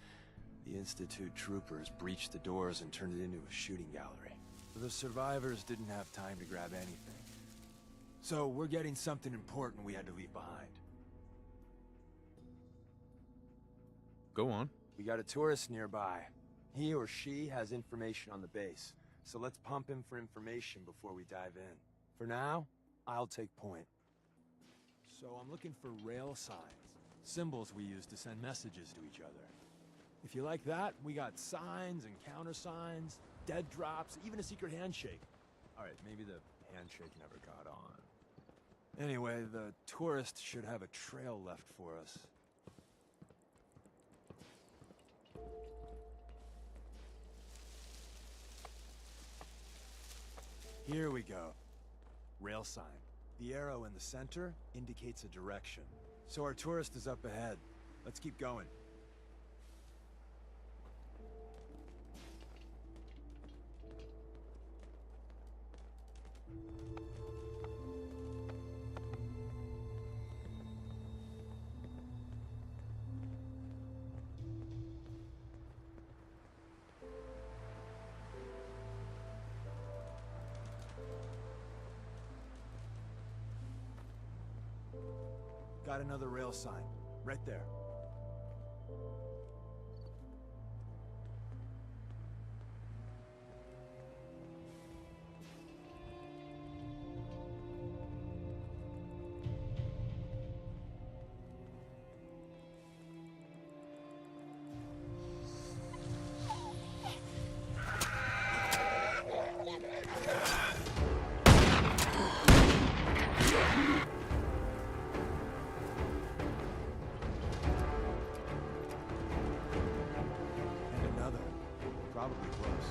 R: the Institute troopers breached the doors and turned it into a shooting gallery. The survivors didn't have time to grab anything. So we're getting something important we had to leave behind.
C: Go on.
R: We got a tourist nearby. He or she has information on the base, so let's pump him for information before we dive in. For now, I'll take point. So I'm looking for rail signs, symbols we use to send messages to each other. If you like that, we got signs and countersigns, dead drops, even a secret handshake. Alright, maybe the handshake never got on. Anyway, the tourist should have a trail left for us. Here we go. Rail sign. The arrow in the center indicates a direction. So our tourist is up ahead. Let's keep going. Got another rail sign. Right there. Probably close.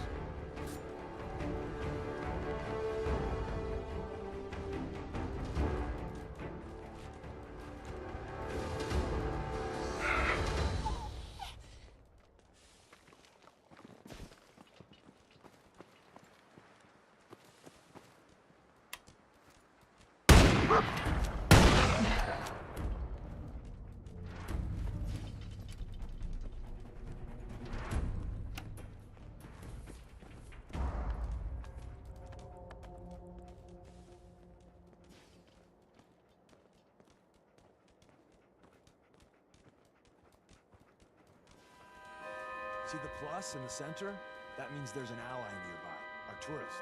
R: See the plus in the center? That means there's an ally nearby, our tourist.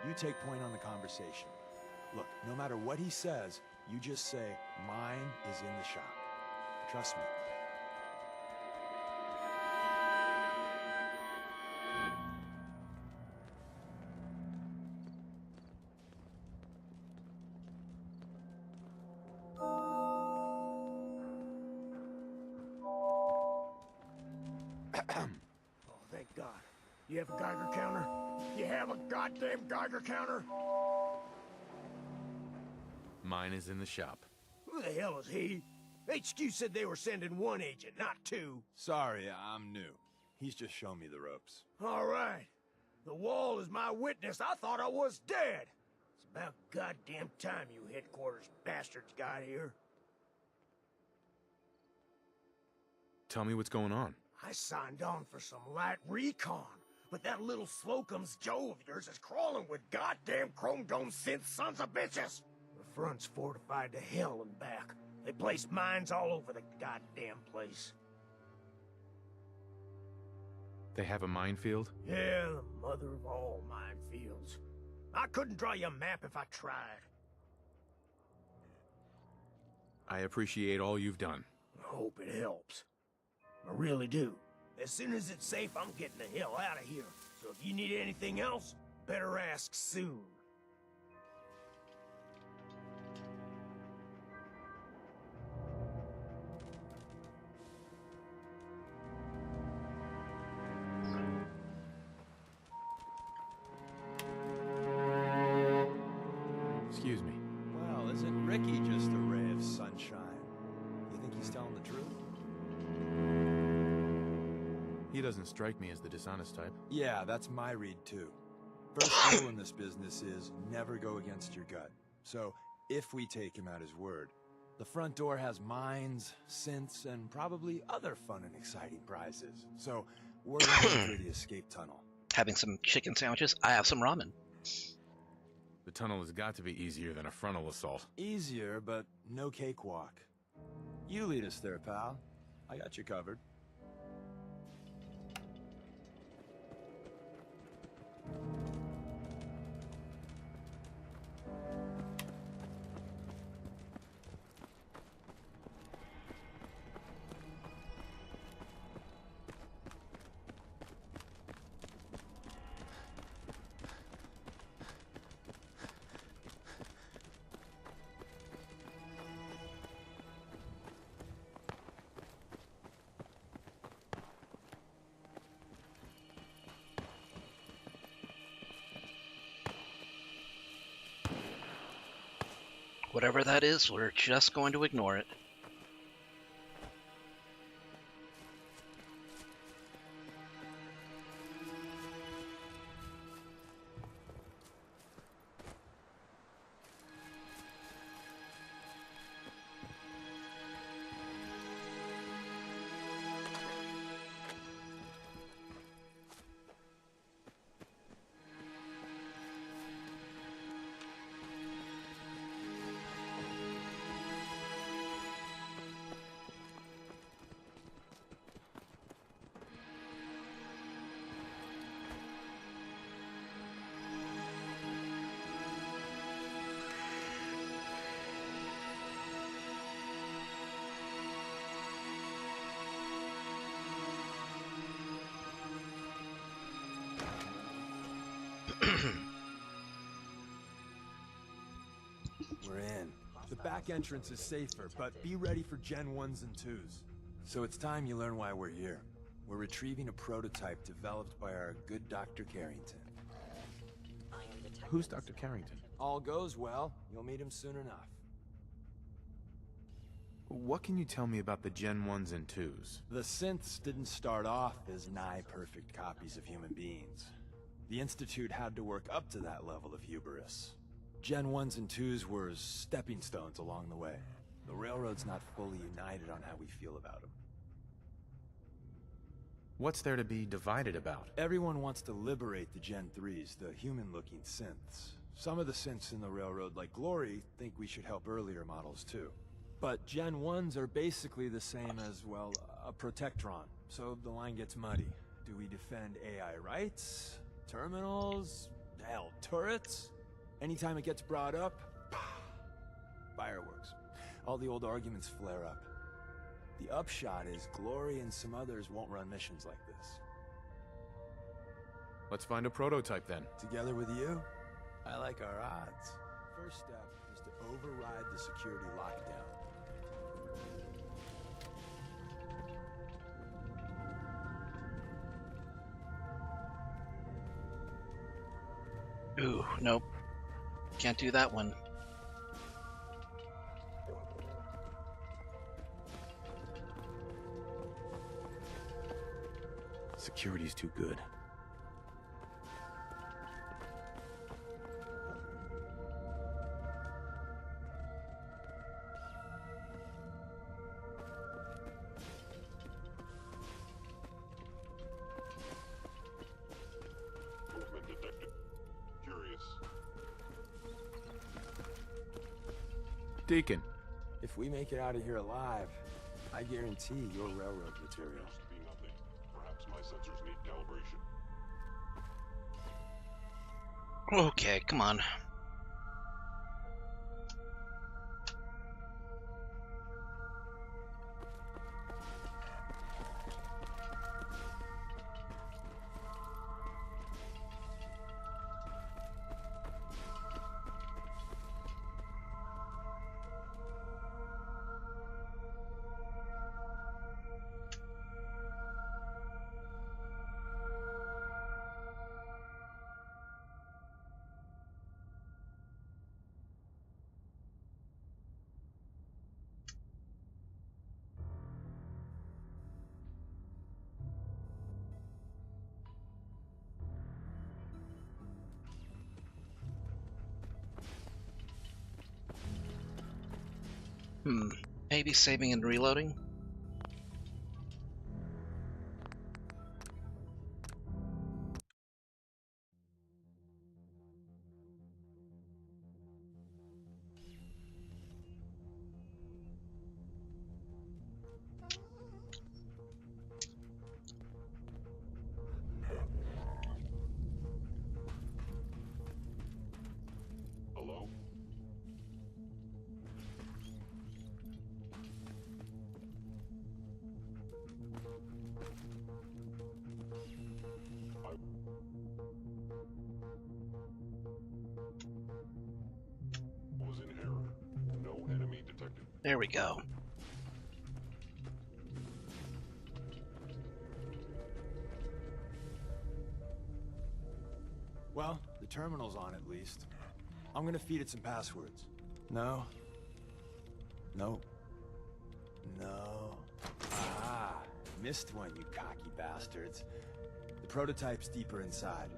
R: You take point on the conversation. Look, no matter what he says, you just say, mine is in the shop. Trust me.
S: Thank God. You have a Geiger counter? You have a goddamn Geiger counter?
C: Mine is in the shop.
S: Who the hell is he? HQ said they were sending one agent, not two.
R: Sorry, I'm new. He's just shown me the ropes.
S: All right. The wall is my witness. I thought I was dead. It's about goddamn time you headquarters bastards got here.
C: Tell me what's going on.
S: I signed on for some light recon, but that little Slocum's Joe of yours is crawling with goddamn chrome dome synth sons of bitches. The front's fortified to hell and back. They placed mines all over the goddamn place.
C: They have a minefield?
S: Yeah, the mother of all minefields. I couldn't draw you a map if I tried.
C: I appreciate all you've done.
S: I hope it helps. I really do. As soon as it's safe, I'm getting the hell out of here. So if you need anything else, better ask soon.
C: Excuse me.
R: Well, isn't Ricky just a ray of sunshine? You think he's telling the truth?
C: He doesn't strike me as the dishonest type.
R: Yeah, that's my read too. First rule in this business is never go against your gut. So, if we take him at his word, the front door has mines, synths, and probably other fun and exciting prizes. So, we're going through the escape tunnel.
A: Having some chicken sandwiches. I have some ramen.
C: The tunnel has got to be easier than a frontal assault.
R: Easier, but no cakewalk. You lead us there, pal. I got you covered.
A: Whatever that is, we're just going to ignore it.
R: We're in. The back entrance is safer, but be ready for Gen 1s and 2s. So it's time you learn why we're here. We're retrieving a prototype developed by our good Dr. Carrington.
C: Who's Dr. Carrington?
R: All goes well, you'll meet him soon enough.
C: What can you tell me about the Gen 1s and 2s?
R: The synths didn't start off as nigh-perfect copies of human beings. The Institute had to work up to that level of hubris. Gen 1s and 2s were stepping stones along the way. The Railroad's not fully united on how we feel about them.
C: What's there to be divided about?
R: Everyone wants to liberate the Gen 3s, the human-looking synths. Some of the synths in the Railroad, like Glory, think we should help earlier models too. But Gen 1s are basically the same as, well, a Protectron. So the line gets muddy. Do we defend AI rights? Terminals? Hell, turrets? Anytime it gets brought up, fireworks. All the old arguments flare up. The upshot is Glory and some others won't run missions like this.
C: Let's find a prototype then.
R: Together with you, I like our odds. First step is to override the security lockdown.
A: Ooh, nope. Can't do that one.
C: Security's too good.
N: Movement detected. Curious.
C: Deacon.
R: If we make it out of here alive, I guarantee your railroad material.
N: Appears to be nothing. Perhaps my sensors need calibration.
A: Okay, come on. Maybe saving and reloading?
N: Hello? Was in error. No enemy detected.
A: There we go.
R: Well, the terminal's on at least. I'm gonna feed it some passwords. No. No. No. Ah, missed one, you cocky bastards. The prototype's deeper inside.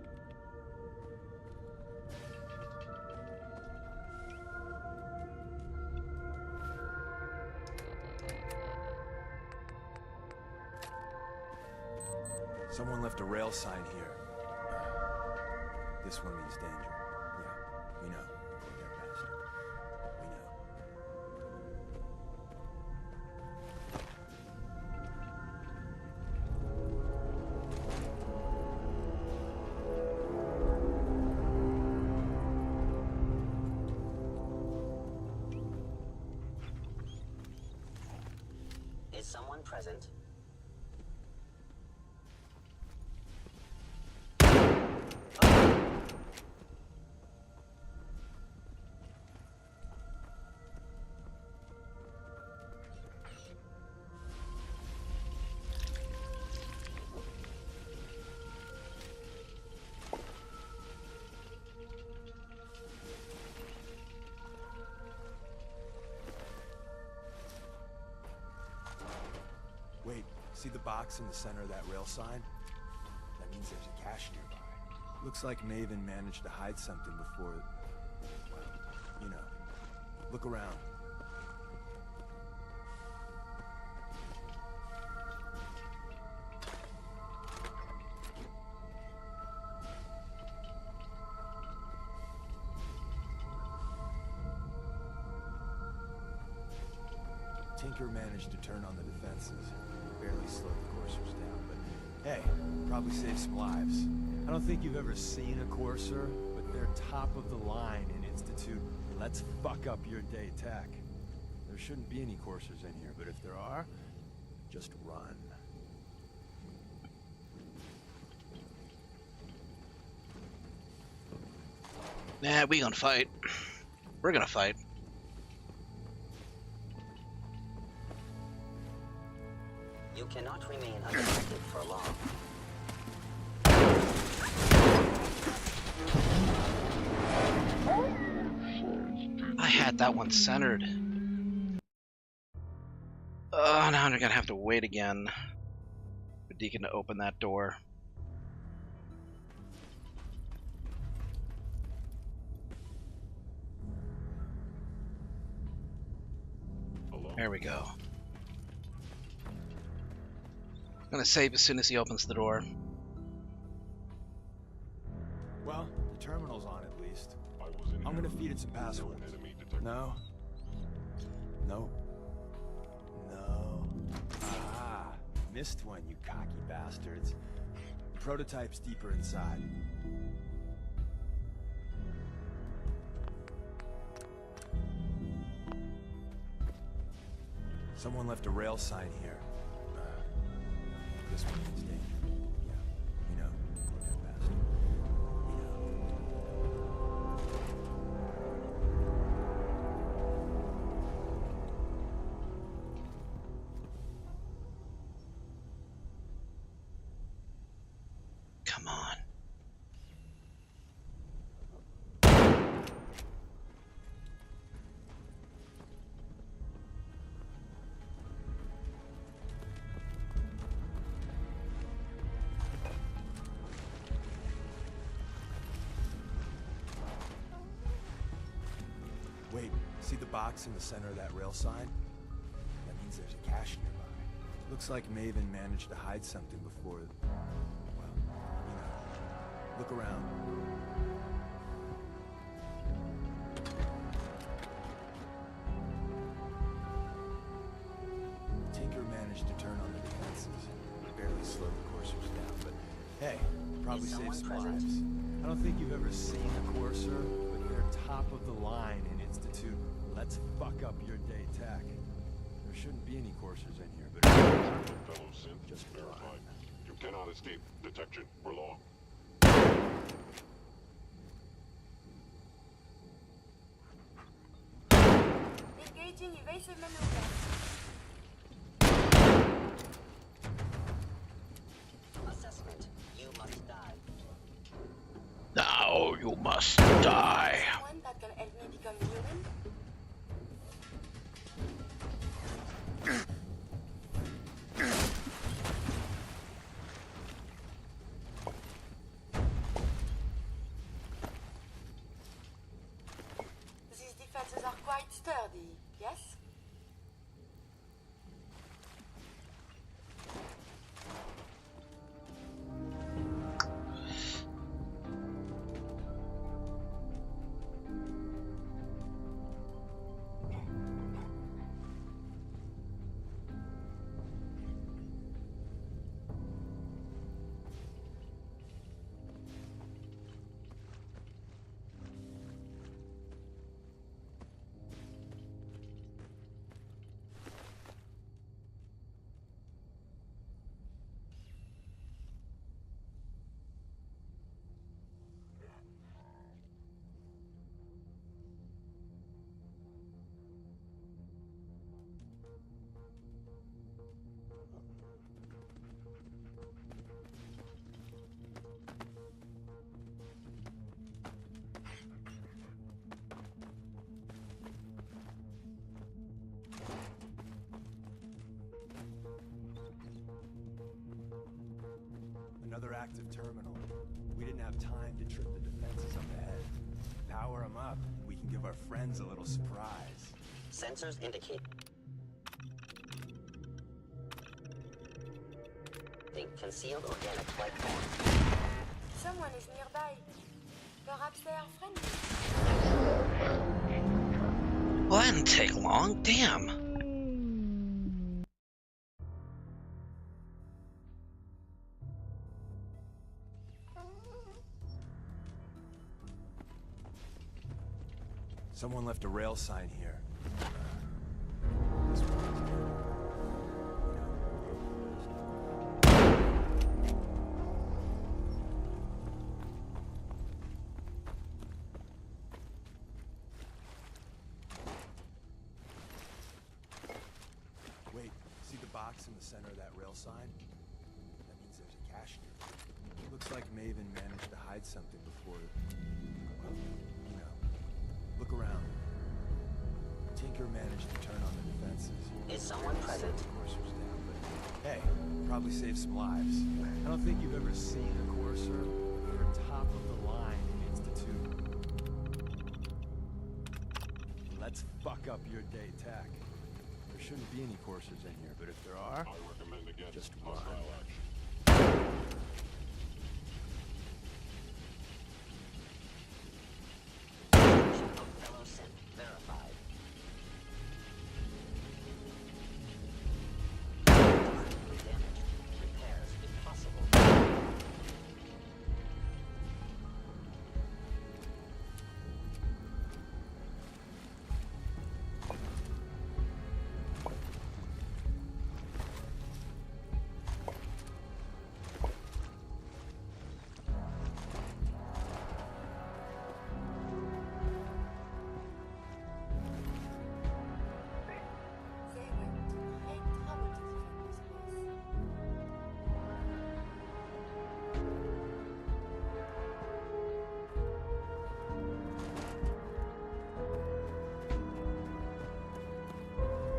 R: Someone left a rail sign here. This one means danger. Yeah, we know. Dead bastard. We know.
M: Is someone present?
R: Wait, see the box in the center of that rail sign? That means there's a cache nearby. Looks like Maven managed to hide something before... Well, you know. Look around. Tinker managed to turn on the defenses. Barely slowed the coursers down, but hey, probably saved some lives. I don't think you've ever seen a courser, but they're top of the line in Institute let's fuck up your day tech. There shouldn't be any coursers in here, but if there are, just run.
A: Nah, we gonna fight. We're gonna fight.
M: You cannot remain undetected for long.
A: I had that one centered. Oh, now I'm gonna have to wait again. a deacon to open that door. There we go. I'm gonna save as soon as he opens the door.
R: Well, the terminal's on at least. I'm gonna feed it some passwords. No. No. No. Ah, missed one, you cocky bastards. The prototype's deeper inside. Someone left a rail sign here. This one means danger. Yeah, you know, look that bastard. You
A: Come on.
R: Wait, see the box in the center of that rail sign? That means there's a cache nearby. Looks like Maven managed to hide something before... Well, you know. Look around. Tinker managed to turn on the defenses. Barely slowed the coursers down, but hey, probably saved some lives. I don't think you've ever seen a courser, but they're top of the line in Institute. Let's fuck up your day tech. There shouldn't be any coursers in here, but...
N: Fellow synth,
R: just
N: verified. You cannot escape detection for long.
J: Engaging evasive maneuver.
M: Assessment. You must die.
A: Now you must die.
J: Someone that can help me become human? These defenses are quite sturdy, yes?
R: Another active terminal. We didn't have time to trip the defenses up ahead. Power them up. We can give our friends a little surprise.
M: Sensors indicate. Think concealed organic life form.
J: Someone is nearby. Perhaps they are friendly.
A: Well, that didn't take long. Damn.
R: Someone left a rail sign here. Wait, see the box in the center of that rail sign? That means there's a cache near. Looks like Maven managed to hide something before... Well, you know. Look around. Tinker managed to turn on the defenses.
M: Is someone present?
R: Coursers down, but Hey, probably saved some lives. I don't think you've ever seen a courser for top of the line in Institute. Let's fuck up your day tack. There shouldn't be any coursers in here, but if there are,
N: I recommend against
R: just run.
N: hostile action.
M: Fellow synth verified. Damage. Repairs impossible.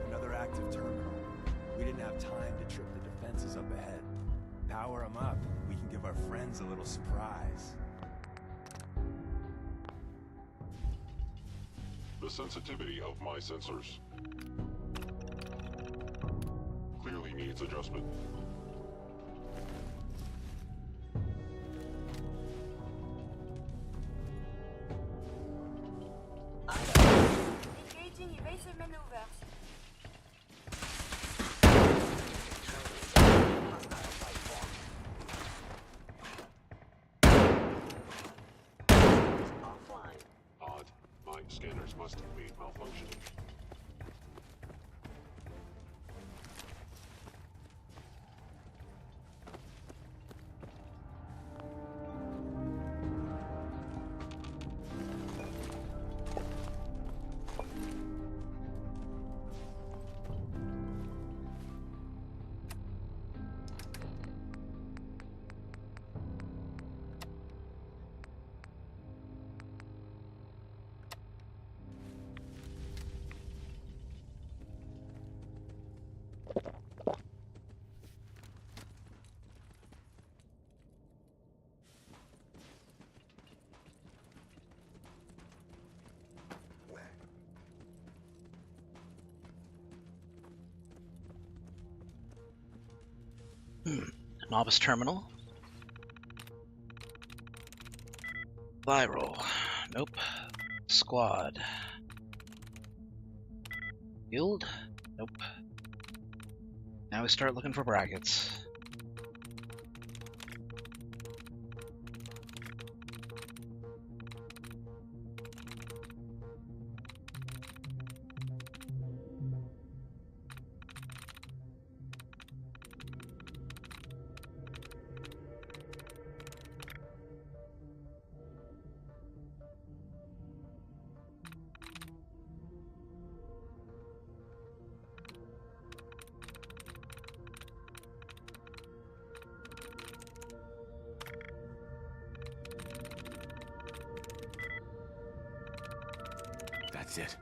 R: Another active terminal. We didn't have time to trip the defenses up ahead. Power them up. We can give our friends a little surprise.
N: The sensitivity of my sensors clearly needs adjustment.
J: Engaging evasive maneuvers.
M: Offline.
N: Odd. My scanners must be malfunctioning.
A: Novice terminal. Viral. Nope. Squad. Guild? Nope. Now we start looking for brackets.
C: That's it.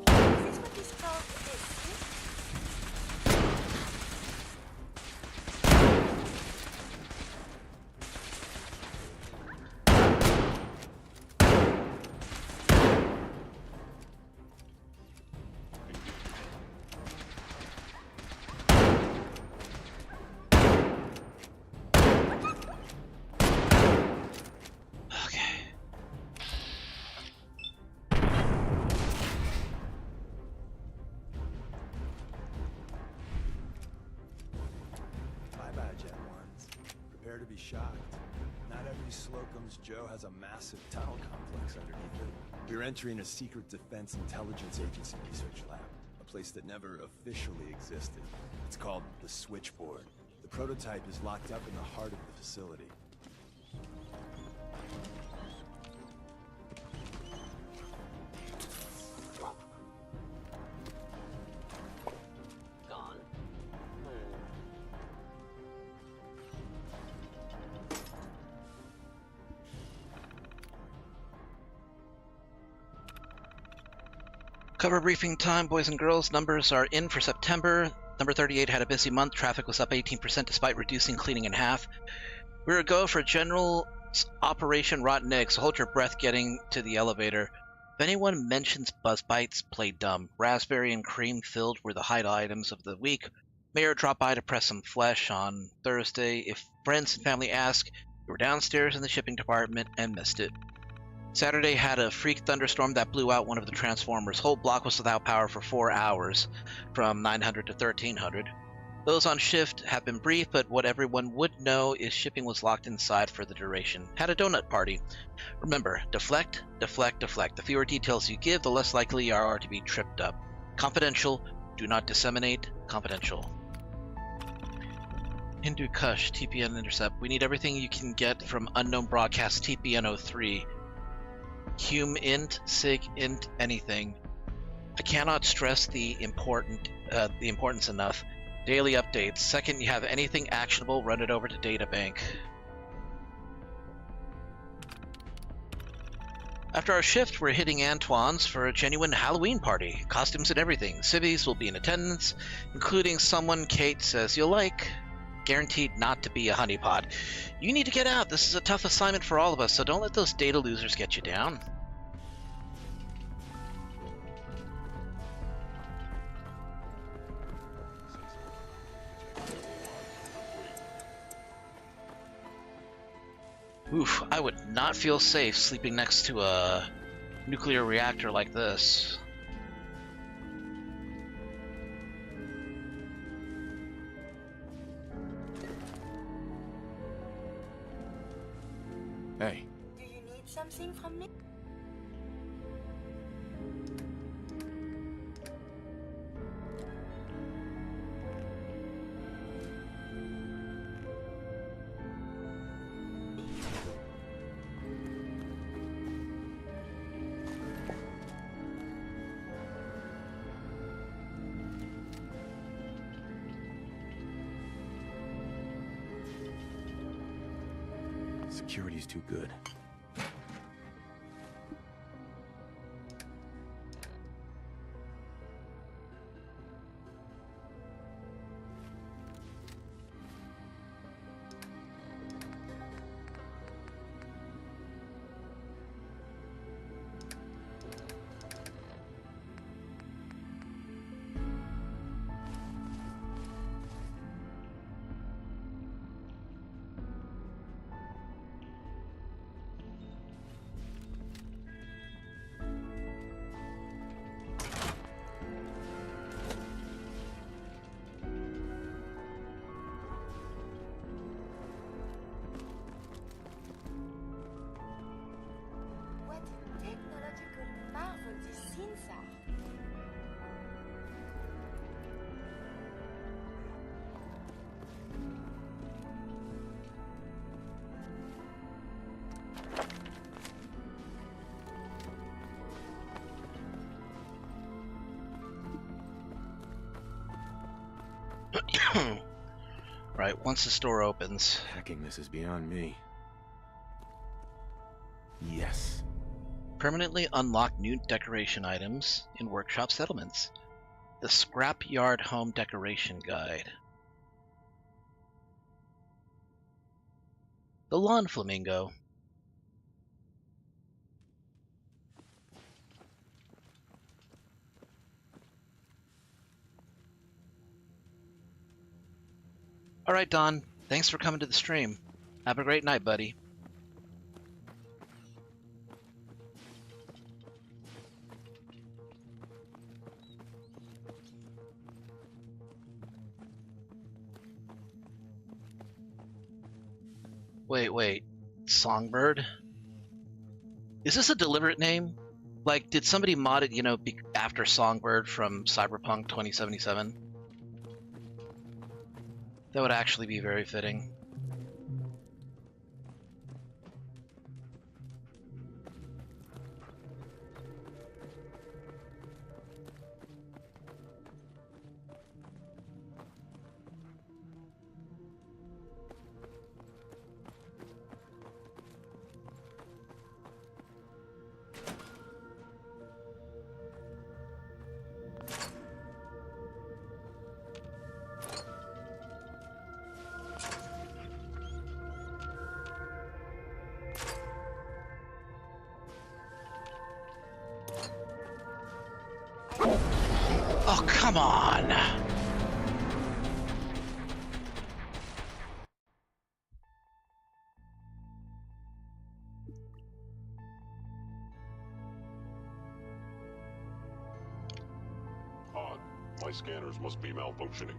J: Is this what is called a synth?
R: Bye-bye, Jet Ones. Prepare to be shocked. Not every Slocum's Joe has a massive tunnel complex underneath it. We're entering a secret Defense Intelligence Agency research lab, a place that never officially existed. It's called the Switchboard. The prototype is locked up in the heart of the facility.
M: Gone.
A: Cover briefing time, boys and girls. Numbers are in for September. Number 38 had a busy month. Traffic was up 18% despite reducing cleaning in half. We're a go for General Operation Rotten Egg, so hold your breath getting to the elevator. If anyone mentions Buzz Bites, play dumb. Raspberry and cream filled were the hide items of the week. Mayor dropped by to press some flesh on Thursday. If friends and family ask, you were downstairs in the shipping department and missed it. Saturday had a freak thunderstorm that blew out one of the transformers. Whole block was without power for 4 hours, from 900 to 1300. Those on shift have been briefed, but what everyone would know is shipping was locked inside for the duration. Had a donut party. Remember, deflect, deflect, deflect. The fewer details you give, the less likely you are to be tripped up. Confidential. Do not disseminate. Confidential. Hindu Kush, TPN intercept. We need everything you can get from unknown broadcast TPN03. Hum int, sig int, anything. I cannot stress the importance enough. Daily updates. Second you have anything actionable, run it over to databank. After our shift, we're hitting Antoine's for a genuine Halloween party. Costumes and everything. Civvies will be in attendance, including someone Kate says you'll like. Guaranteed not to be a honeypot. You need to get out. This is a tough assignment for all of us, so don't let those data losers get you down. Oof, I would not feel safe sleeping next to a nuclear reactor like this.
C: Hey.
J: Do you need something from me?
C: Security's too good.
J: What technological marvel these synths are.
A: Right, once the store opens.
C: Hacking this is beyond me. Yes.
A: Permanently unlock new decoration items in workshop settlements. The Scrapyard Home Decoration Guide. The Lawn Flamingo. Alright, Don. Thanks for coming to the stream. Have a great night, buddy. Wait. Songbird? Is this a deliberate name? Like, did somebody mod it, after Songbird from Cyberpunk 2077? That would actually be very fitting. Come on!
N: Odd. My scanners must be malfunctioning.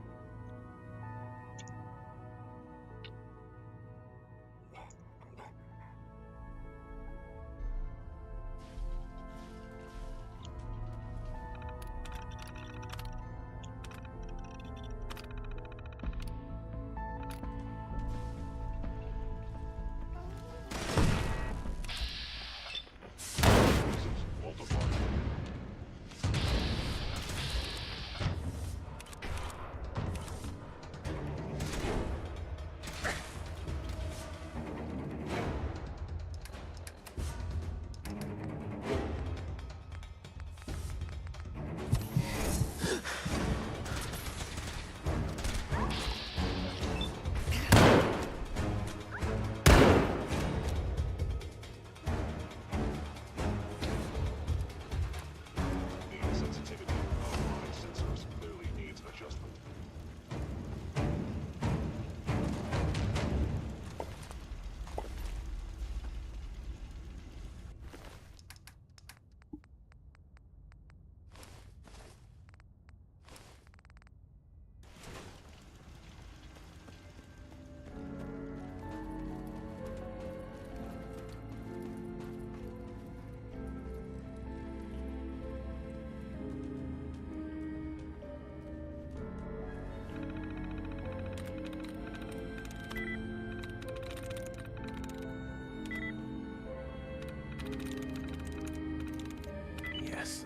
R: Yes.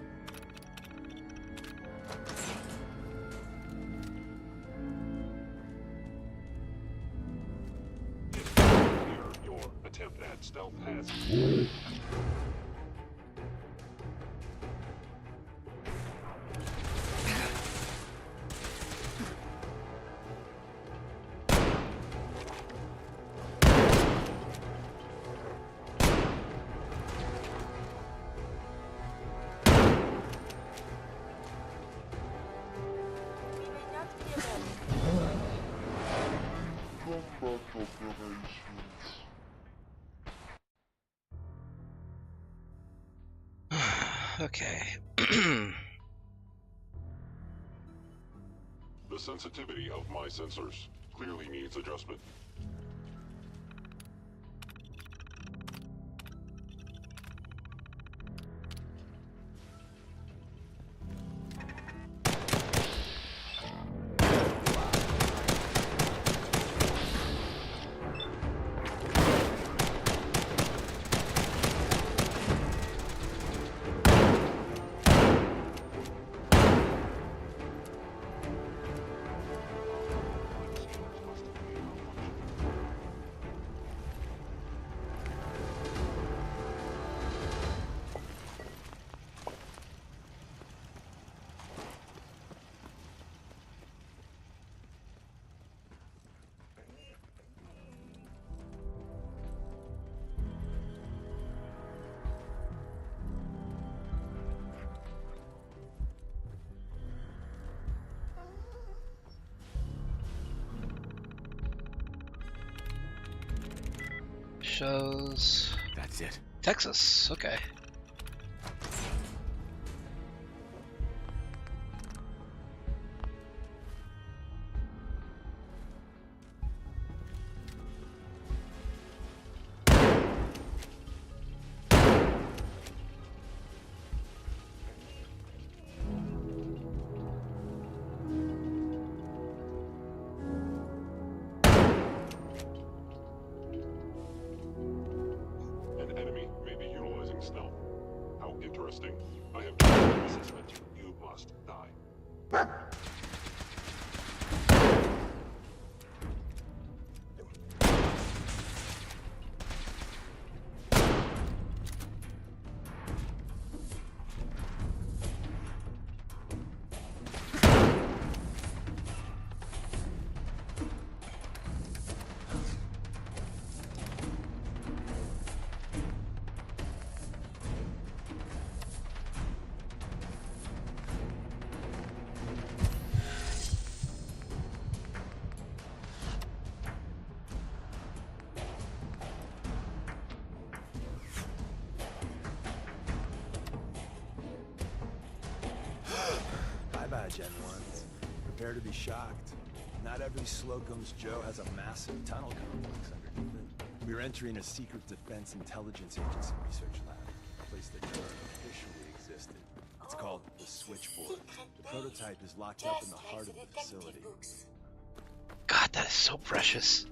N: Your attempt at stealth has...
A: Okay.
N: The sensitivity of my sensors clearly needs adjustment.
A: Shows
R: That's it.
A: Texas. Okay.
N: An enemy may be utilizing stealth. How interesting. I have done an assessment. You must die.
R: Prepare to be shocked. Not every Slocum's Joe has a massive tunnel complex underneath it. We're entering a secret defense intelligence agency research lab, a place that never officially existed. It's called the Switchboard. The prototype is locked up in the heart of the facility.
A: God, that is so precious.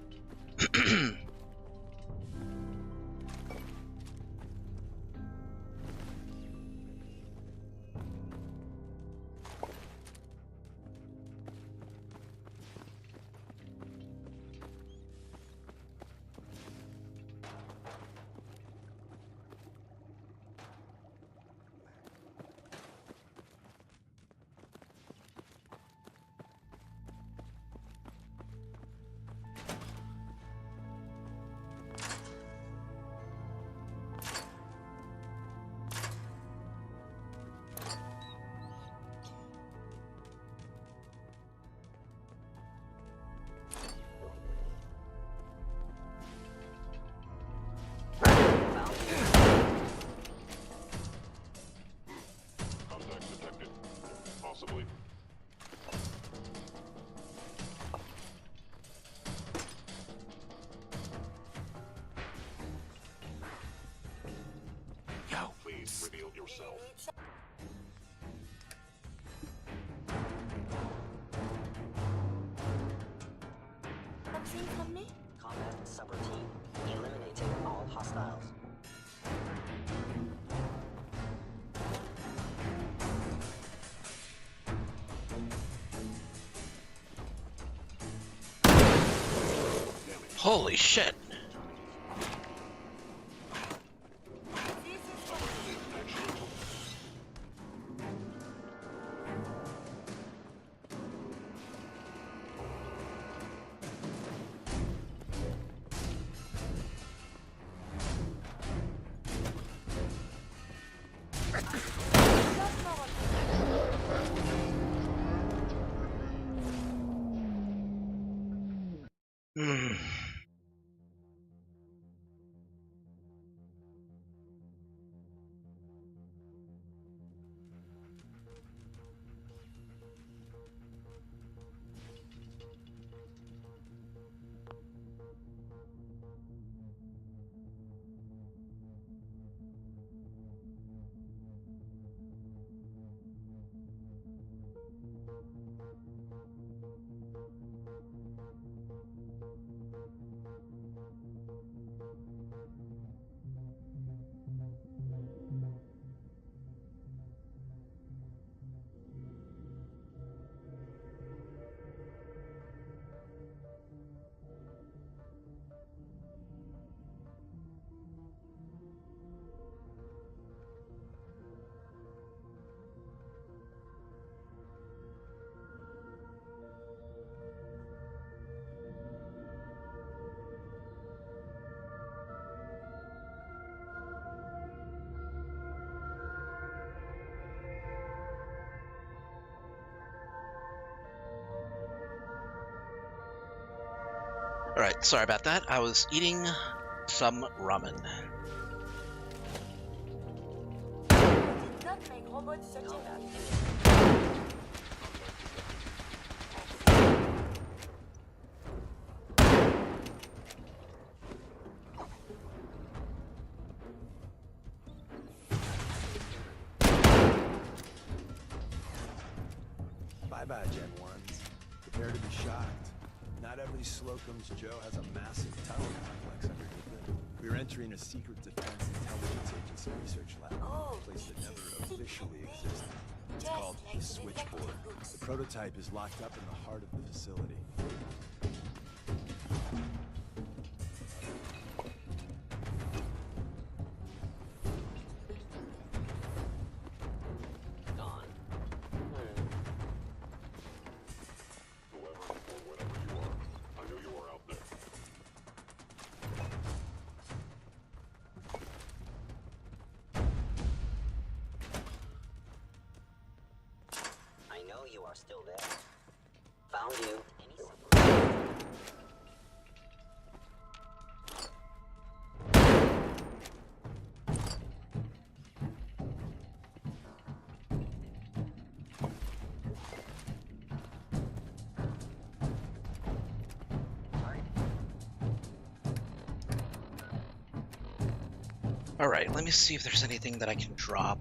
N: Contact detected. Possibly.
A: Yo.
N: Please reveal yourself.
J: Something from me?
M: Combat subroutine. Eliminating all hostiles.
A: Holy shit. Alright, sorry about that. I was eating some ramen.
J: Did not make robots such a
R: Bye-bye, Gen 1s. Prepare to be shocked. Not every Slocum's Joe has a massive tunnel complex underneath it. We're entering a secret defense intelligence agency research lab, a place that never officially existed. It's called the Switchboard. The prototype is locked up in the heart of the facility.
M: You are still there. Found you.
A: Alright, let me see if there's anything that I can drop.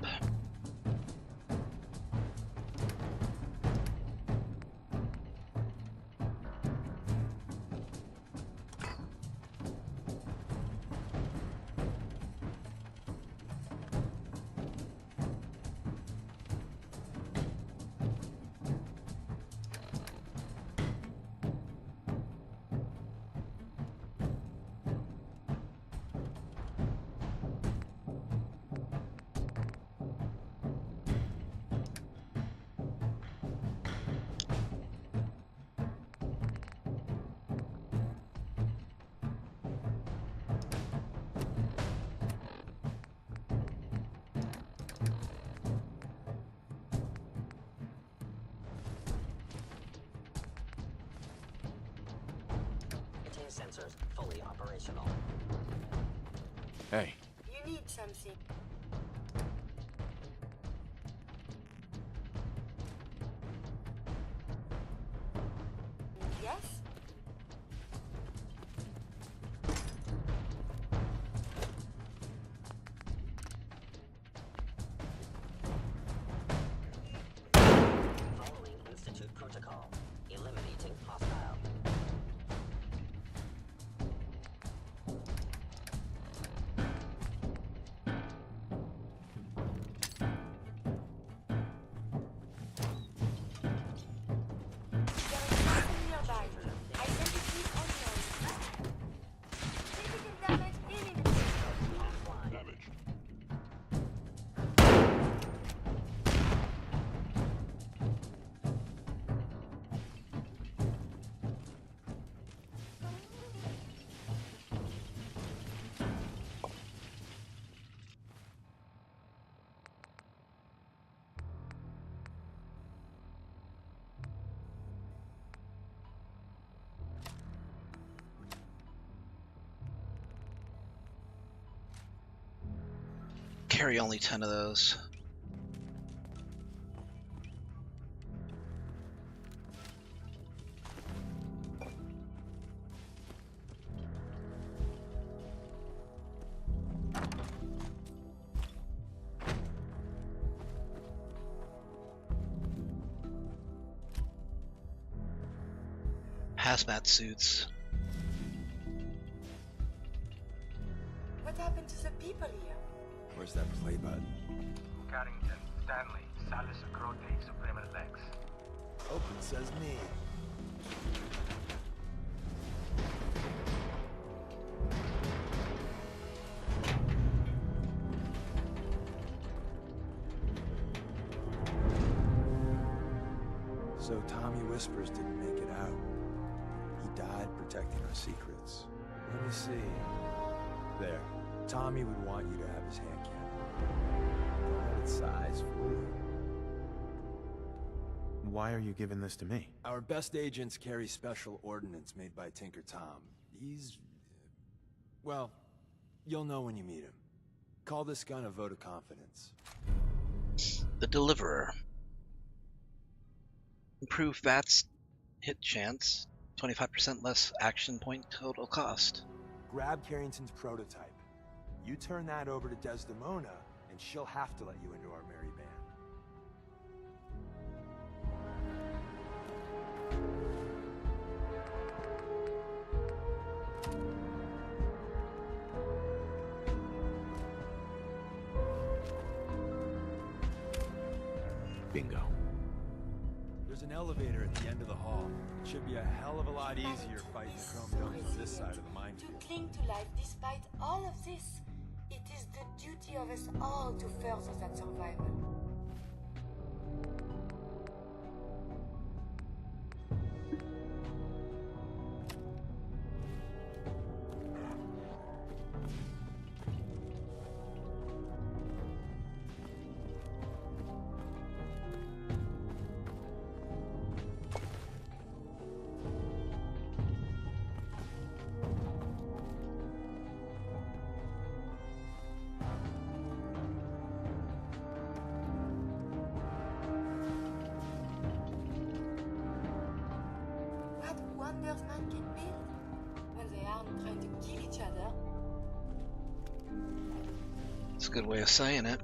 M: Sensors fully operational.
C: Hey.
J: You need something. Yes?
M: Following Institute protocol. Eliminating hostile.
J: Nearby. Identity unknown. Physical damage imminent.
N: Damaged.
A: Carry only 10 of those. Hazmat suits.
J: What happened to the people here?
R: Where's that play button?
T: Carrington, Stanley, Salis Acrote, Suprema Lex.
R: Open says me. So Tommy Whispers didn't make it out. He died protecting our secrets. Let me see. There. Tommy would want you to have his hand cannon. Don't let it size for you.
C: Why are you giving this to me?
R: Our best agents carry special ordnance made by Tinker Tom. He's... well, you'll know when you meet him. Call this gun a vote of confidence.
A: The Deliverer. Improve VAT's hit chance. 25% less action point total cost.
R: Grab Carrington's prototype. You turn that over to Desdemona, and she'll have to let you into our merry band.
C: Bingo.
R: There's an elevator at the end of the hall. It should be a hell of a lot easier fighting the chrome domes on this side of the minefield.
J: To cling to life despite all of this. It is the duty of us all to further that survival. What wonders man can build when they aren't trying to kill each other?
A: That's a good way of saying it.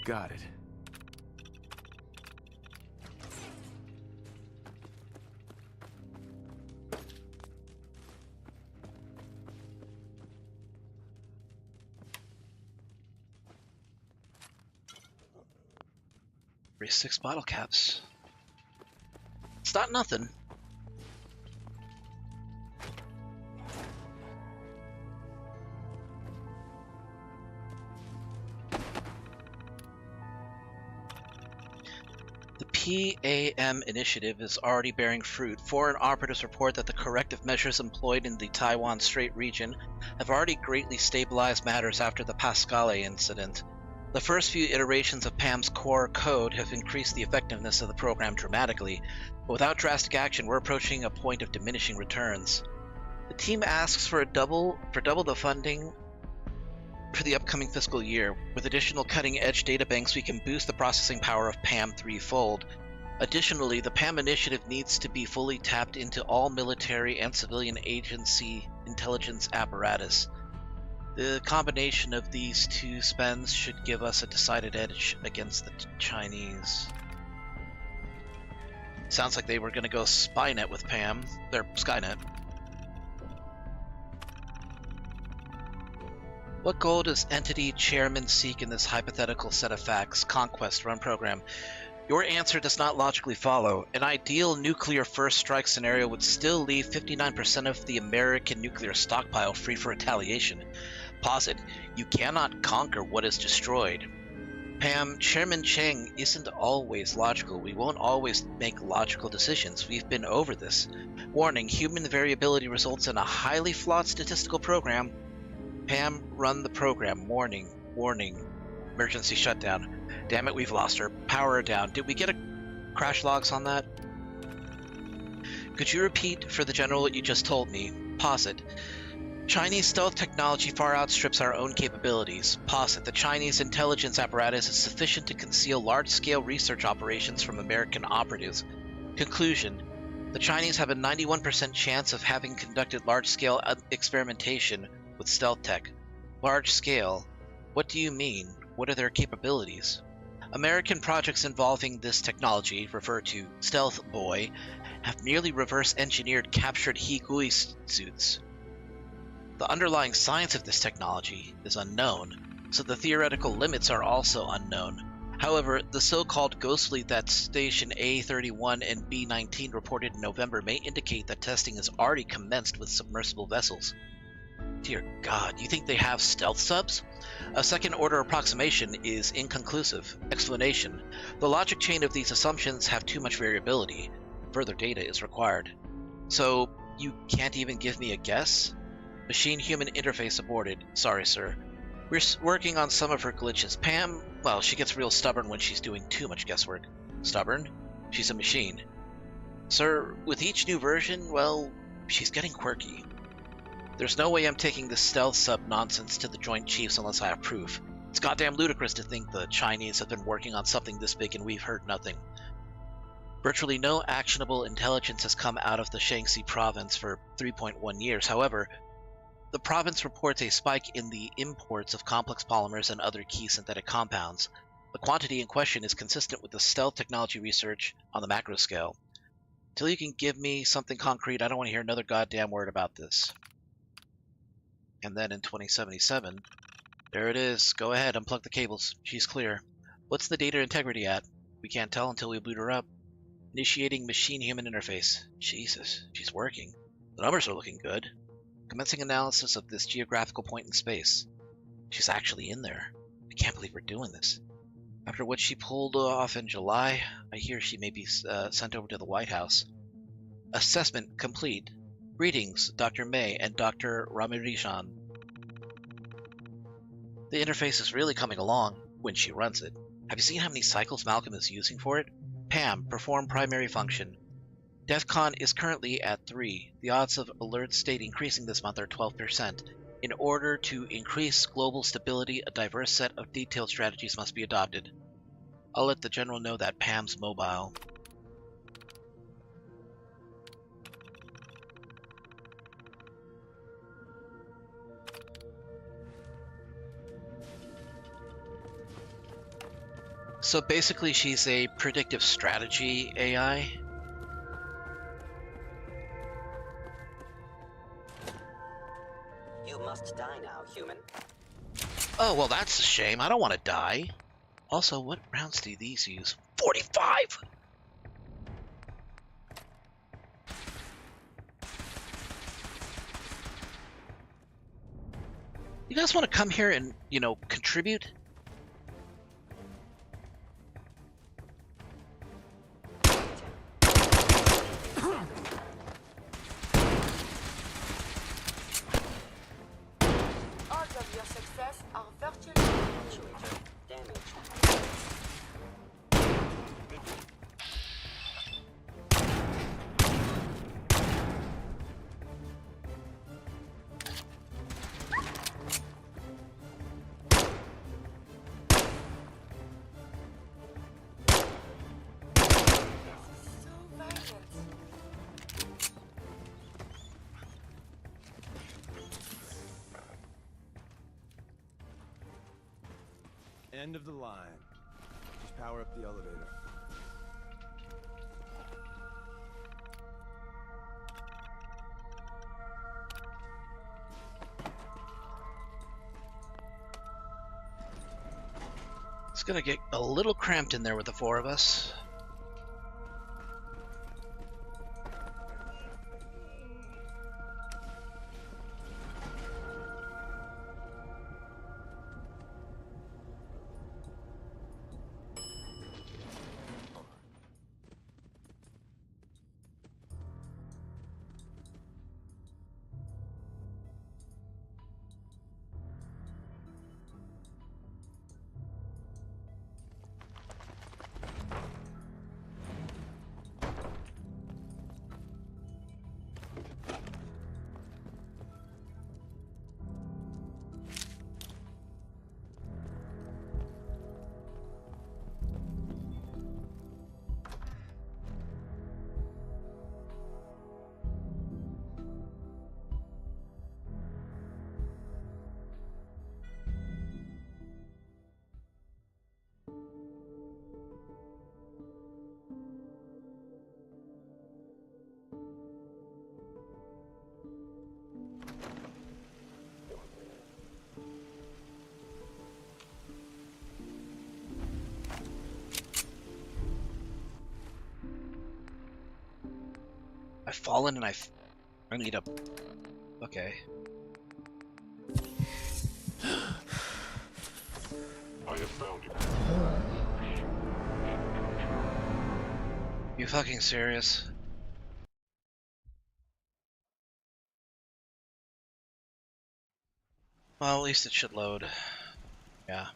C: Got it.
A: Raise 6 bottle caps. It's not nothing. The PAM initiative is already bearing fruit. Foreign operatives report that the corrective measures employed in the Taiwan Strait region have already greatly stabilized matters after the Pascale incident. The first few iterations of PAM's core code have increased the effectiveness of the program dramatically, but without drastic action, we're approaching a point of diminishing returns. The team asks for double the funding for the upcoming fiscal year. With additional cutting-edge databanks, we can boost the processing power of PAM threefold. Additionally, the PAM initiative needs to be fully tapped into all military and civilian agency intelligence apparatus. The combination of these two spends should give us a decided edge against the Chinese. Sounds like they were going to go Spynet with PAM. They're Skynet. What goal does Entity Chairman seek in this hypothetical set of facts? Conquest, run program. Your answer does not logically follow. An ideal nuclear first strike scenario would still leave 59% of the American nuclear stockpile free for retaliation. Posit, you cannot conquer what is destroyed. Pam, Chairman Cheng isn't always logical. We won't always make logical decisions. We've been over this. Warning, human variability results in a highly flawed statistical program. Pam, run the program. Warning, warning. Emergency shutdown. Damn it, we've lost her. Power her down. Did we get a crash logs on that? Could you repeat for the general what you just told me? Posit. Chinese stealth technology far outstrips our own capabilities. Posit. The Chinese intelligence apparatus is sufficient to conceal large-scale research operations from American operatives. Conclusion. The Chinese have a 91% chance of having conducted large-scale experimentation with stealth tech. Large scale? What do you mean? What are their capabilities? American projects involving this technology, referred to Stealth Boy, have merely reverse-engineered captured He-Gui suits. The underlying science of this technology is unknown, so the theoretical limits are also unknown. However, the so-called ghost fleet that Station A31 and B19 reported in November may indicate that testing has already commenced with submersible vessels. Dear God, you think they have stealth subs? A second-order approximation is inconclusive. Explanation. The logic chain of these assumptions have too much variability. Further data is required. So, you can't even give me a guess? Machine-human interface aborted. Sorry, sir. We're working on some of her glitches. Pam, well, she gets real stubborn when she's doing too much guesswork. Stubborn? She's a machine. Sir, with each new version, well, she's getting quirky. There's no way I'm taking this stealth sub nonsense to the Joint Chiefs unless I have proof. It's goddamn ludicrous to think the Chinese have been working on something this big and we've heard nothing. Virtually no actionable intelligence has come out of the Shaanxi province for 3.1 years. However, the province reports a spike in the imports of complex polymers and other key synthetic compounds. The quantity in question is consistent with the stealth technology research on the macro scale. Till you can give me something concrete, I don't want to hear another goddamn word about this. And then in 2077, there it is. Go ahead, unplug the cables. She's clear. What's the data integrity at? We can't tell until we boot her up. Initiating machine-human interface. Jesus, she's working. The numbers are looking good. Commencing analysis of this geographical point in space. She's actually in there. I can't believe we're doing this. After what she pulled off in July, I hear she may be sent over to the White House. Assessment complete. Greetings, Dr. May and Dr. Ramirishan. The interface is really coming along when she runs it. Have you seen how many cycles Malcolm is using for it? Pam, perform primary function. DEFCON is currently at 3. The odds of alert state increasing this month are 12%. In order to increase global stability, a diverse set of detailed strategies must be adopted. I'll let the General know that Pam's mobile. So basically, she's a predictive strategy AI.
M: You must die now, human.
A: Oh, well, that's a shame. I don't want to die. Also, what rounds do these use? 45! You guys want to come here and, you know, contribute?
J: Odds of your success are virtually
M: Actuator damage.
J: so violent.
R: End of the line. Just power up the elevator.
A: It's gonna get a little cramped in there with the four of us. I've fallen and I need a... Okay.
N: I have found you.
A: You fucking serious? Well, at least it should load. Yeah.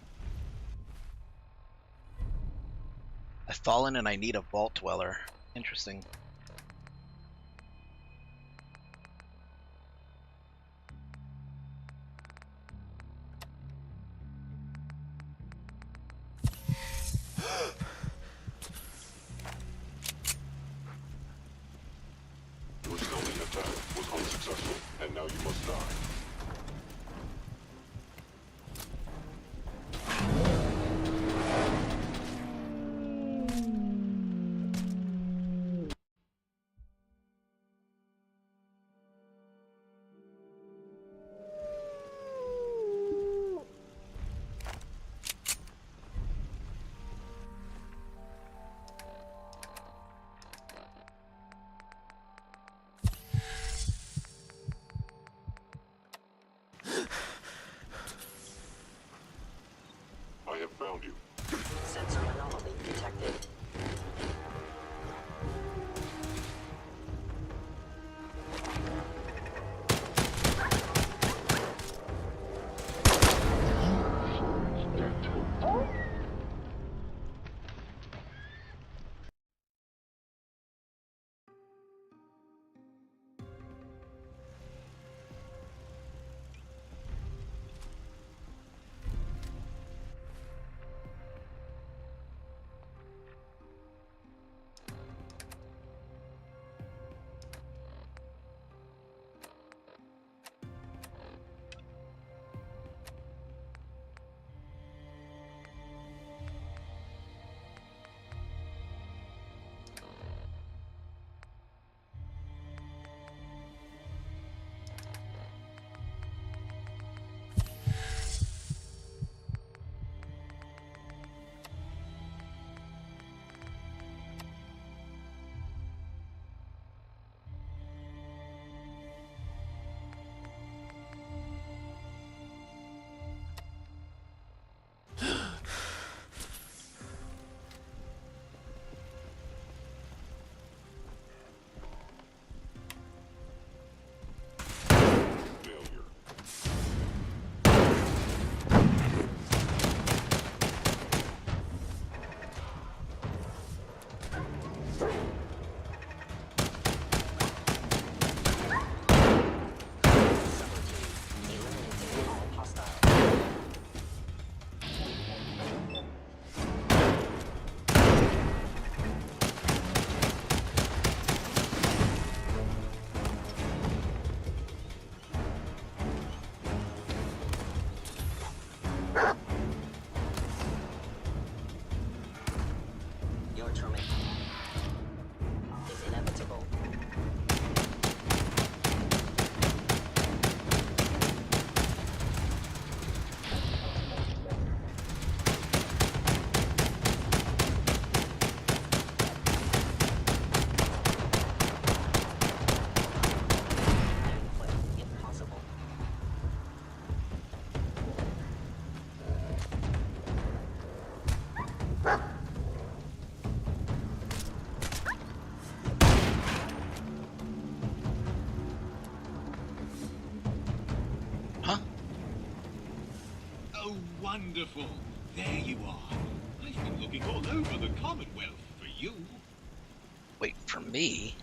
A: I've fallen and I need a vault dweller. Interesting.
N: Your stealthy attack was unsuccessful, and now you must die.
M: Your trauma is inevitable. Impossible.
A: Huh?
U: Oh, wonderful. There you are. I've been looking all over the Commonwealth for you.
A: Wait, for me?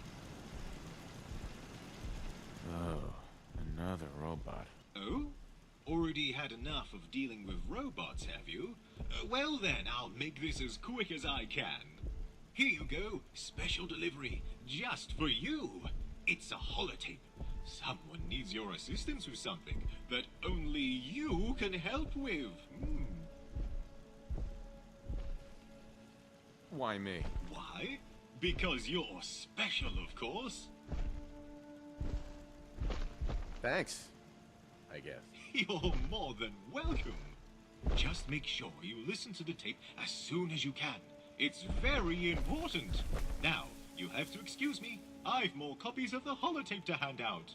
C: Oh, another robot.
U: Oh? Already had enough of dealing with robots, have you? Well then, I'll make this as quick as I can. Here you go, special delivery, just for you. It's a holotape. Someone needs your assistance with something that only you can help with.
C: Why me?
U: Why? Because you're special, of course.
C: Thanks, I guess.
U: You're more than welcome. Just make sure you listen to the tape as soon as you can. It's very important. Now, you have to excuse me. I've more copies of the holotape to hand out.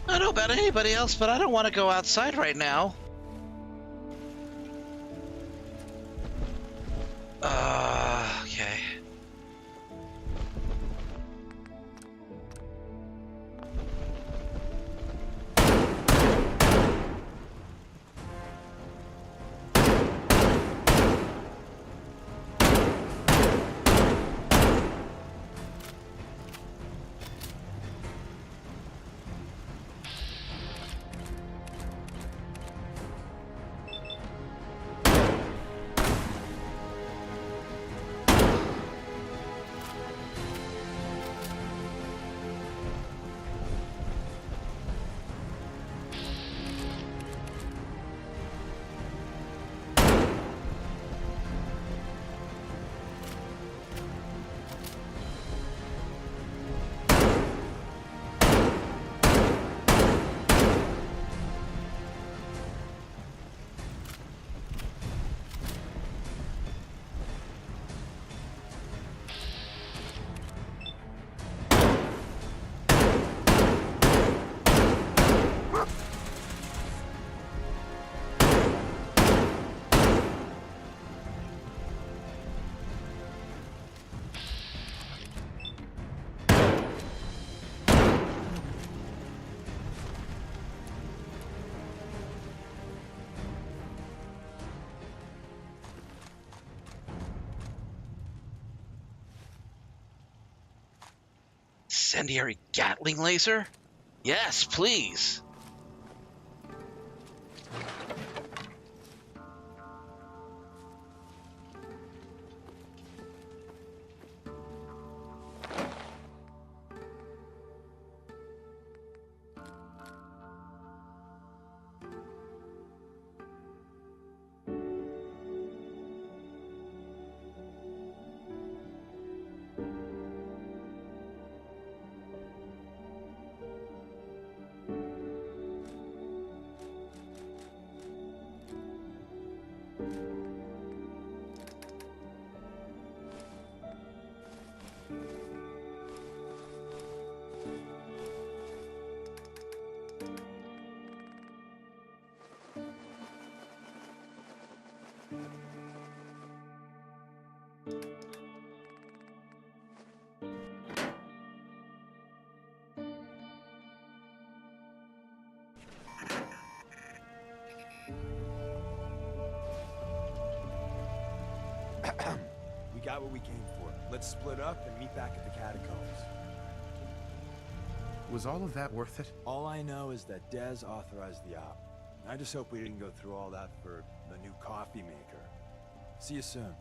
A: I don't know about anybody else, but I don't want to go outside right now. Okay. Incendiary Gatling laser? Yes, please.
R: We got what we came for. Let's split up and meet back at the catacombs.
C: Was all of that worth it?
R: All I know is that Dez authorized the op. I just hope we didn't go through all that for the new coffee maker. See you soon.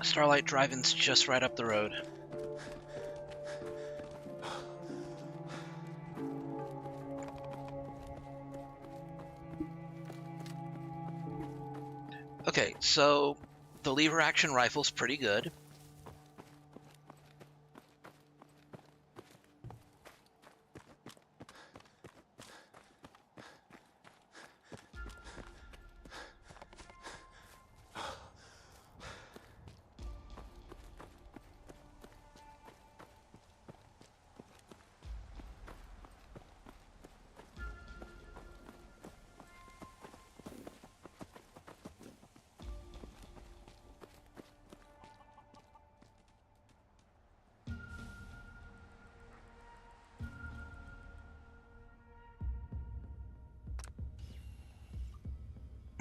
A: Starlight Drive-In's just right up the road. Okay, so the lever action rifle's pretty good.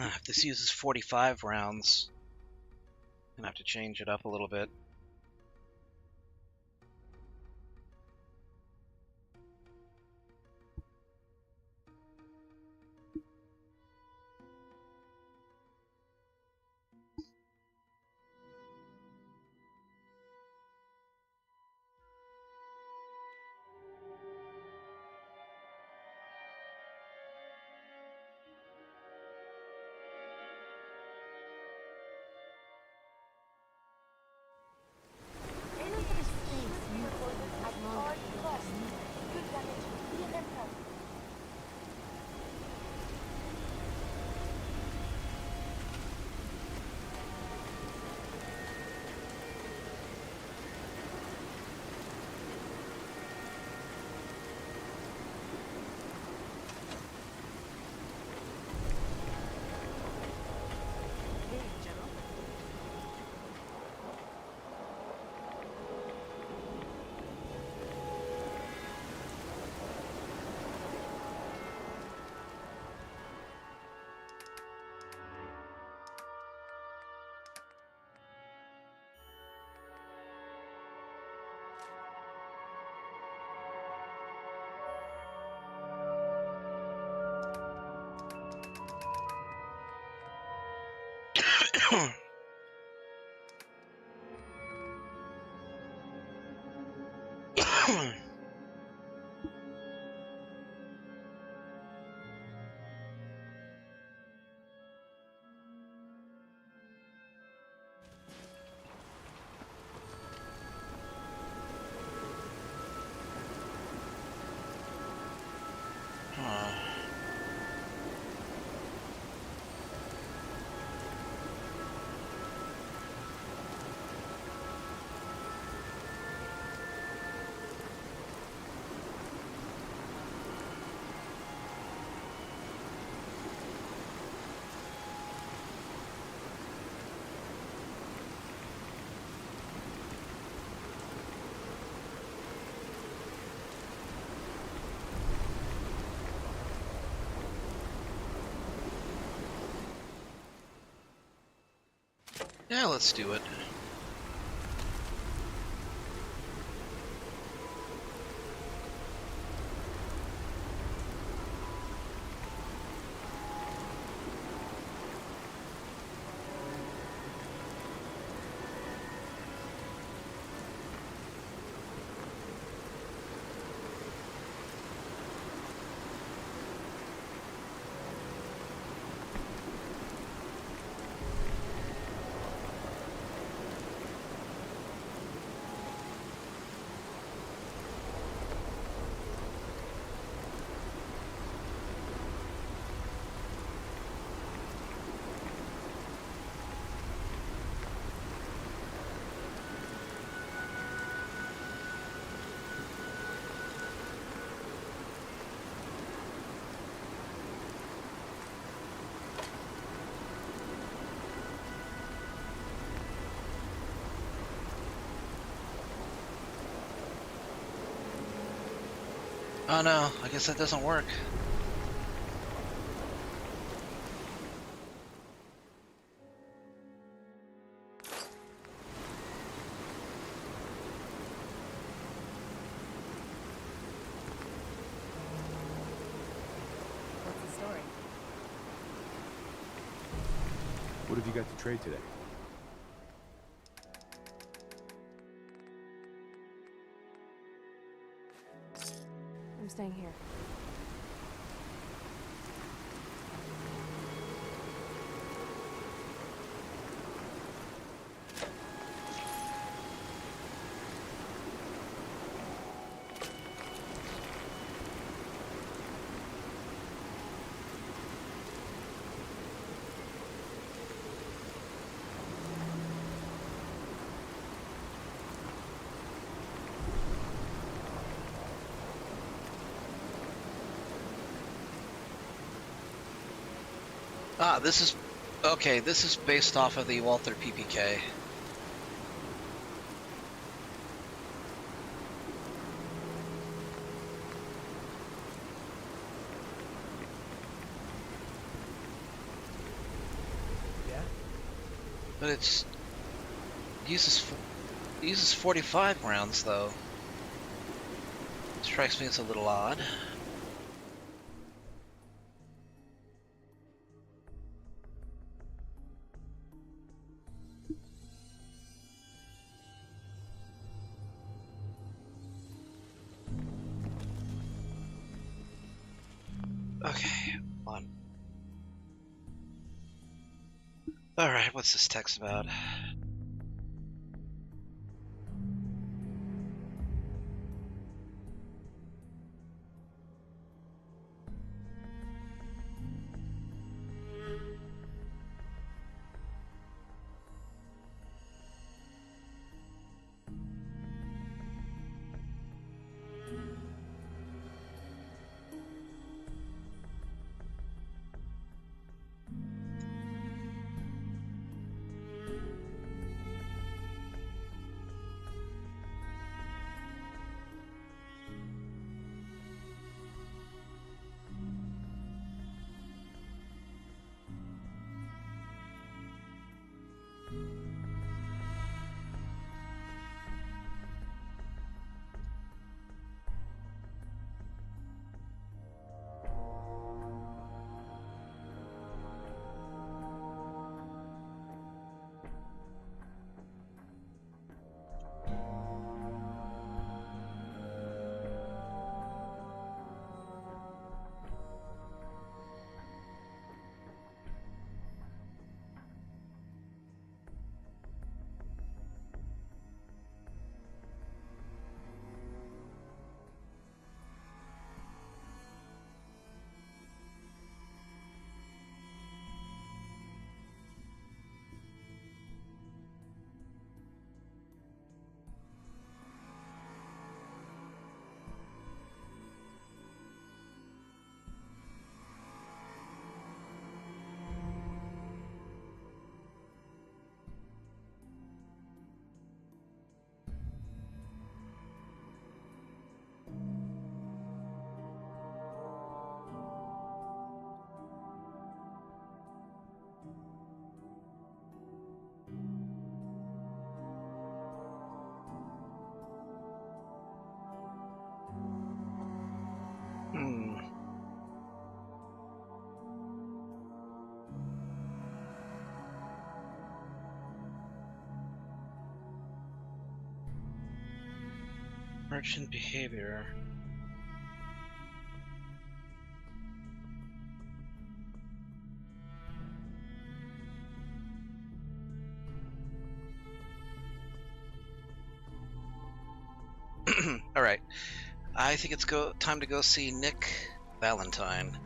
A: If this uses 45 rounds, I'm gonna have to change it up a little bit. Yeah, let's do it. Oh no, I guess that doesn't work.
E: What's the story?
C: What have you got to trade today?
E: I'm staying here.
A: Ah, this is... Okay, this is based off of the Walther PPK.
G: Yeah?
A: But it's... uses 45 rounds, though. Strikes me as a little odd. Okay, on. Alright, what's this text about? Merchant behavior. All right, I think it's time to go see Nick Valentine.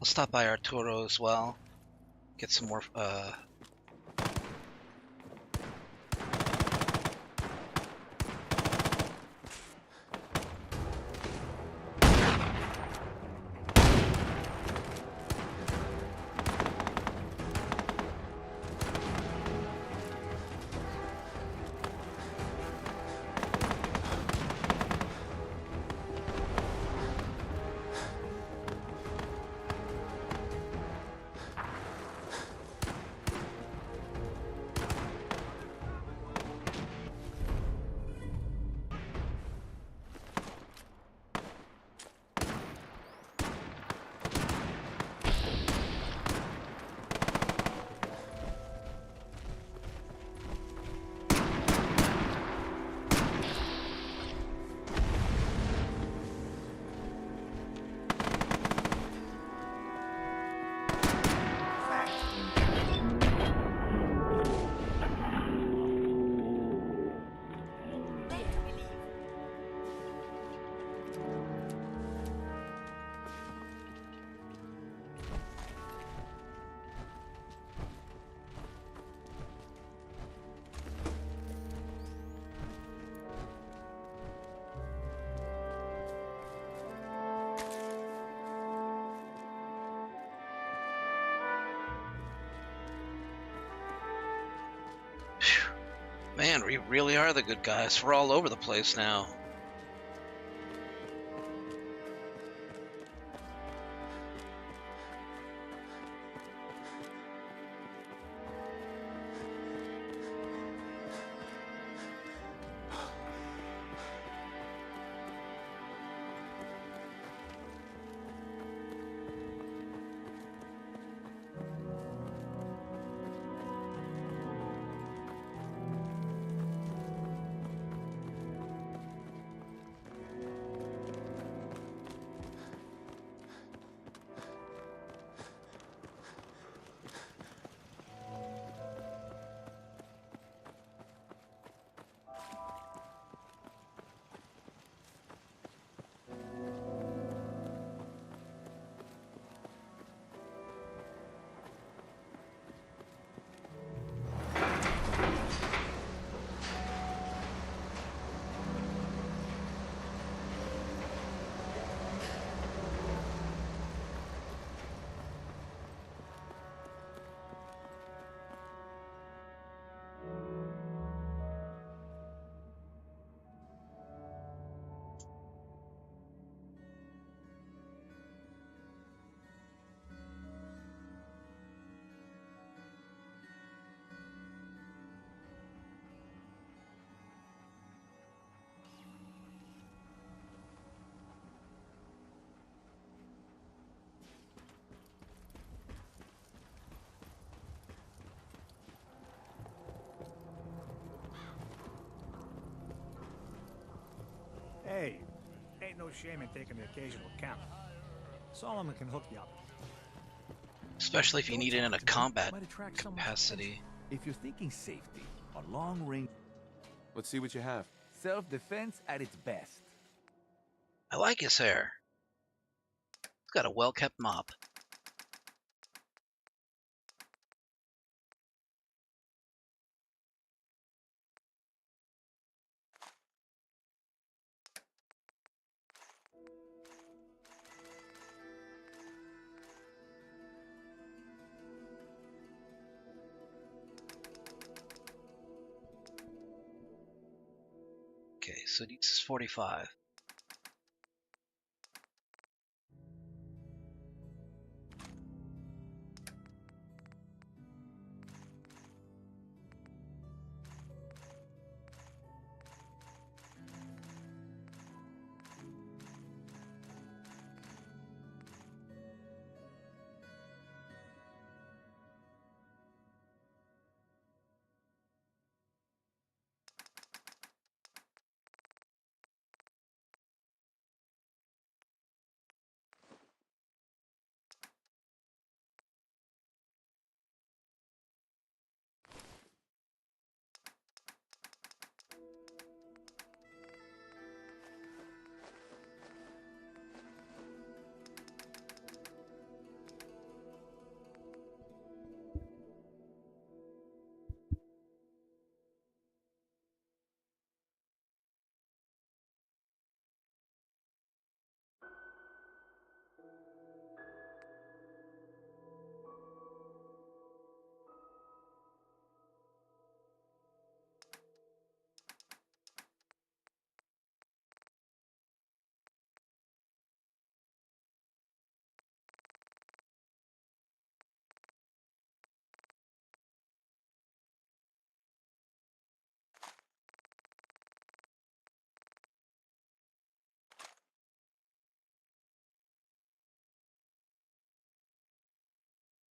A: We'll stop by Arturo as well. Get some more, Man, we really are the good guys. We're all over the place now.
G: Hey, ain't no shame in taking the occasional camp. Solomon can hook you up.
A: Especially if you need it in a combat
P: Might attract someone's
A: capacity.
P: If you're thinking safety, a long range.
C: Let's see what you have.
P: Self-defense at its best.
A: I like his hair. He's got a well-kept mop. Okay, so this is 45.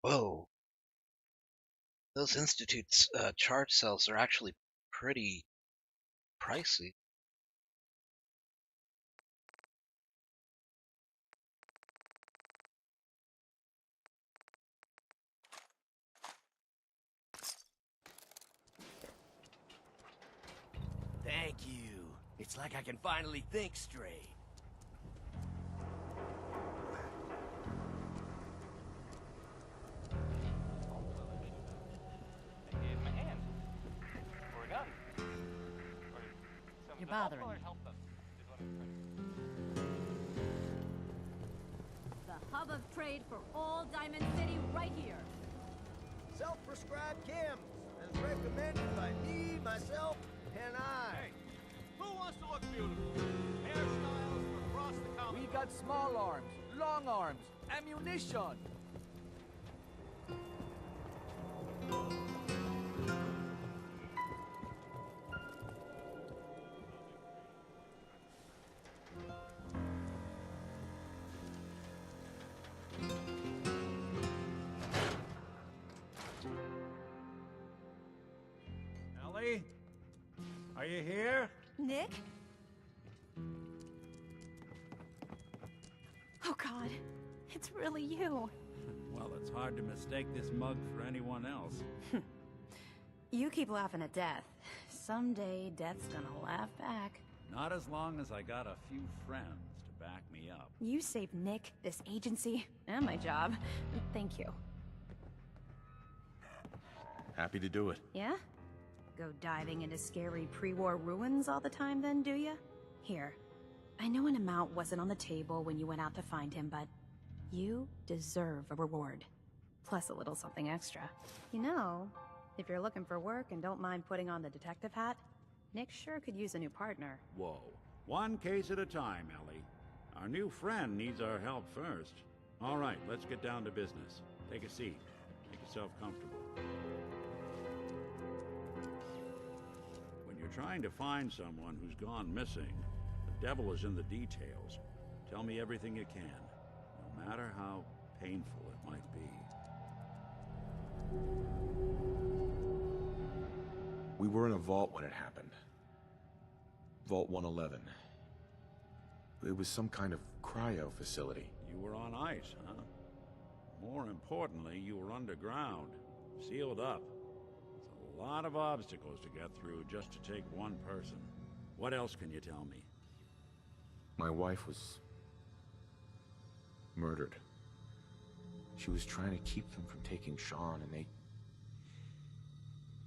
A: Whoa. Those Institute's charge cells are actually pretty pricey.
S: Thank you. It's like I can finally think straight.
B: You're bothering me.
F: The hub of trade for all Diamond City right here.
I: Self-prescribed chems, as Recommended by me, myself, and I.
D: Hey, who wants to look beautiful? Hairstyles from across the common.
P: We got small arms, long arms, ammunition.
G: Ellie? Are you here?
E: Nick? Oh God, it's really you.
O: Well, it's hard to mistake this mug for anyone else.
V: You keep laughing at death. Someday, death's gonna laugh back.
O: Not as long as I got a few friends to back me up.
V: You saved Nick, this agency, and my job. Thank you.
C: Happy to do it.
V: Yeah? Go diving into scary pre-war ruins all the time then, do ya? Here, I know an amount wasn't on the table when you went out to find him, but you deserve a reward. Plus a little something extra. You know, if you're looking for work and don't mind putting on the detective hat, Nick sure could use a new partner.
W: Whoa. One case at a time, Ellie. Our new friend needs our help first. All right, let's get down to business. Take a seat. Make yourself comfortable. When you're trying to find someone who's gone missing, the devil is in the details. Tell me everything you can, no matter how painful it might be.
C: We were in a vault when it happened. Vault 111. It was some kind of cryo facility.
W: You were on ice, huh? More importantly, you were underground, sealed up. It's a lot of obstacles to get through just to take one person. What else can you tell me?
C: My wife was murdered. She was trying to keep them from taking Sean, and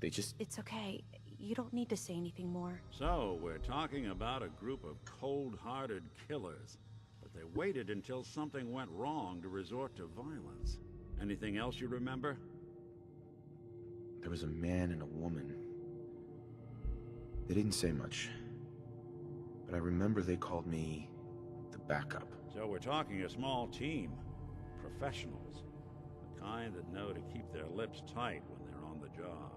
C: they just...
V: It's okay. You don't need to say anything more.
W: So, we're talking about a group of cold-hearted killers, but they waited until something went wrong to resort to violence. Anything else you remember?
C: There was a man and a woman. They didn't say much, but I remember they called me the backup.
W: So we're talking a small team. Professionals. The kind that know to keep their lips tight when they're on the job.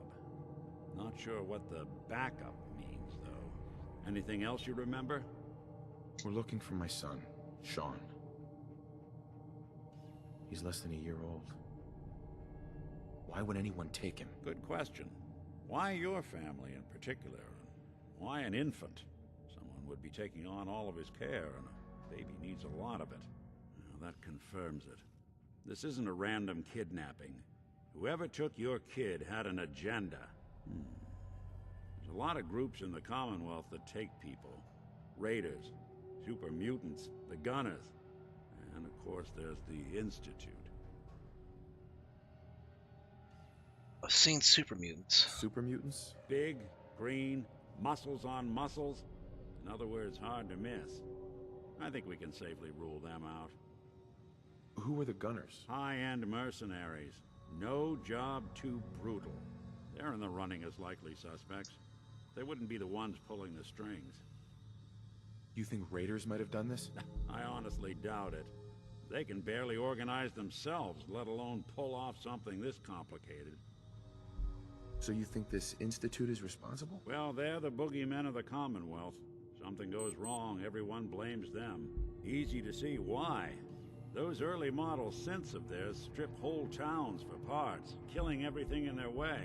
W: Not sure what the backup means, though. Anything else you remember?
C: We're looking for my son, Sean. He's less than a year old. Why would anyone take him?
W: Good question. Why your family in particular? Why an infant? Someone would be taking on all of his care, and a baby needs a lot of it. Well, that confirms it. This isn't a random kidnapping. Whoever took your kid had an agenda. There's a lot of groups in the Commonwealth that take people. Raiders, super mutants, the Gunners, and of course there's the Institute.
A: I've seen super mutants.
C: Super mutants?
W: Big, green, muscles on muscles. In other words, hard to miss. I think we can safely rule them out.
C: Who were the Gunners?
W: High-end mercenaries. No job too brutal. They're in the running as likely suspects. They wouldn't be the ones pulling the strings.
C: You think raiders might have done this?
W: I honestly doubt it. They can barely organize themselves, let alone pull off something this complicated.
C: So you think this Institute is responsible?
W: Well, they're the boogeymen of the Commonwealth. Something goes wrong, everyone blames them. Easy to see why. Those early model synths of theirs strip whole towns for parts, killing everything in their way.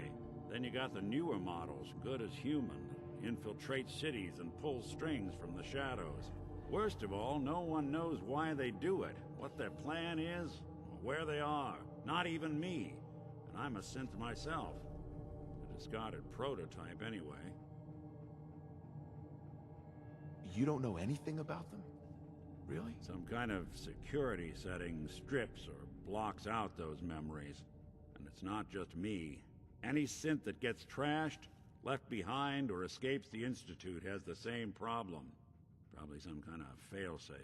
W: Then you got the newer models, good as human, infiltrate cities and pull strings from the shadows. Worst of all, no one knows why they do it, what their plan is, or where they are. Not even me. And I'm a synth myself. A discarded prototype anyway.
C: You don't know anything about them? Really?
W: Some kind of security setting strips or blocks out those memories. And it's not just me. Any synth that gets trashed, left behind, or escapes the Institute has the same problem. Probably some kind of failsafe.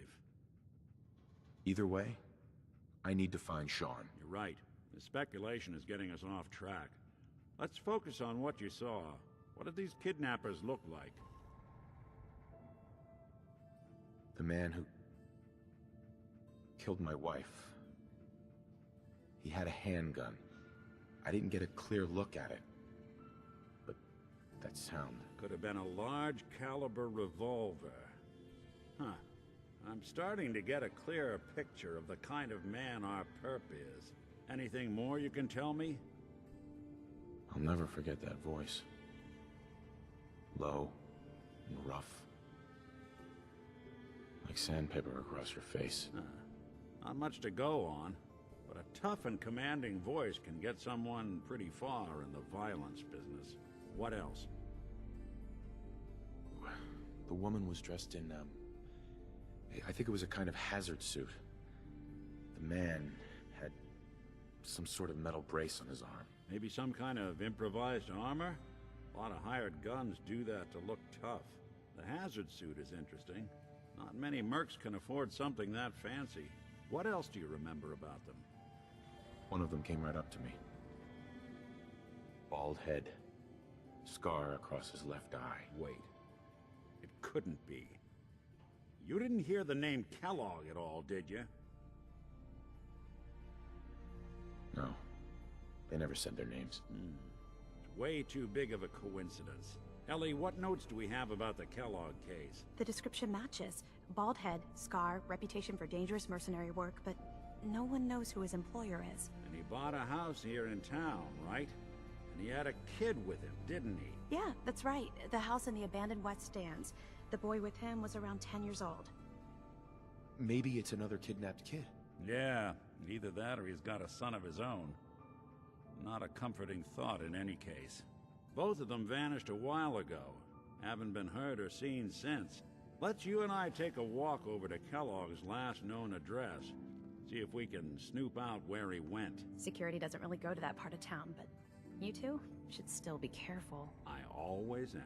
C: Either way, I need to find Sean.
W: You're right. The speculation is getting us off track. Let's focus on what you saw. What did these kidnappers look like?
C: The man who killed my wife. He had a handgun. I didn't get a clear look at it. But that sound...
W: Could have been a large caliber revolver. Huh. I'm starting to get a clearer picture of the kind of man our perp is. Anything more you can tell me?
C: I'll never forget that voice. Low and rough. Like sandpaper across your face.
W: Not much to go on, but a tough and commanding voice can get someone pretty far in the violence business. What else?
C: The woman was dressed in, I think it was a kind of hazard suit. The man had some sort of metal brace on his arm.
W: Maybe some kind of improvised armor? A lot of hired guns do that to look tough. The hazard suit is interesting. Not many mercs can afford something that fancy. What else do you remember about them?
C: One of them came right up to me. Bald head. Scar across his left eye.
W: Wait. It couldn't be. You didn't hear the name Kellogg at all, did you?
C: No. They never said their names.
W: It's way too big of a coincidence. Ellie, what notes do we have about the Kellogg case?
V: The description matches. Bald head, scar, reputation for dangerous mercenary work, but no one knows who his employer is.
W: And he bought a house here in town, right? And he had a kid with him, didn't he?
V: Yeah, that's right. The house in the abandoned West Stands. The boy with him was around 10 years old.
C: Maybe it's another kidnapped kid.
W: Yeah, either that or he's got a son of his own. Not a comforting thought in any case. Both of them vanished a while ago. Haven't been heard or seen since. Let's you and I take a walk over to Kellogg's last known address. See if we can snoop out where he went.
V: Security doesn't really go to that part of town, but you two should still be careful.
W: I always am.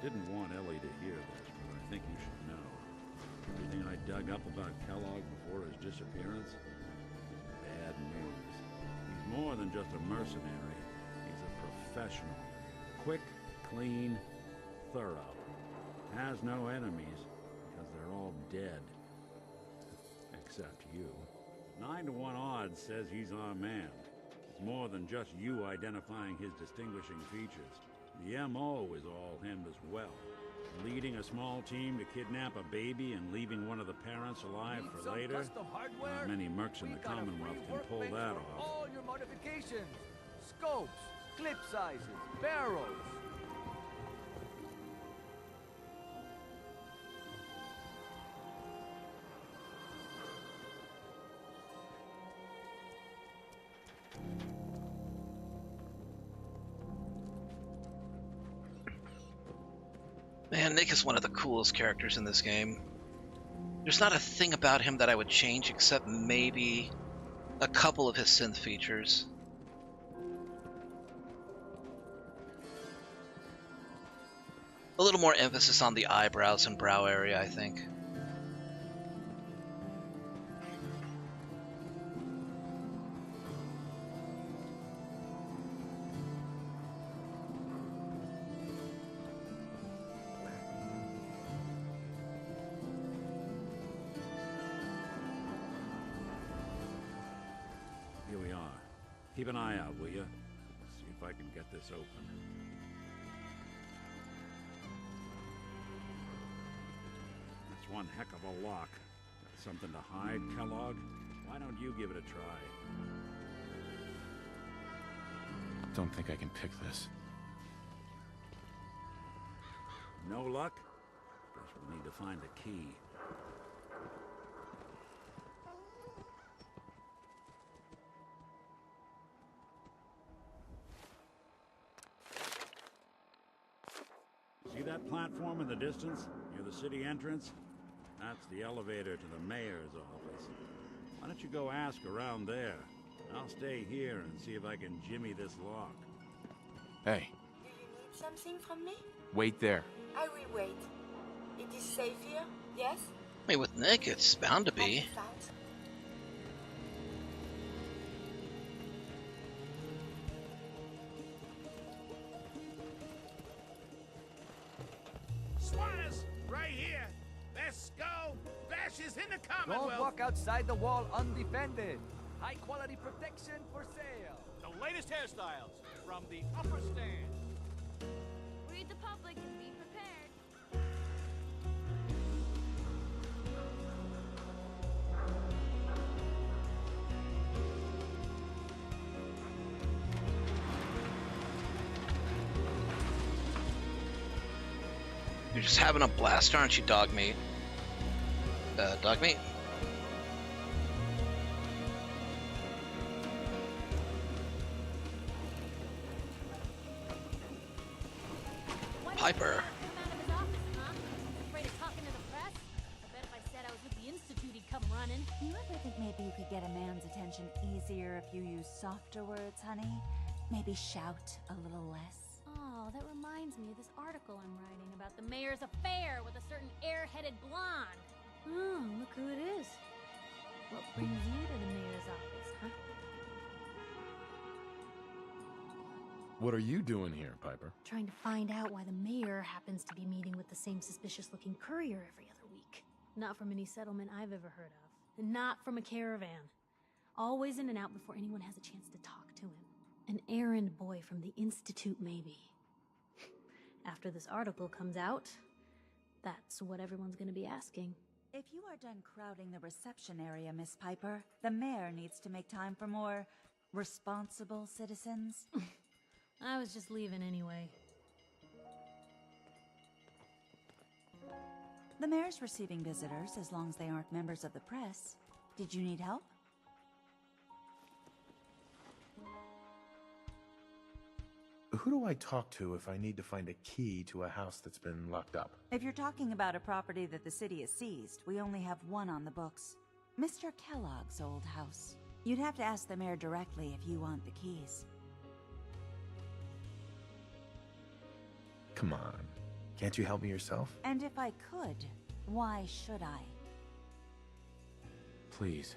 W: Didn't want Ellie to hear this, but I think you should know. Everything I dug up about Kellogg before his disappearance is bad news. He's more than just a mercenary. He's a professional. Quick, clean, thorough. Has no enemies because they're all dead. Except you. 9 to 1 odds says he's our man. It's more than just you identifying his distinguishing features. The M.O. is all him as well. Leading a small team to kidnap a baby and leaving one of the parents alive for later. Not many mercs in the Commonwealth can pull that off.
H: All your modifications. Scopes, clip sizes, barrels.
A: Man, Nick is one of the coolest characters in this game. There's not a thing about him that I would change except maybe a couple of his synth features. A little more emphasis on the eyebrows and brow area, I think.
W: Here we are. Keep an eye out, will you? See if I can get this open. That's one heck of a lock. Got something to hide, Kellogg? Why don't you give it a try?
C: Don't think I can pick this.
W: No luck? Guess we'll need to find a key. See that platform in the distance? Near Near the city entrance? That's the elevator to the mayor's office. Why don't you go ask around there? I'll stay here and see if I can jimmy this lock.
C: Hey,
J: Do you need something from me?
C: wait there.
J: I will wait. It is safe here, yes?
A: I mean, with Nick, it's bound to be.
S: Squatters, right here. Let's go. Bashes in the Commonwealth.
H: Don't walk outside the wall undefended. High quality protection for sale.
D: The latest hairstyles from the upper stand.
F: Read the public and be prepared.
A: You're just having a blast, aren't you, dog meat? Dog meat? Piper.
F: Afraid of talking to the press? I bet if I said I was with the Institute, he'd come running.
K: You ever think maybe you could get a man's attention easier if you use softer words, honey? Maybe shout a little less?
F: Oh, that reminds me of this article I'm writing about the mayor's affair with a certain air-headed blonde. Oh, look who it is. What brings you to the mayor's office, huh?
C: What are you doing here, Piper?
F: Trying to find out why the mayor happens to be meeting with the same suspicious-looking courier every other week. Not from any settlement I've ever heard of. And not from a caravan. Always in and out before anyone has a chance to talk to him. An errand boy from the Institute, maybe. After this article comes out, that's what everyone's gonna be asking.
K: If you are done crowding the reception area, Miss Piper, the mayor needs to make time for more responsible citizens.
F: I was just leaving anyway.
K: The mayor's receiving visitors as long as they aren't members of the press. Did you need help?
C: Who do I talk to if I need to find a key to a house that's been locked up?
K: If you're talking about a property that the city has seized, we only have one on the books. Mr. Kellogg's old house. You'd have to ask the mayor directly if you want the keys.
C: Come on. Can't you help me yourself?
K: And if I could, why should I?
C: Please.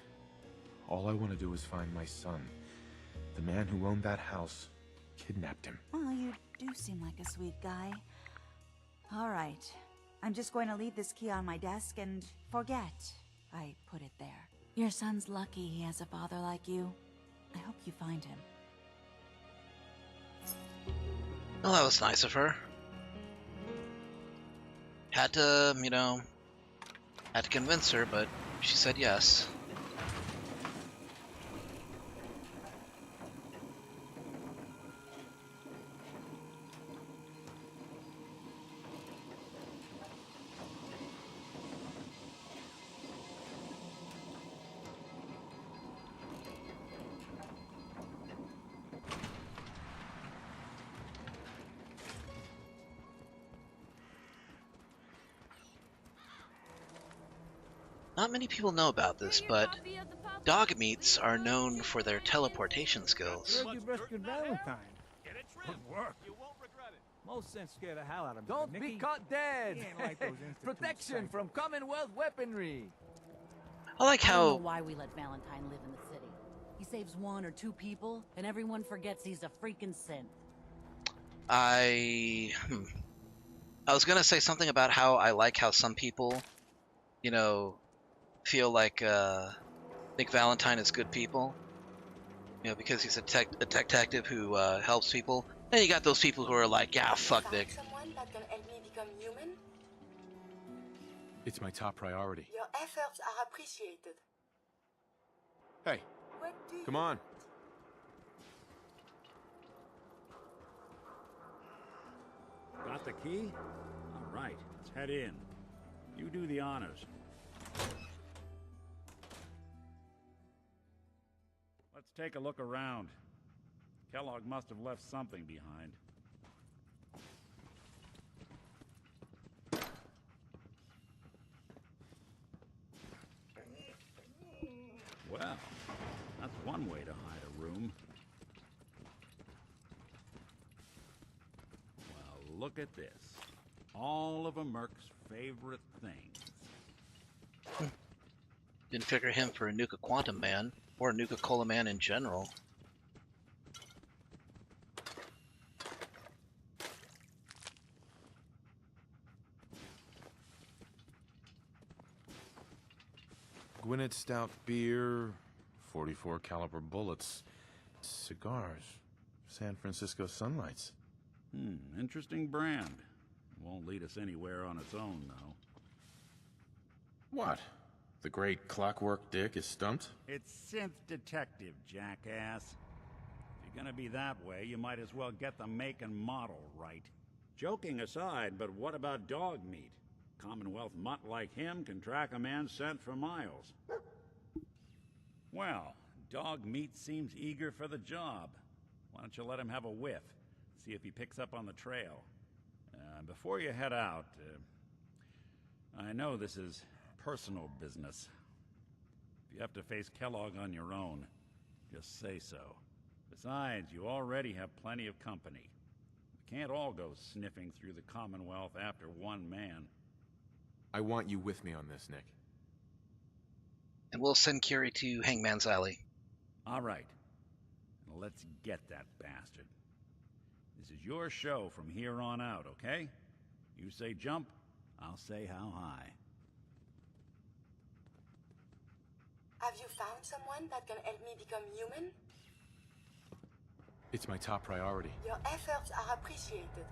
C: All I want to do is find my son. The man who owned that house kidnapped him.
K: Well, you do seem like a sweet guy. All right. I'm just going to leave this key on my desk and forget I put it there. Your son's lucky he has a father like you. I hope you find him.
A: Well, that was nice of her. Had to, had to convince her, but she said yes. Not many people know about this, but dog meats are known for their teleportation skills.
G: Heard you rescued Valentine. Good work. You won't regret it. Most sense scared the hell out of me.
H: Don't
G: Nicky.
H: be caught dead.
G: He ain't like those
H: Protection from Commonwealth weaponry.
A: I like
L: I don't know
A: how
L: why we let Valentine live in the city. He saves one or two people, and everyone forgets he's a freaking synth.
A: I was gonna say something about how I like how some people, feel like Nick Valentine is good people, because he's a detective who helps people. Then you got those people who are like, yeah, fuck Nick.
J: Someone that can help me become human?
C: It's my top priority.
J: Your efforts are appreciated.
C: Hey,
J: What do
C: come on.
W: Got the key? All right, let's head in. You do the honors. Let's take a look around. Kellogg must have left something behind. one way to hide a room. Well, look at this. All of a Merc's favorite things.
A: Didn't figure him for a Nuka Quantum Man, or a Nuka Cola Man in general.
C: Gwinnett Stout beer, 44 caliber bullets, cigars, San Francisco Sunlights.
W: Interesting brand. Won't lead us anywhere on its own, though.
C: What? The great Clockwork Dick is stumped?
W: It's synth detective, jackass. If you're gonna be that way, you might as well get the make and model right. Joking aside, but what about dog meat? Commonwealth mutt like him can track a man's scent for miles. Well, dog meat seems eager for the job. Why don't you let him have a whiff? See if he picks up on the trail. Before you head out, I know this is personal business. If you have to face Kellogg on your own, just say so. Besides, you already have plenty of company. We can't all go sniffing through the Commonwealth after one man.
C: I want you with me on this, Nick.
A: And we'll send Curie to Hangman's Alley.
W: All right. Now let's get that bastard. This is your show from here on out, okay? You say jump, I'll say how high.
J: Have you found someone that can help me become human?
C: It's my top priority.
J: Your efforts are appreciated.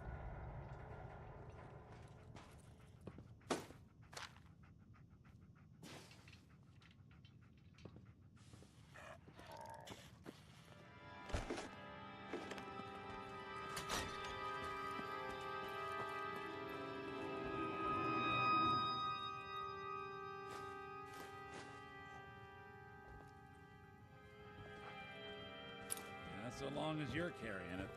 W: So long as you're carrying it.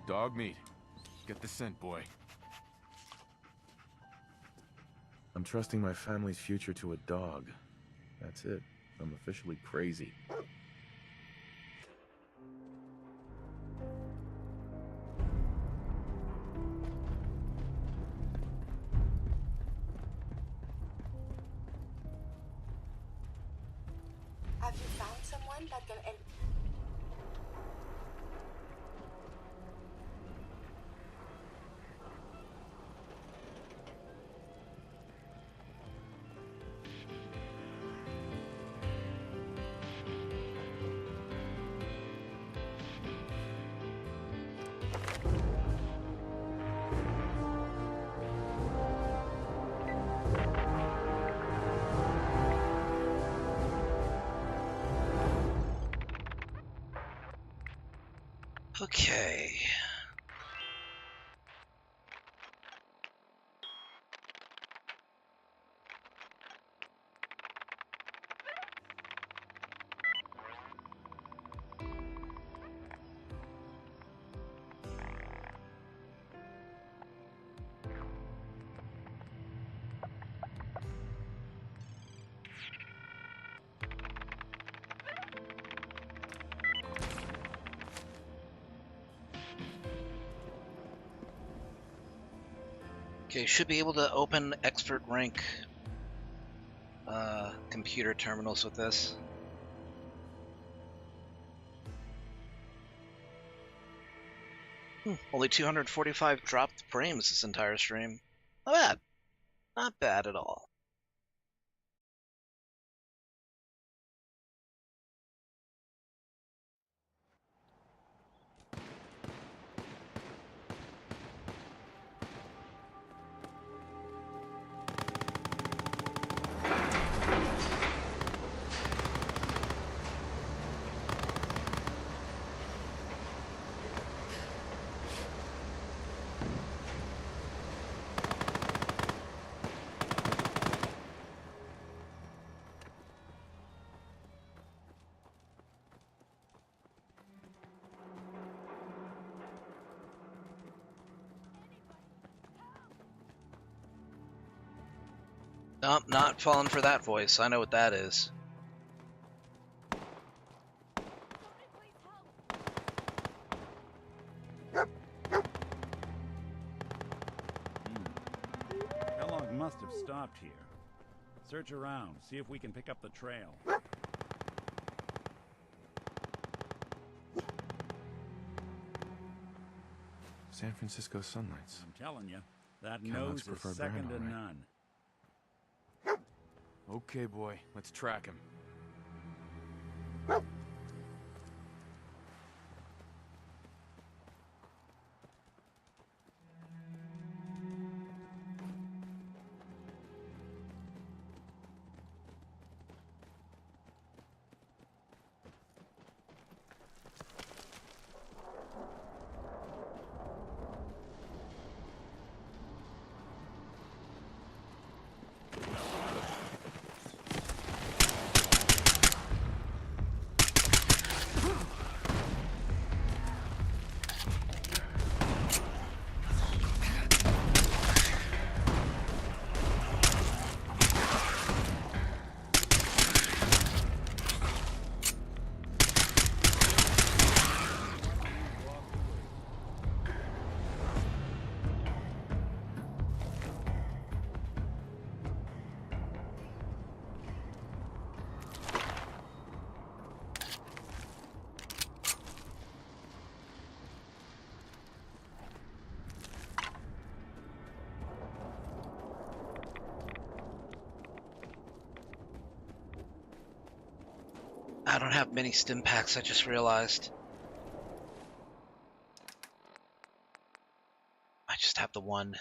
C: Dog meat. Get the scent, boy. I'm trusting my family's future to a dog. That's it. I'm officially crazy.
J: Have you found someone that can help?
A: Okay. Okay, should be able to open expert rank computer terminals with this. Only 245 dropped frames this entire stream. Not bad. Not bad at all. Nope, not falling for that voice. I know what that is.
W: Kellogg must have stopped here. Search around, see if we can pick up the trail.
C: San Francisco sunlights.
W: I'm telling you, that
C: Kellogg's
W: nose is
C: preferred
W: second
C: brand,
W: to
C: all right.
W: none.
C: Okay, boy, let's track him.
A: I don't have many stim packs, I just realized. I just have the one.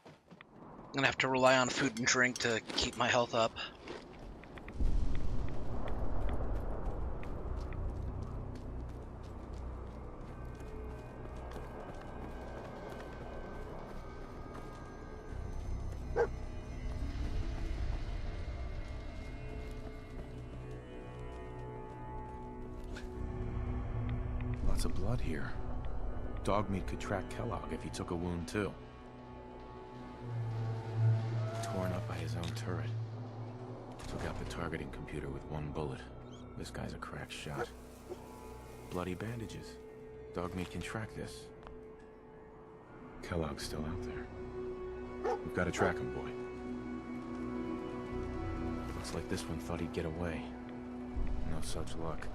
A: I'm gonna have to rely on food and drink to keep my health up.
C: Lots of blood here. Dog meat could track Kellogg if he took a wound too. Torn up by his own turret. Took out the targeting computer with one bullet. This guy's a crack shot. Bloody bandages. Dog meat can track this. Kellogg's still out there. We've got to track him, boy. Looks like this one thought he'd get away. No such luck.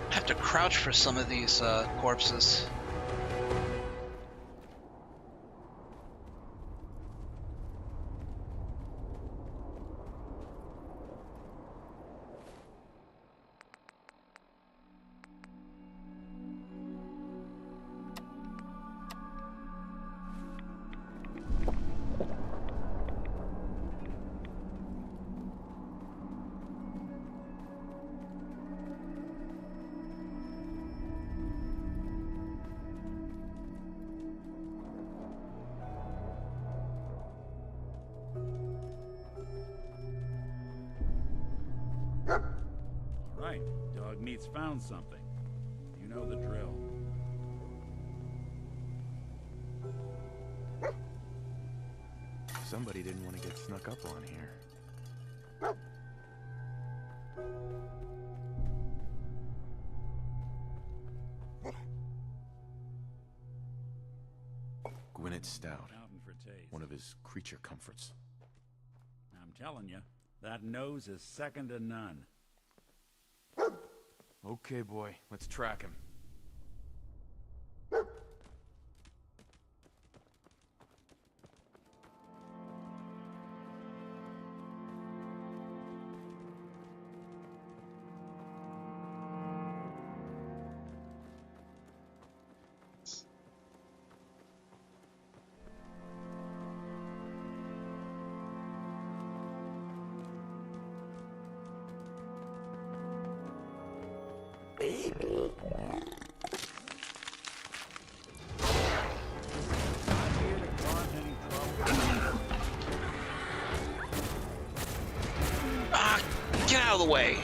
A: Have to crouch for some of these corpses.
W: right. Dog meat's found something. You know the drill.
C: Somebody didn't want to get snuck up on here. Gwinnett Stout.
W: Fountain for taste.
C: One of his creature comforts.
W: I'm telling you, that nose is second to none.
C: Okay, boy, let's track him.
A: Ah, get out of the way.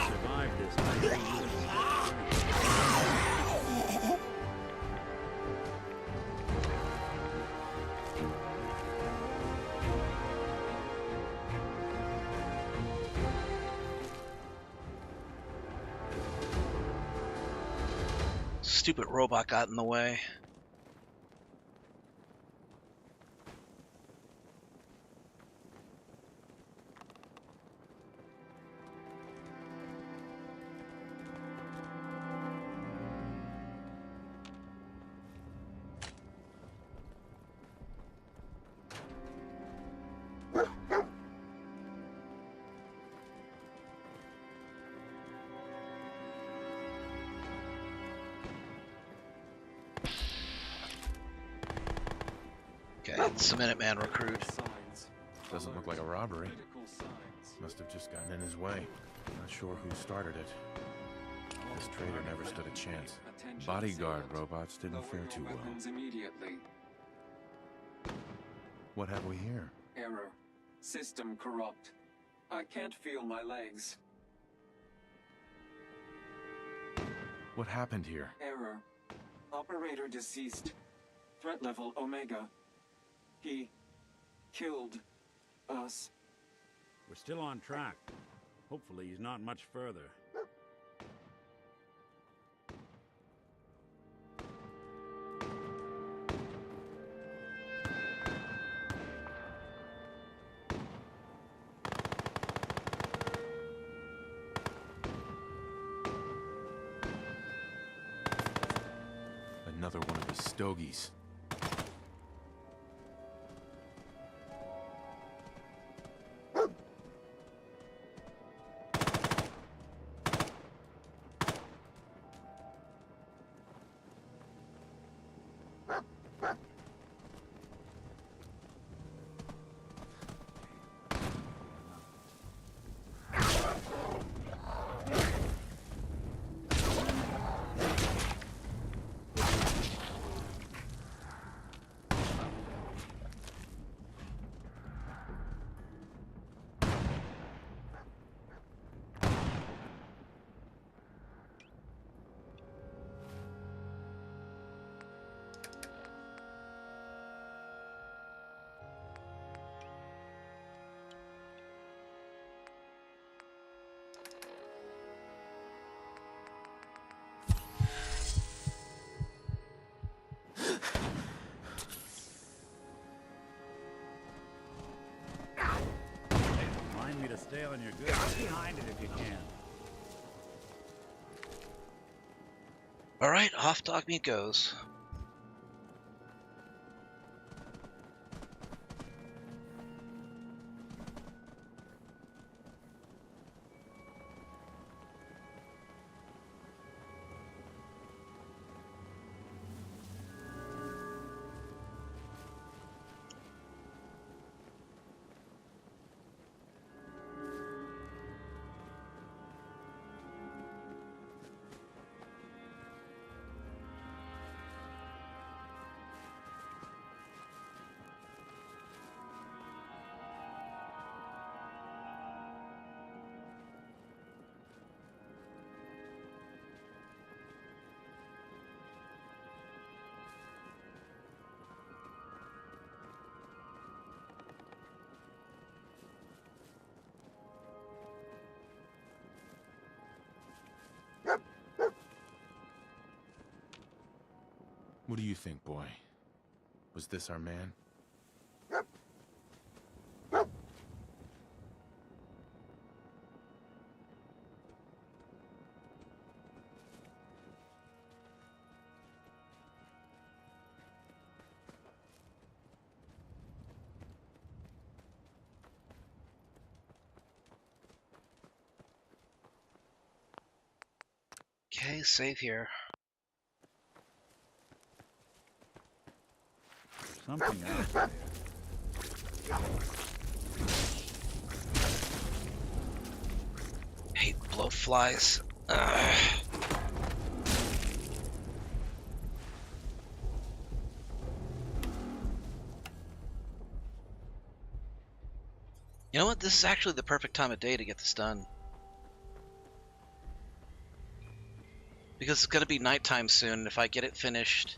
W: Survived this 90 years.
A: Stupid robot got in the way. Okay, it's the Minuteman recruit.
C: Doesn't look like a robbery. Must have just gotten in his way. Not sure who started it. This traitor never stood a chance. Bodyguard robots didn't fare too well.
N: Immediately.
C: What have we here?
N: Error. System corrupt. I can't feel my legs.
C: What happened here?
N: Error. Operator deceased. Threat level Omega. He killed us.
W: We're still on track. Hopefully he's not much further.
C: Another one of his stogies.
W: Remind me to stay on your good. Get behind it if you can.
A: All right, off dog meat goes.
C: What do you think, boy? Was this our man?
A: Okay, save here.
W: Something else there.
A: Hate blowflies. Ugh. You know what? This is actually the perfect time of day to get this done. Because it's going to be nighttime soon, and if I get it finished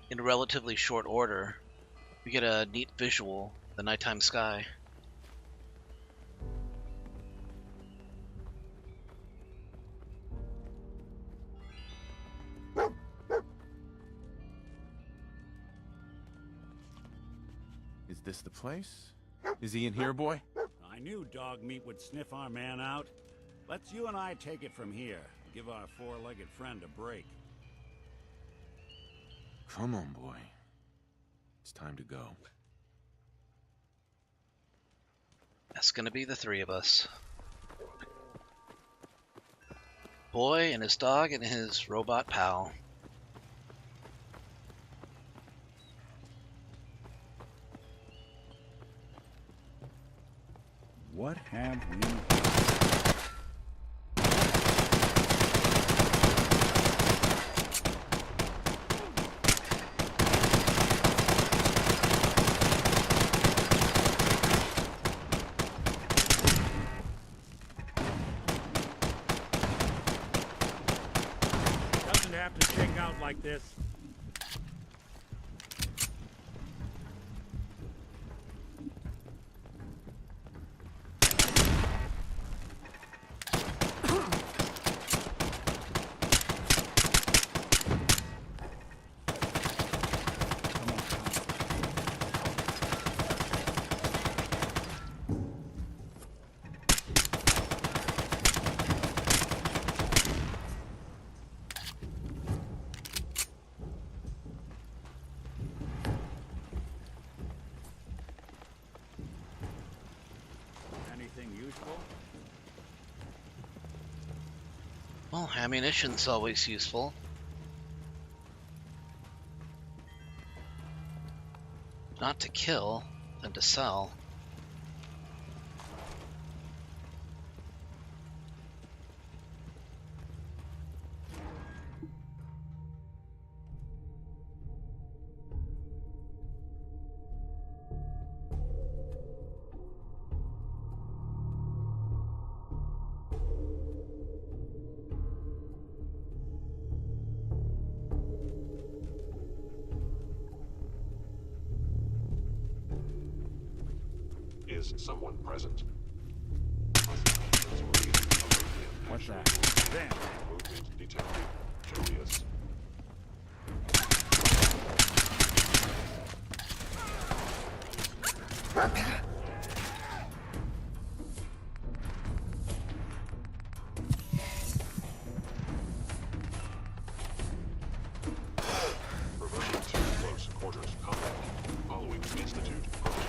A: in relatively short order, we get a neat visual, the nighttime sky.
C: Is this the place? Is he in here, boy?
W: I knew dog meat would sniff our man out. Let's you and I take it from here. Give our four-legged friend a break.
C: Come on, boy. It's time to go.
A: That's gonna be the three of us. Boy and his dog and his robot pal.
W: What have we... Doesn't have to shake out like this. Anything useful?
A: Well, ammunition's always useful. Not to kill, than to sell.
M: Is someone present?
W: What's that? Then.
M: Movement detected. Curious. Reverting to close quarters combat. Following Institute protocol.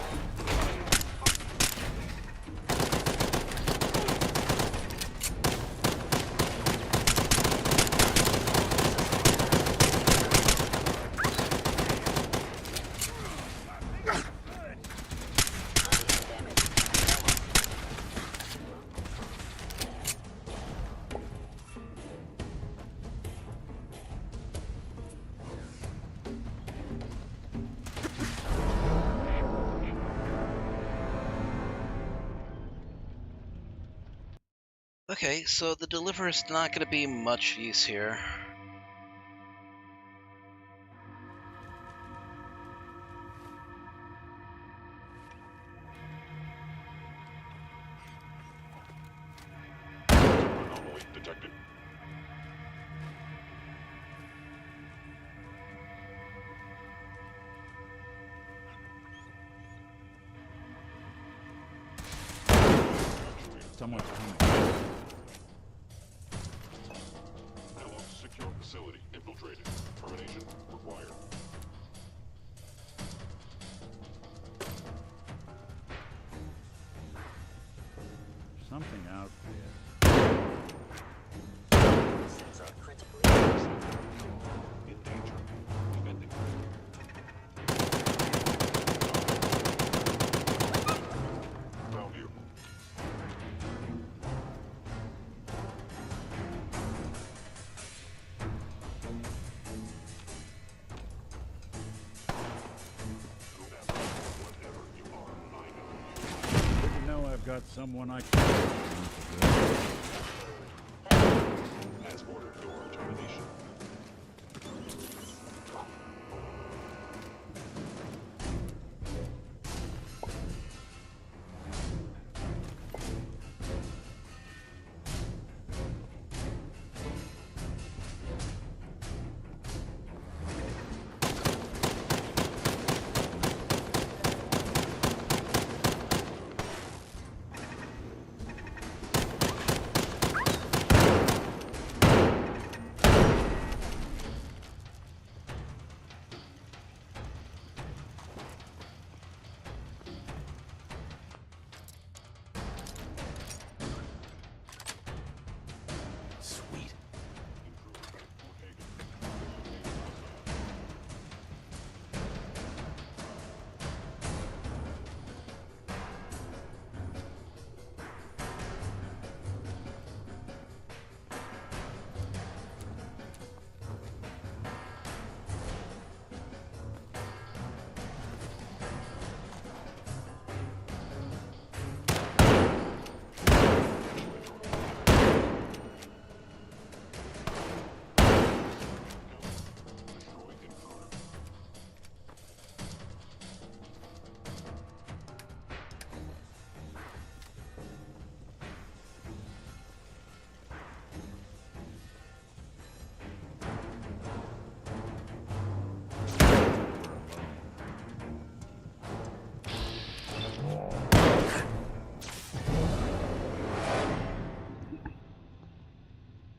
A: Okay, so the deliverer's not going to be much use here.
M: Anomaly detected.
W: Someone's coming.
M: Hello, secure facility infiltrated. Termination required.
W: Something out there.
M: Systems are critically in danger. Defending. Found you.
W: Good to know I've got someone I can.
M: Transporter door termination.
R: Sweet.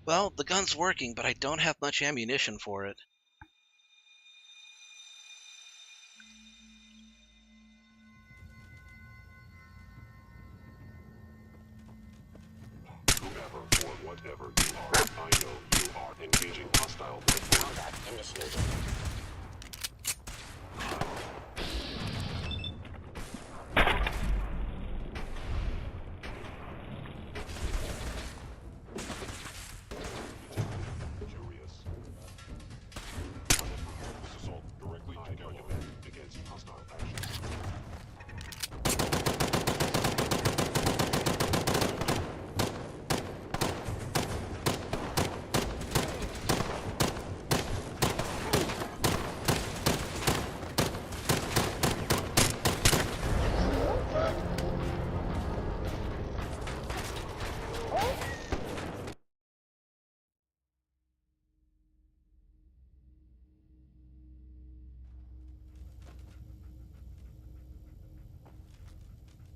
A: Well, the gun's working, but I don't have much ammunition for it.
M: Whoever or whatever you are, I know you are engaging hostile forces. Combat initiated. Curious. This assault directly to argument against hostile action.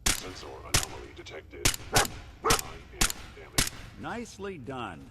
M: Sensor anomaly detected. I am damaged.
W: Nicely done.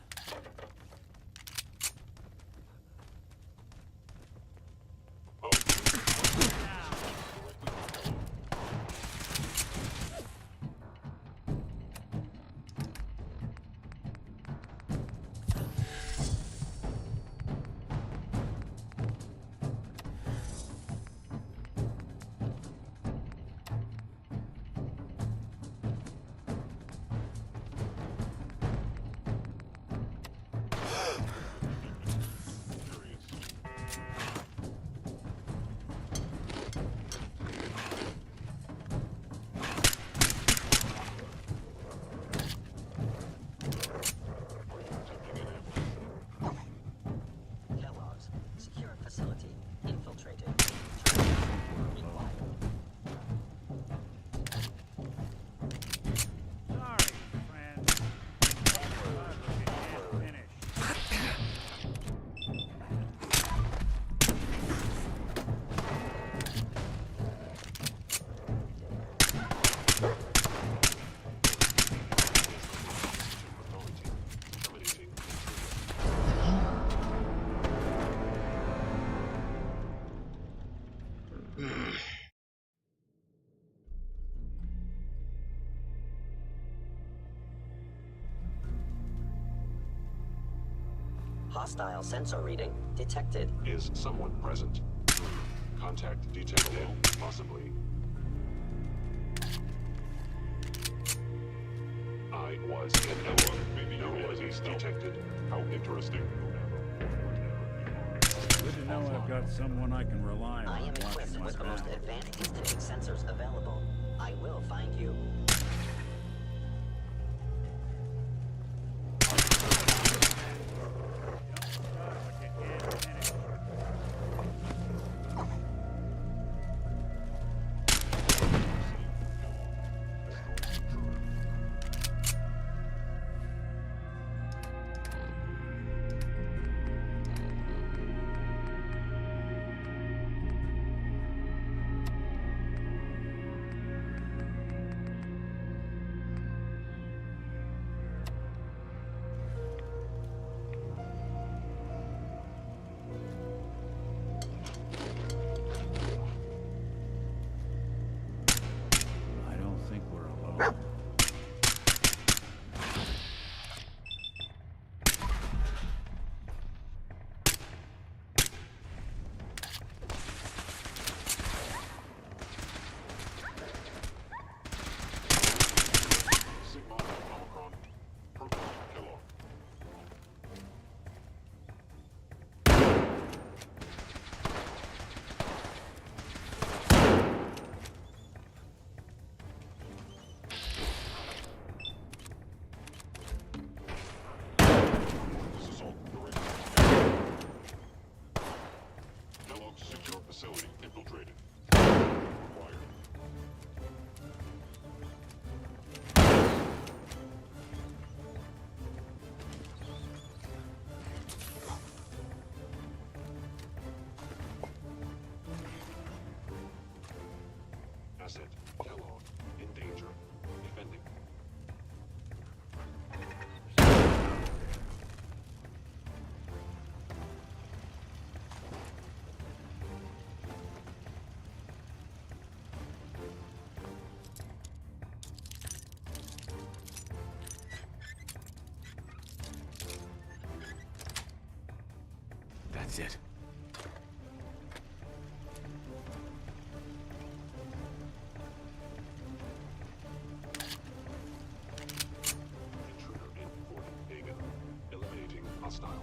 Q: Hostile sensor reading detected.
M: Is someone present? Contact detected. Possibly. I was in Ella. Maybe no enemies detected. How interesting.
W: Good to know I've got someone I can rely on.
Q: I am equipped
W: watching my
Q: with the most
W: back.
Q: advanced instant sensors available. I will find you.
W: I don't think we're alone.
M: Sigma Omicron. Proton Kellogg. This is all correct. Kellogg's secure facility infiltrated. Required. Asset Kellogg in danger. Defending.
C: That's it.
M: Intruder in Fort Hagen. Eliminating hostile.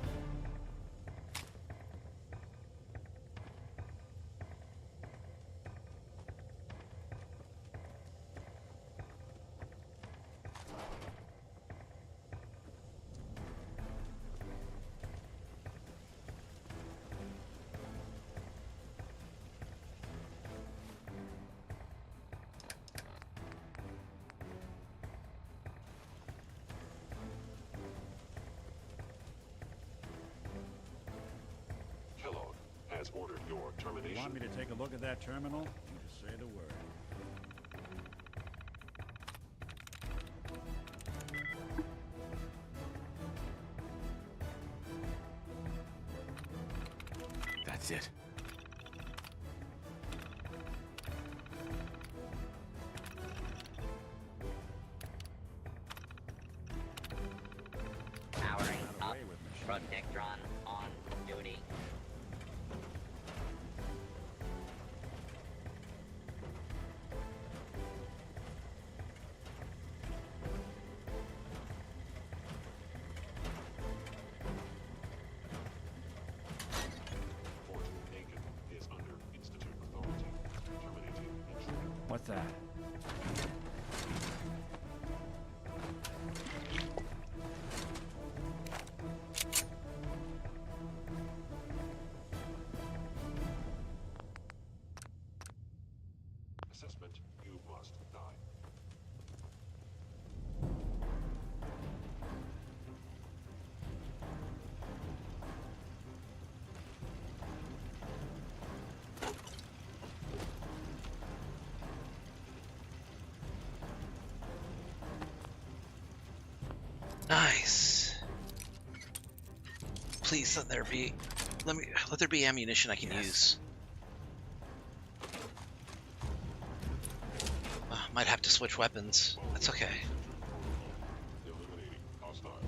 M: Kellogg has ordered your
W: You
M: termination.
W: want me to take a look at that terminal? You just say the word.
C: That's it.
Q: Powering
W: Not
Q: up.
W: away with me.
Q: Protectron on duty.
M: Fort Hagen is under Institute authority. Terminating intruder.
G: What's that?
M: Assessment, you must die.
A: Nice. Please let there be ammunition I can use. Might have to switch weapons. That's okay.
M: Eliminating hostile.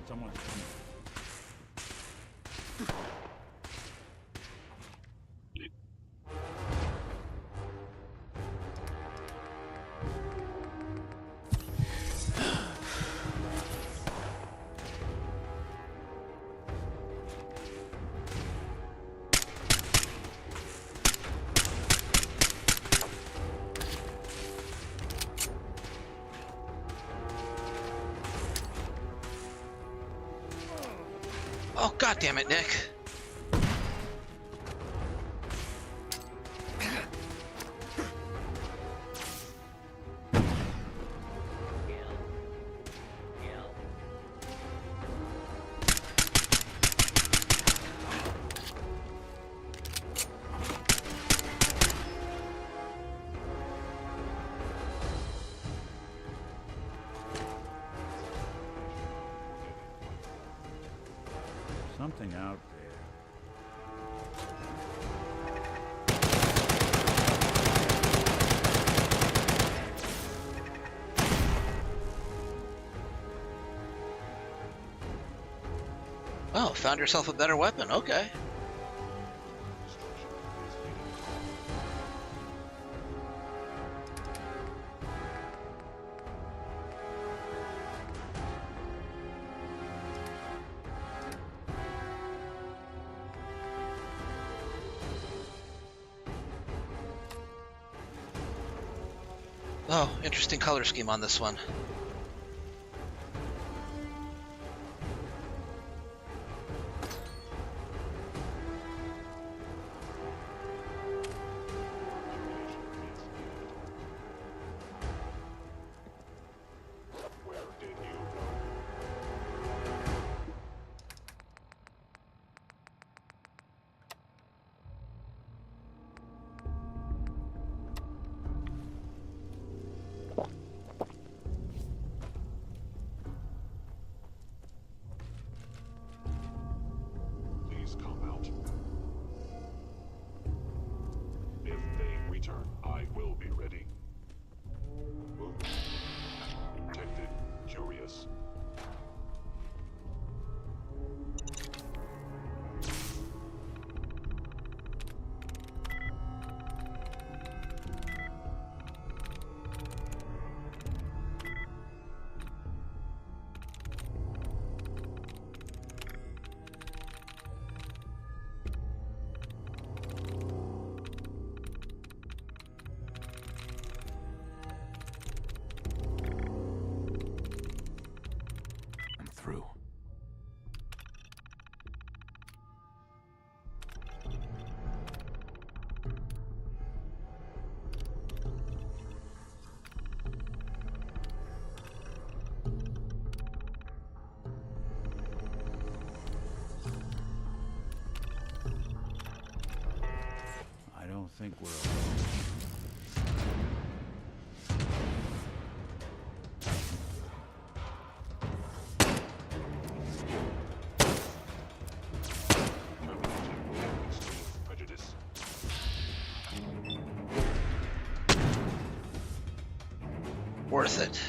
W: Someone's coming.
A: Oh, god damn it, Nick.
W: Something out there.
A: Oh, found yourself a better weapon. Okay. Oh, interesting color scheme on this one.
M: Where did you Please come out. If they return, I will be ready. Move. Detected. Curious.
P: I'm through.
W: I don't think we're alone.
M: Prejudice.
A: Worth it.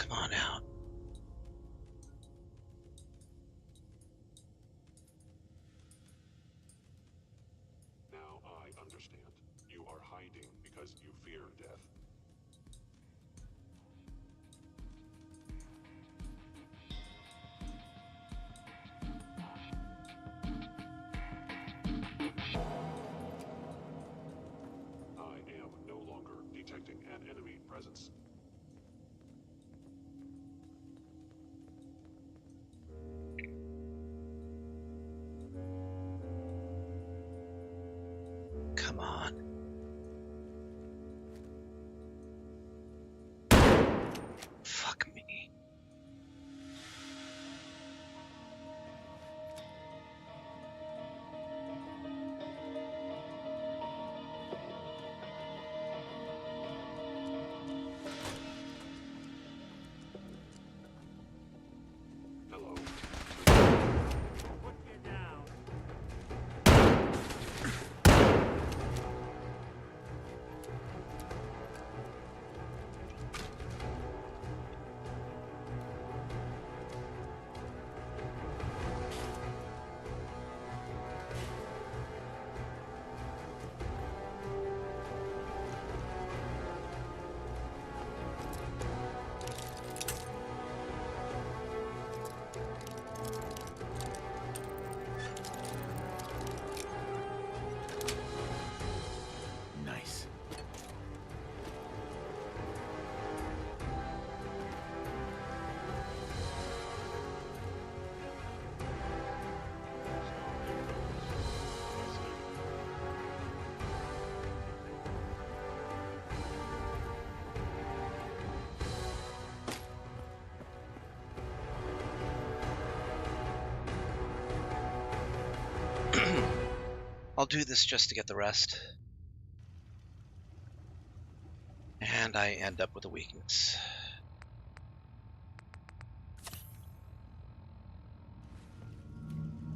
A: Come on out.
M: Now I understand. You are hiding because you fear death. I am no longer detecting an enemy presence.
A: Come on. Fuck me.
M: Hello.
G: Put you down.
C: Nice.
A: I'll do this just to get the rest. And I end up with a weakness.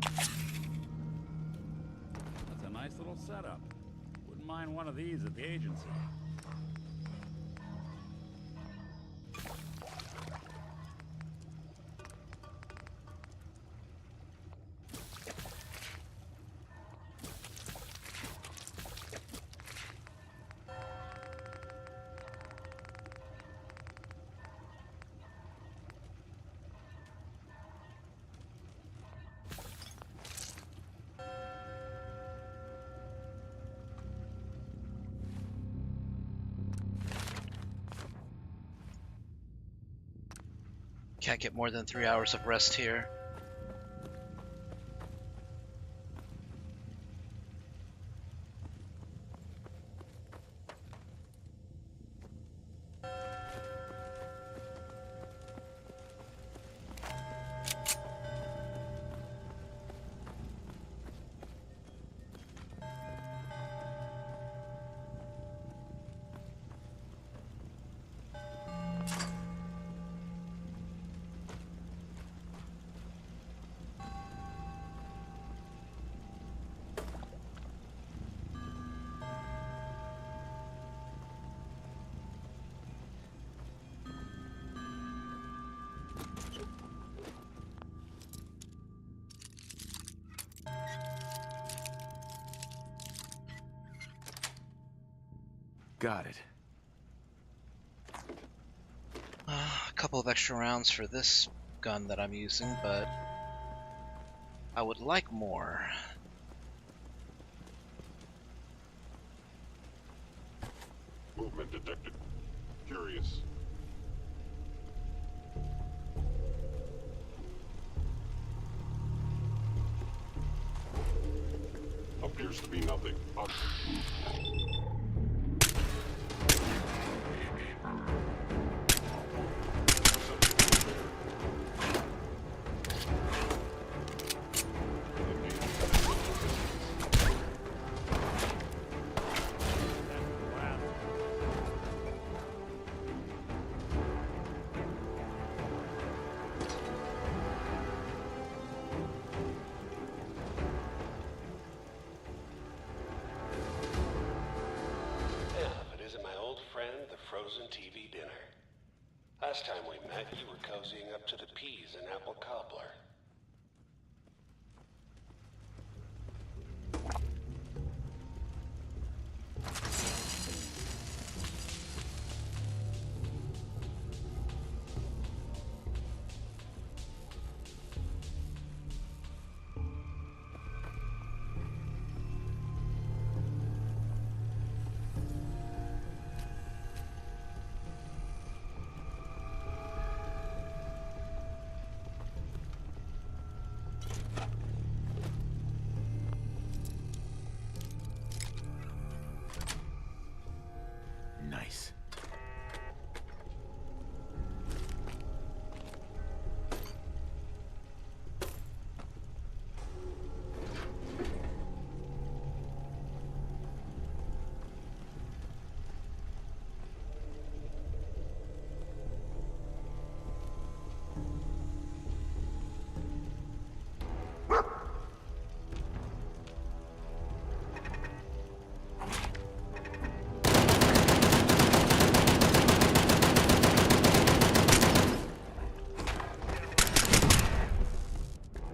W: That's a nice little setup. Wouldn't mind one of these at the agency.
A: Can't get more than 3 hours of rest here.
C: Got it.
A: A couple of extra rounds for this gun that I'm using, but I would like more.
M: Movement detected. Curious. Appears to be nothing.
B: Frozen TV dinner.
M: Last time we met, you were cozying up to the peas and apple cobbler.
C: Nice.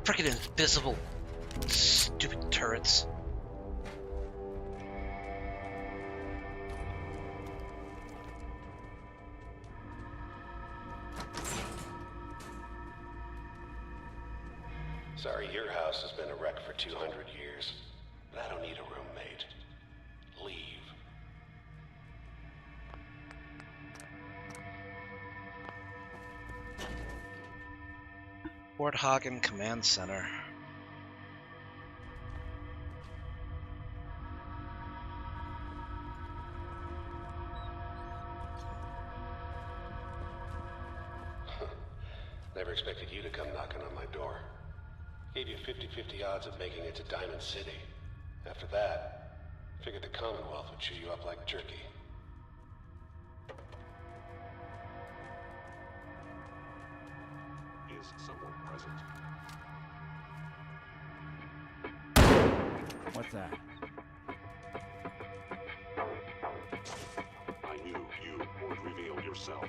A: Freaking invisible, stupid turrets.
M: Sorry, your house has been a wreck for 200 years, but I don't need a roommate. Leave.
A: Warthagen Command Center.
M: Never expected you to come knocking on my door. Gave you 50-50 odds of making it to Diamond City. After that, figured the Commonwealth would chew you up like jerky. Is someone present?
W: What's that?
M: I knew you would reveal yourself.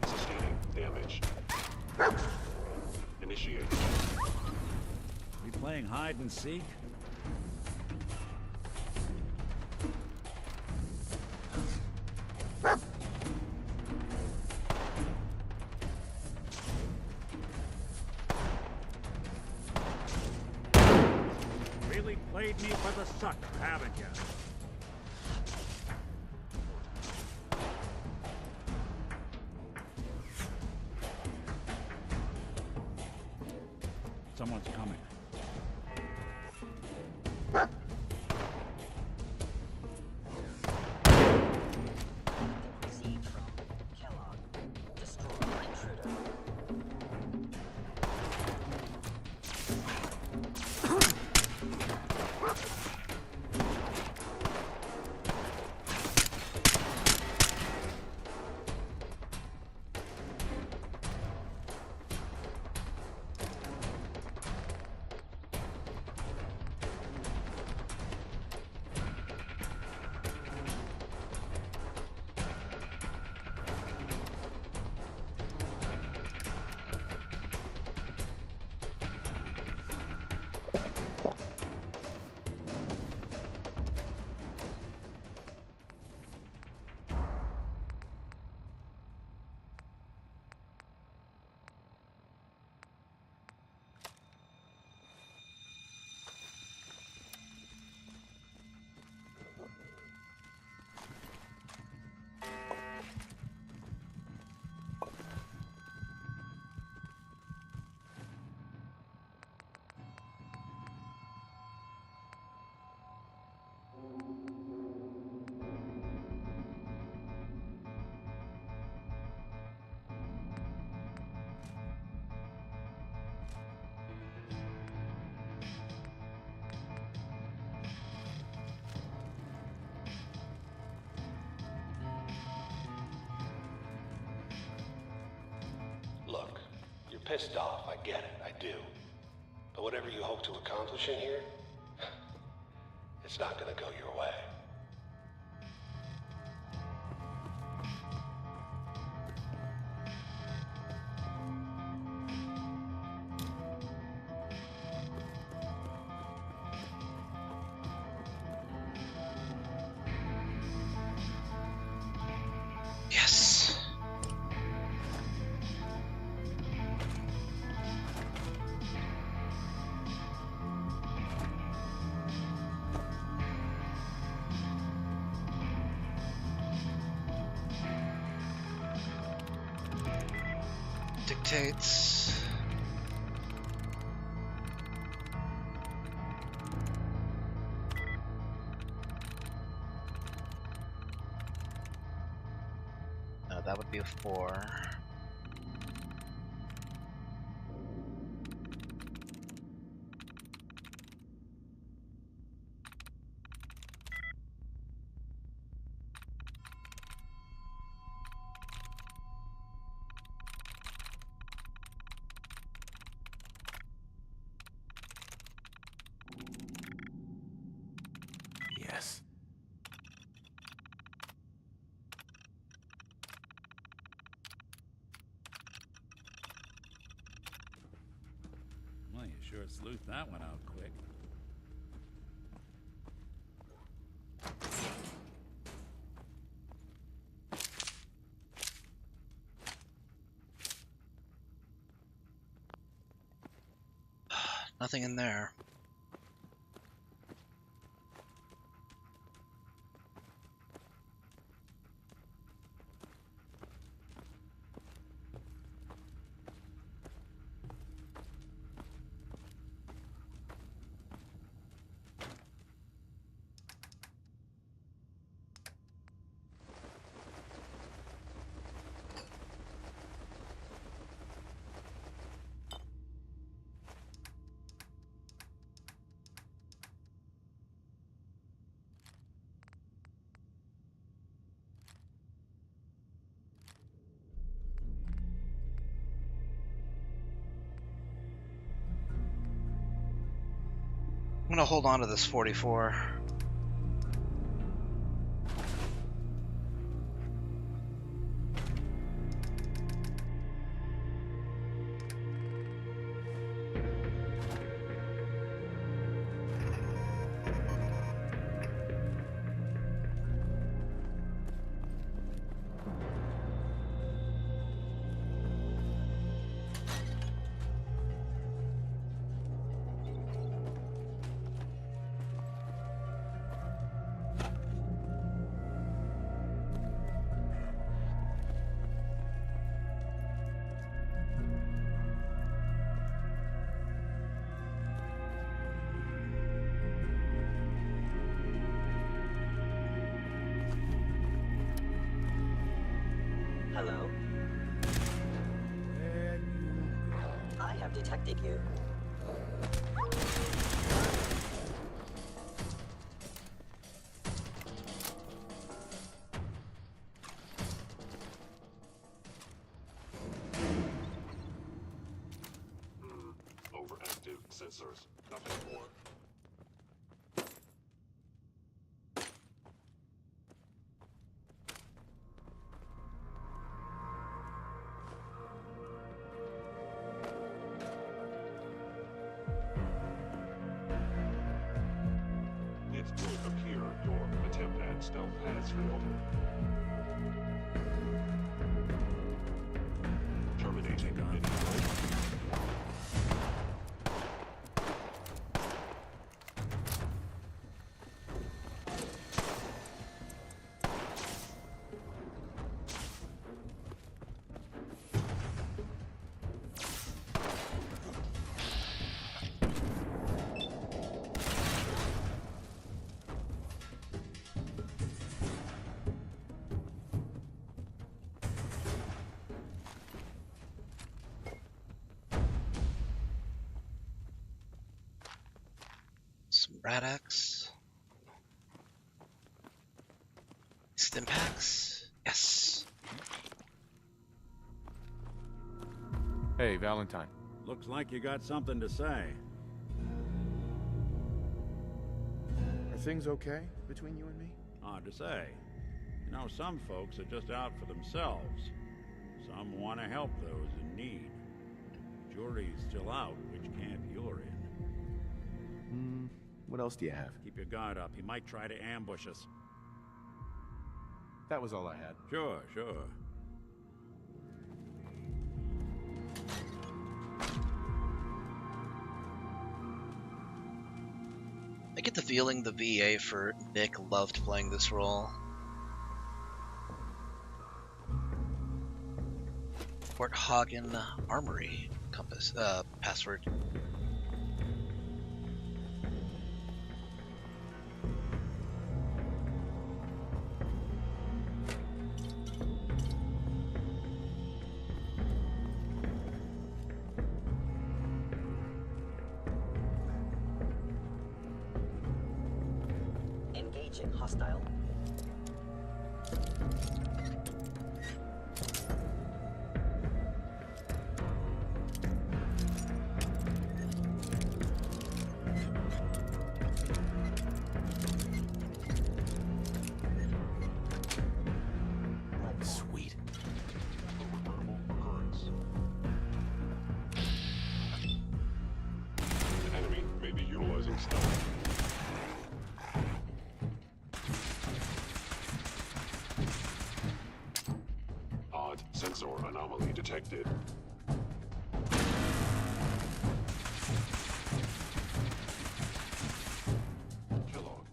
M: Sustaining damage. Initiate.
W: We playing hide and seek? Really played me for the sucker, haven't you? Someone's coming.
Q: Proceed from Kellogg. Destroy intruder.
M: pissed off, I get it, I do. But whatever you hope to accomplish in here, it's not gonna go your way.
A: Yes. Dictates. No, that would be a 4.
P: Yes.
W: Well, you sure sleuthed that one out quick.
A: Nothing in there. I'm gonna hold on to this 44.
Q: Hello? I have detected you.
M: Overactive sensors, nothing more. It would appear your attempt at stealth has failed. Terminating any
A: Some Rad-X. Stimpaks. Yes.
C: Hey, Valentine.
W: Looks like you got something to say.
C: Are things okay between you and me?
W: Hard to say. You know, some folks are just out for themselves. Some want to help those in need. Jury's still out which camp you're in.
C: What else do you have?
W: Keep your guard up. He might try to ambush us.
C: That was all I had.
W: Sure, sure.
A: I get the feeling the VA for Nick loved playing this role. Fort Hagen Armory compass password.
Q: Engaging hostile.
C: Sweet.
M: The enemy may be utilizing stealth. Odd sensor anomaly detected. Kellogg.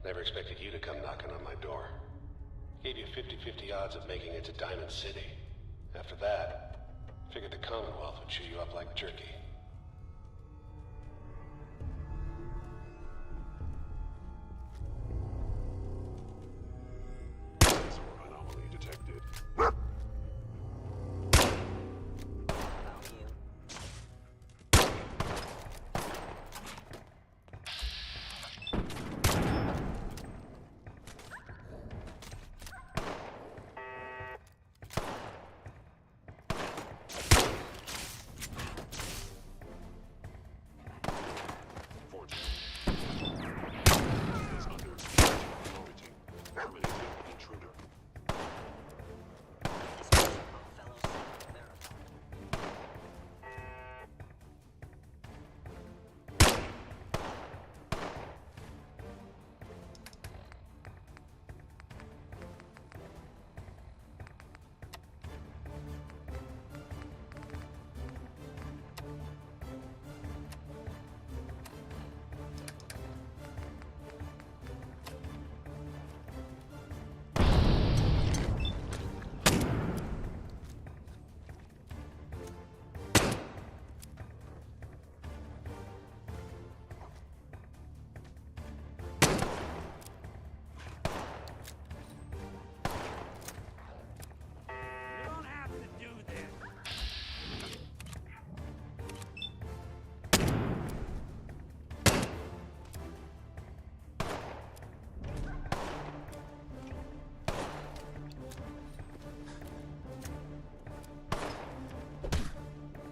M: Never expected you to come knocking on my door. Gave you 50-50 odds of making it to Diamond City. After that, figured the Commonwealth would chew you up like jerky. Sensor anomaly detected.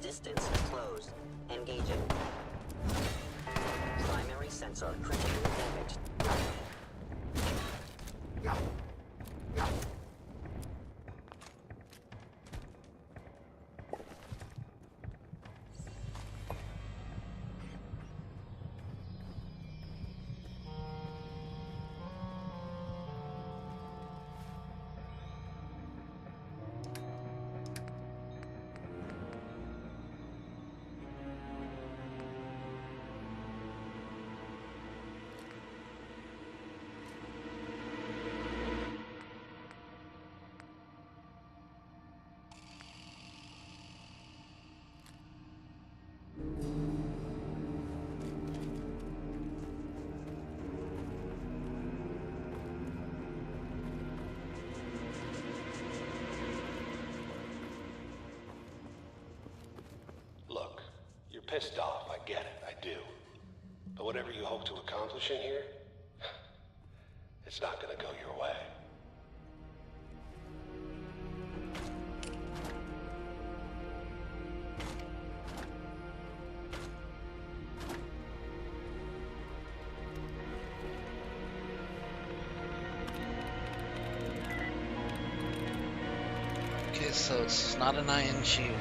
Q: Distance closed. Engaging. Primary sensor critically damaged.
M: pissed off, I get it, I do. But whatever you hope to accomplish in here, it's not gonna go your way.
A: Okay, so it's not an iron shield.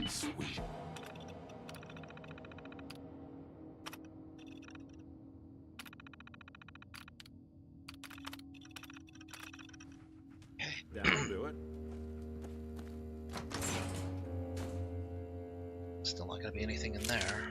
C: Sweet.
W: That'll do it.
A: Still not gonna be anything in there.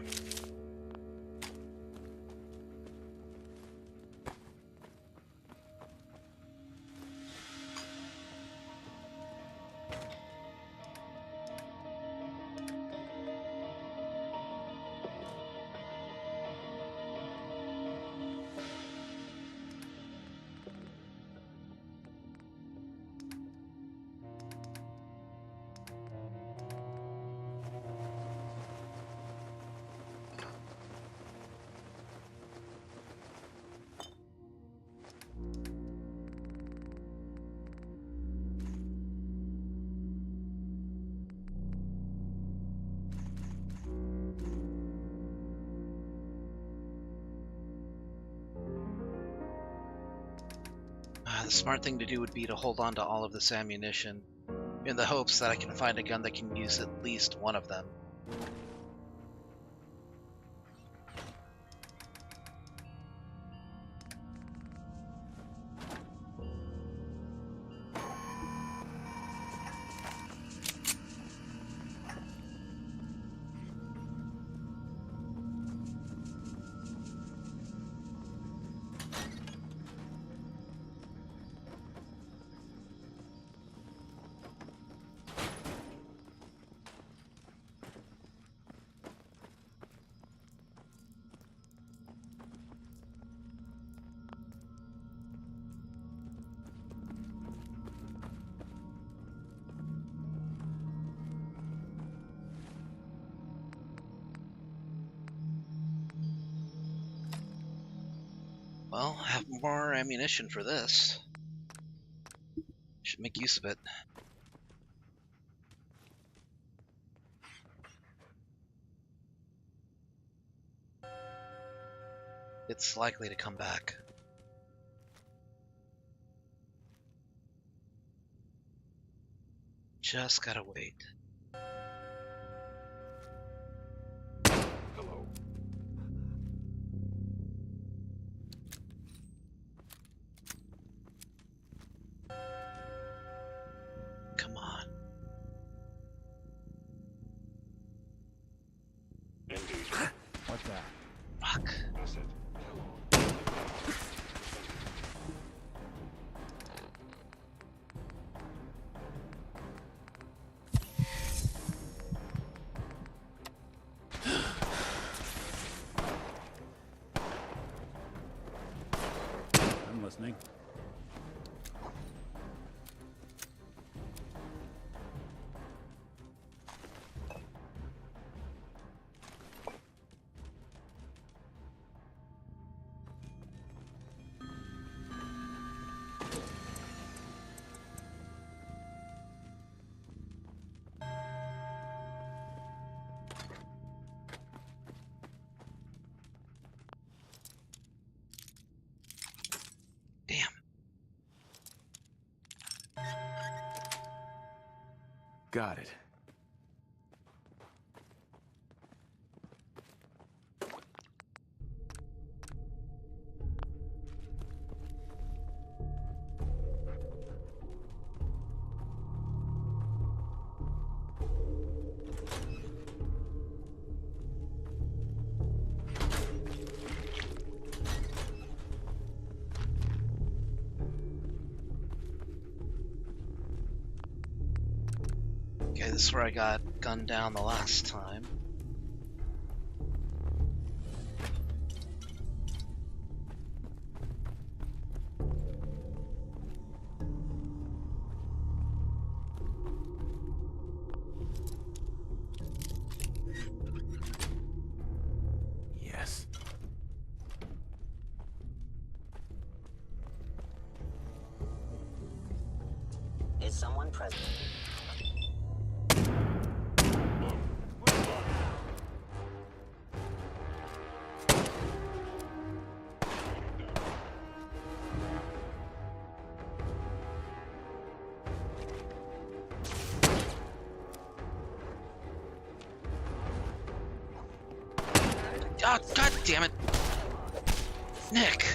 A: The smart thing to do would be to hold on to all of this ammunition in the hopes that I can find a gun that can use at least one of them. Well, I have more ammunition for this. Should make use of it. It's likely to come back. Just gotta wait.
C: Hello.
A: Come on.
R: What's that?
A: Fuck.
W: I'm listening.
C: Got it.
A: this is where I got gunned down the last time.
P: Yes.
Q: Is someone present?
A: Oh, God damn it! Nick!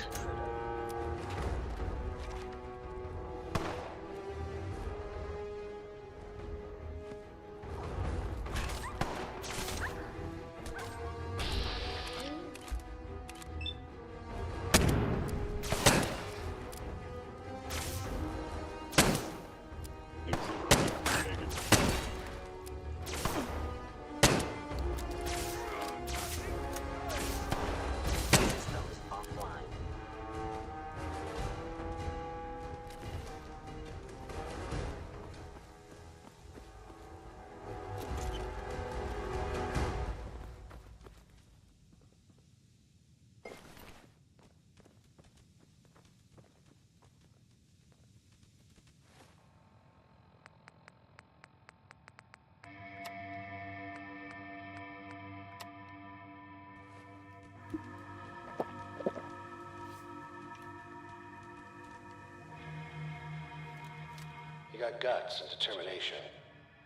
M: You got guts and determination.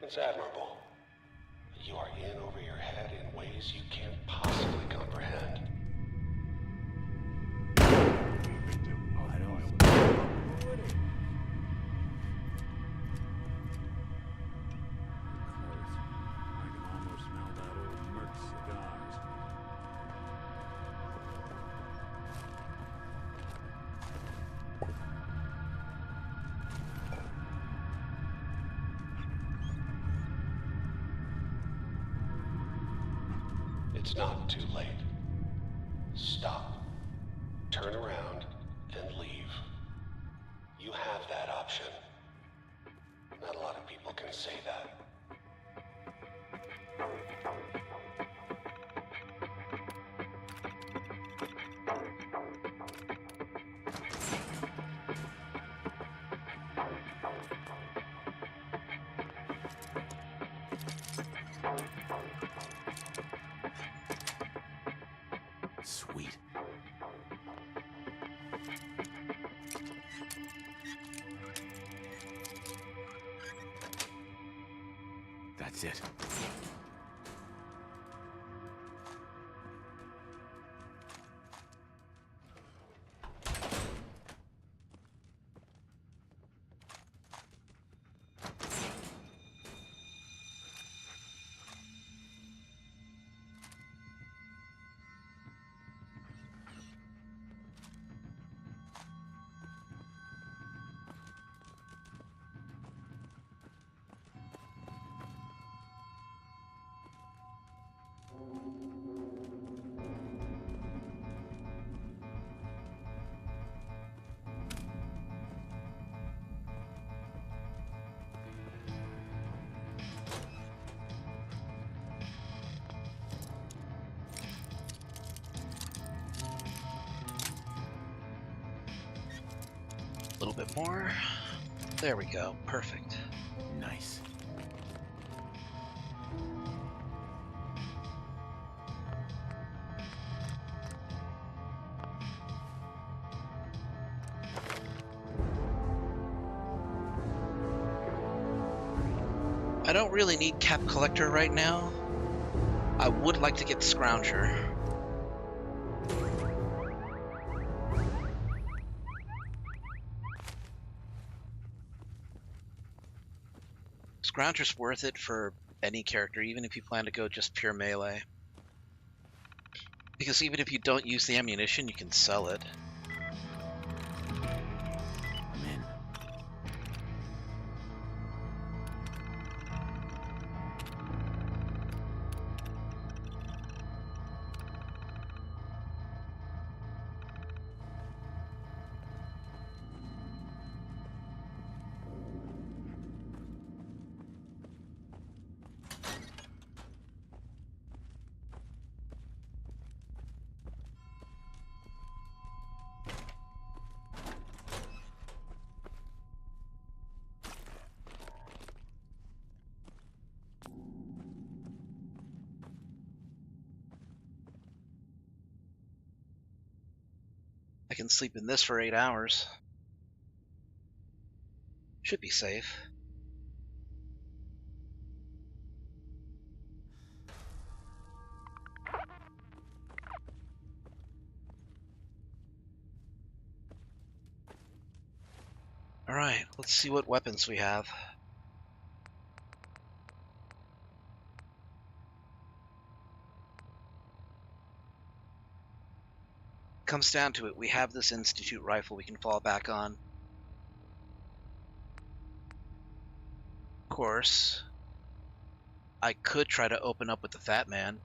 M: It's admirable. But you are in over your head in ways you can't possibly comprehend.
W: I can almost smell that old Merc cigars.
M: It's not too late. Stop. Turn around and leave. You have that option. Not a lot of people can say that.
P: Sweet. That's it.
A: A little bit more. There we go. Perfect.
P: Nice.
A: I don't really need Cap Collector right now. I would like to get Scrounger. Scrounger's worth it for any character, even if you plan to go just pure melee. Because even if you don't use the ammunition, you can sell it.
P: I'm in.
A: can sleep in this for 8 hours. Should be safe. Alright, let's see what weapons we have. Comes down to it, we have this Institute rifle we can fall back on. Of course, I could try to open up with the Fat Man.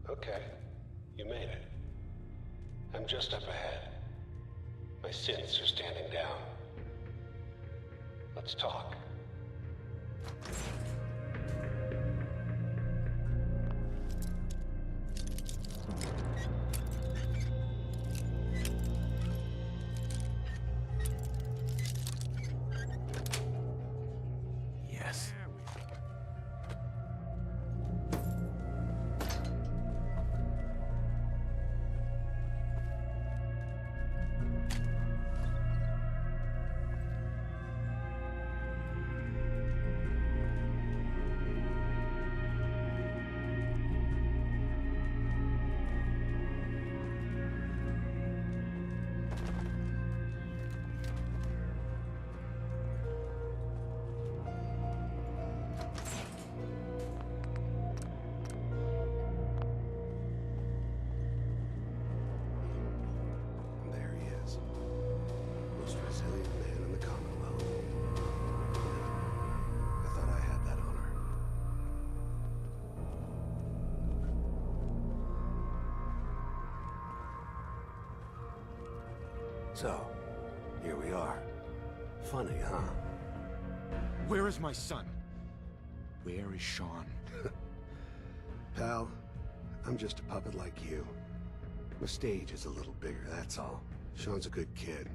M: Okay, you made it. I'm just up ahead. My synths are standing down. Let's talk.
R: Yes.
M: There he is. Most resilient man in the Commonwealth. I thought I had that honor. So, here we are. Funny, huh?
R: Where is my son? Where is Sean?
M: Pal, I'm just a puppet like you. My stage is a little bigger, that's all. Sean's a good kid.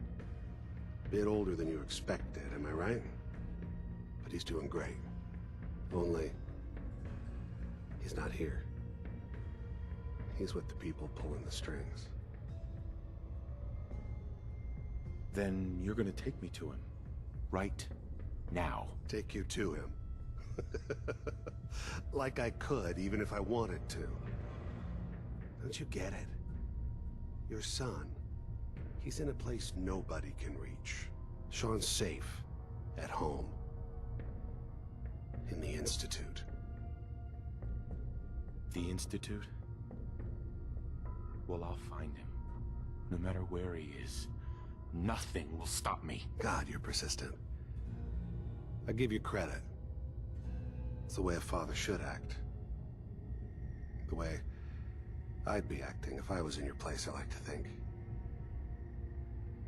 M: Bit older than you expected, am I right? But he's doing great. Only, he's not here. He's with the people pulling the strings.
C: Then you're gonna take me to him. Right now.
M: Take you to him. Like I could, even if I wanted to. Don't you get it? Your son, he's in a place nobody can reach. Sean's safe, at home. In the Institute.
C: The Institute? Well, I'll find him. No matter where he is. Nothing will stop me.
M: God, you're persistent. I give you credit. It's the way a father should act. The way I'd be acting if I was in your place, I like to think.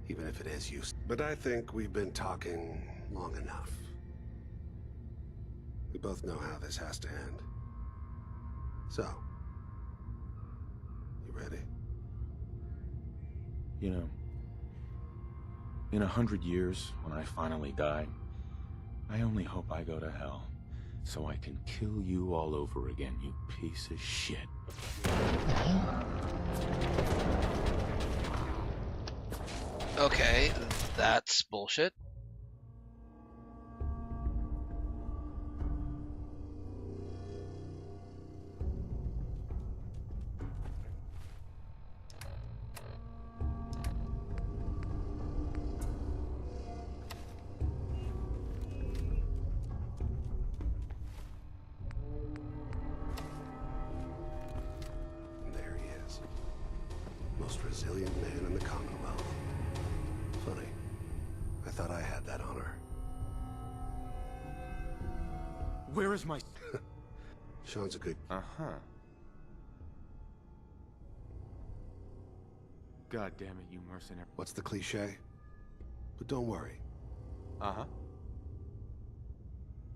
M: Even if it is useless. But I think we've been talking long enough. We both know how this has to end. So, you ready?
C: You know, in 100 years, when I finally die, I only hope I go to hell, so I can kill you all over again, you piece of shit.
A: Okay, that's bullshit.
M: There he is. Most resilient man in the Commonwealth. Funny. I thought I had that honor.
R: Where is my...
M: Sean's a good...
C: Uh-huh. God damn it, you mercenary.
B: What's the cliche? But don't worry.
C: Uh-huh.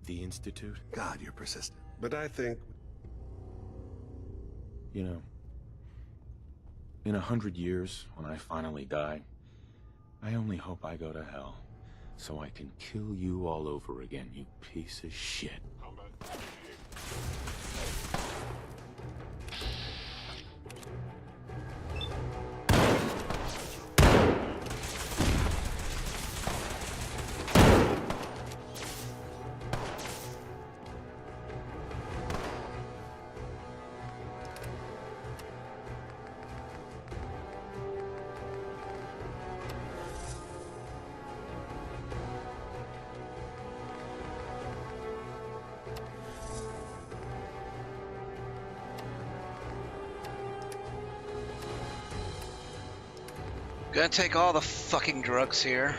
C: The Institute?
B: God, you're persistent. But I think...
C: You know, in 100 years, when I finally die, I only hope I go to hell, so I can kill you all over again, you piece of shit.
A: Gonna take all the fucking drugs here.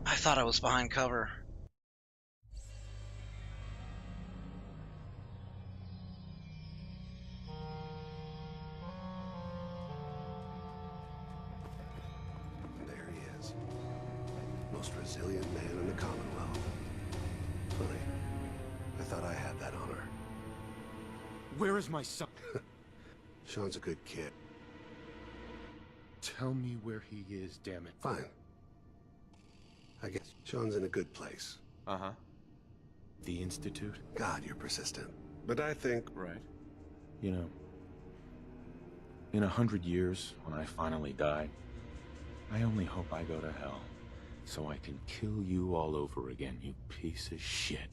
A: I thought I was behind cover.
B: There he is. Most resilient man in the Commonwealth. Funny. I thought I had that honor.
C: Where is my son?
B: Sean's a good kid.
C: Tell me where he is, damn it.
B: Fine. I guess Sean's in a good place.
C: Uh-huh. The Institute?
B: God, you're persistent. But I think...
C: Right. You know, in 100 years, when I finally die, I only hope I go to hell, so I can kill you all over again, you piece of shit.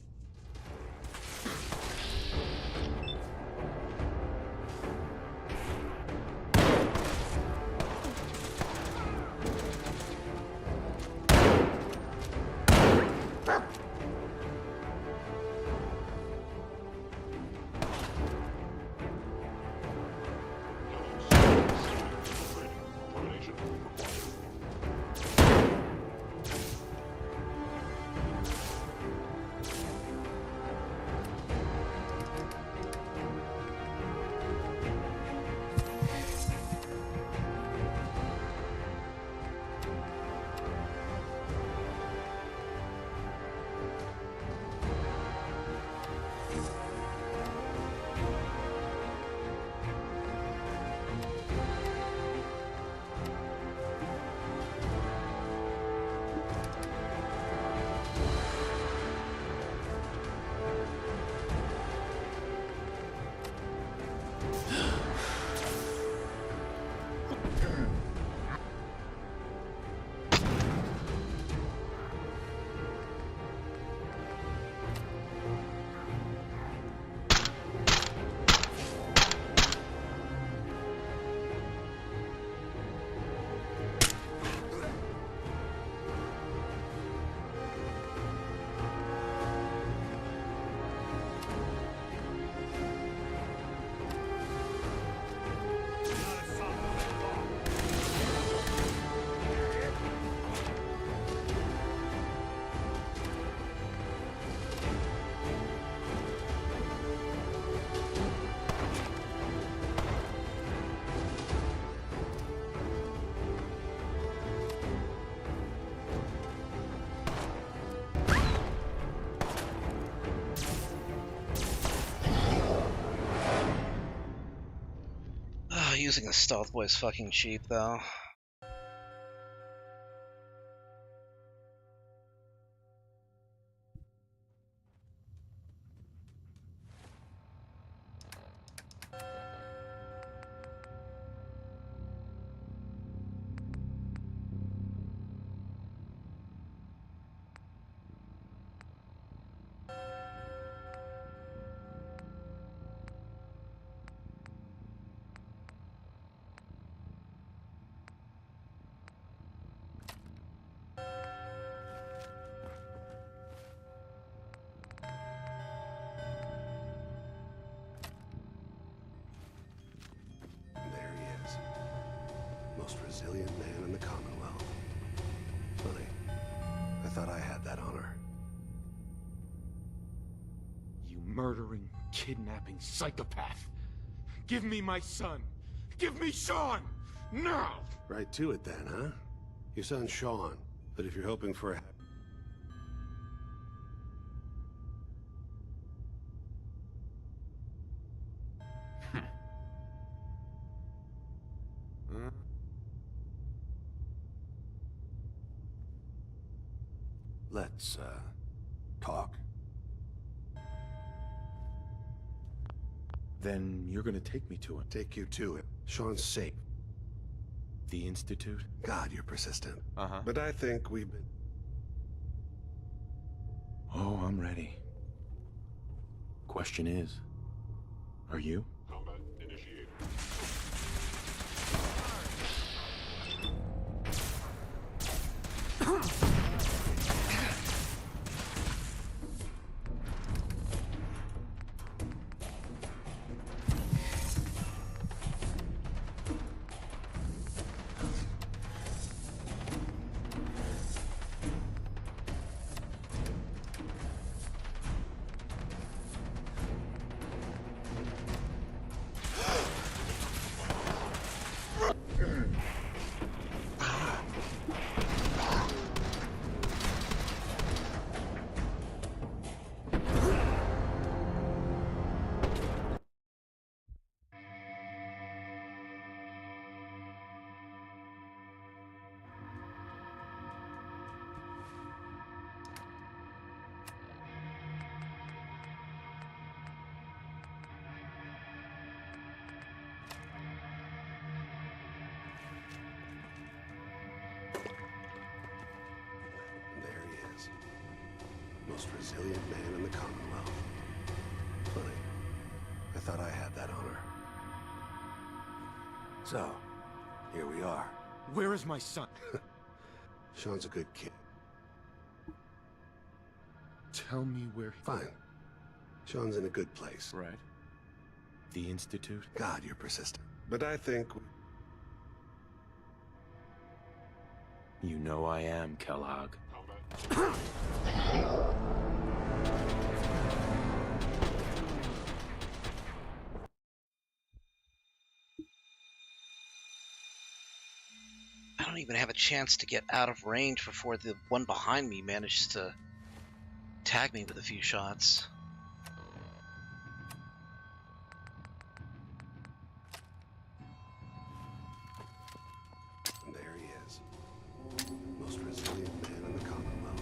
A: Using a stealth boy is fucking cheap, though.
B: There he is. Most resilient man in the Commonwealth. Funny. I thought I had that honor.
R: You murdering, kidnapping psychopath. Give me my son. Give me Sean! Now!
B: Right to it then, huh? Your son's Sean, but if you're hoping for a... Let's, talk.
C: Then you're gonna take me to it.
B: Take you to it. Sean's safe.
C: The Institute?
B: God, you're persistent.
C: Uh-huh.
B: But I think we've been...
C: Oh, I'm ready. Question is, are you?
I: Combat initiated.
B: There he is. Most resilient man in the Commonwealth. Funny. I thought I had that honor. So, here we are.
R: Where is my son?
B: Sean's a good kid.
C: Tell me where he...
B: Fine. Sean's in a good place.
C: Right. The Institute?
B: God, you're persistent. But I think...
C: You know I am, Kellogg.
A: I don't even have a chance to get out of range before the one behind me manages to tag me with a few shots.
B: There he is. Most resilient man in the Commonwealth.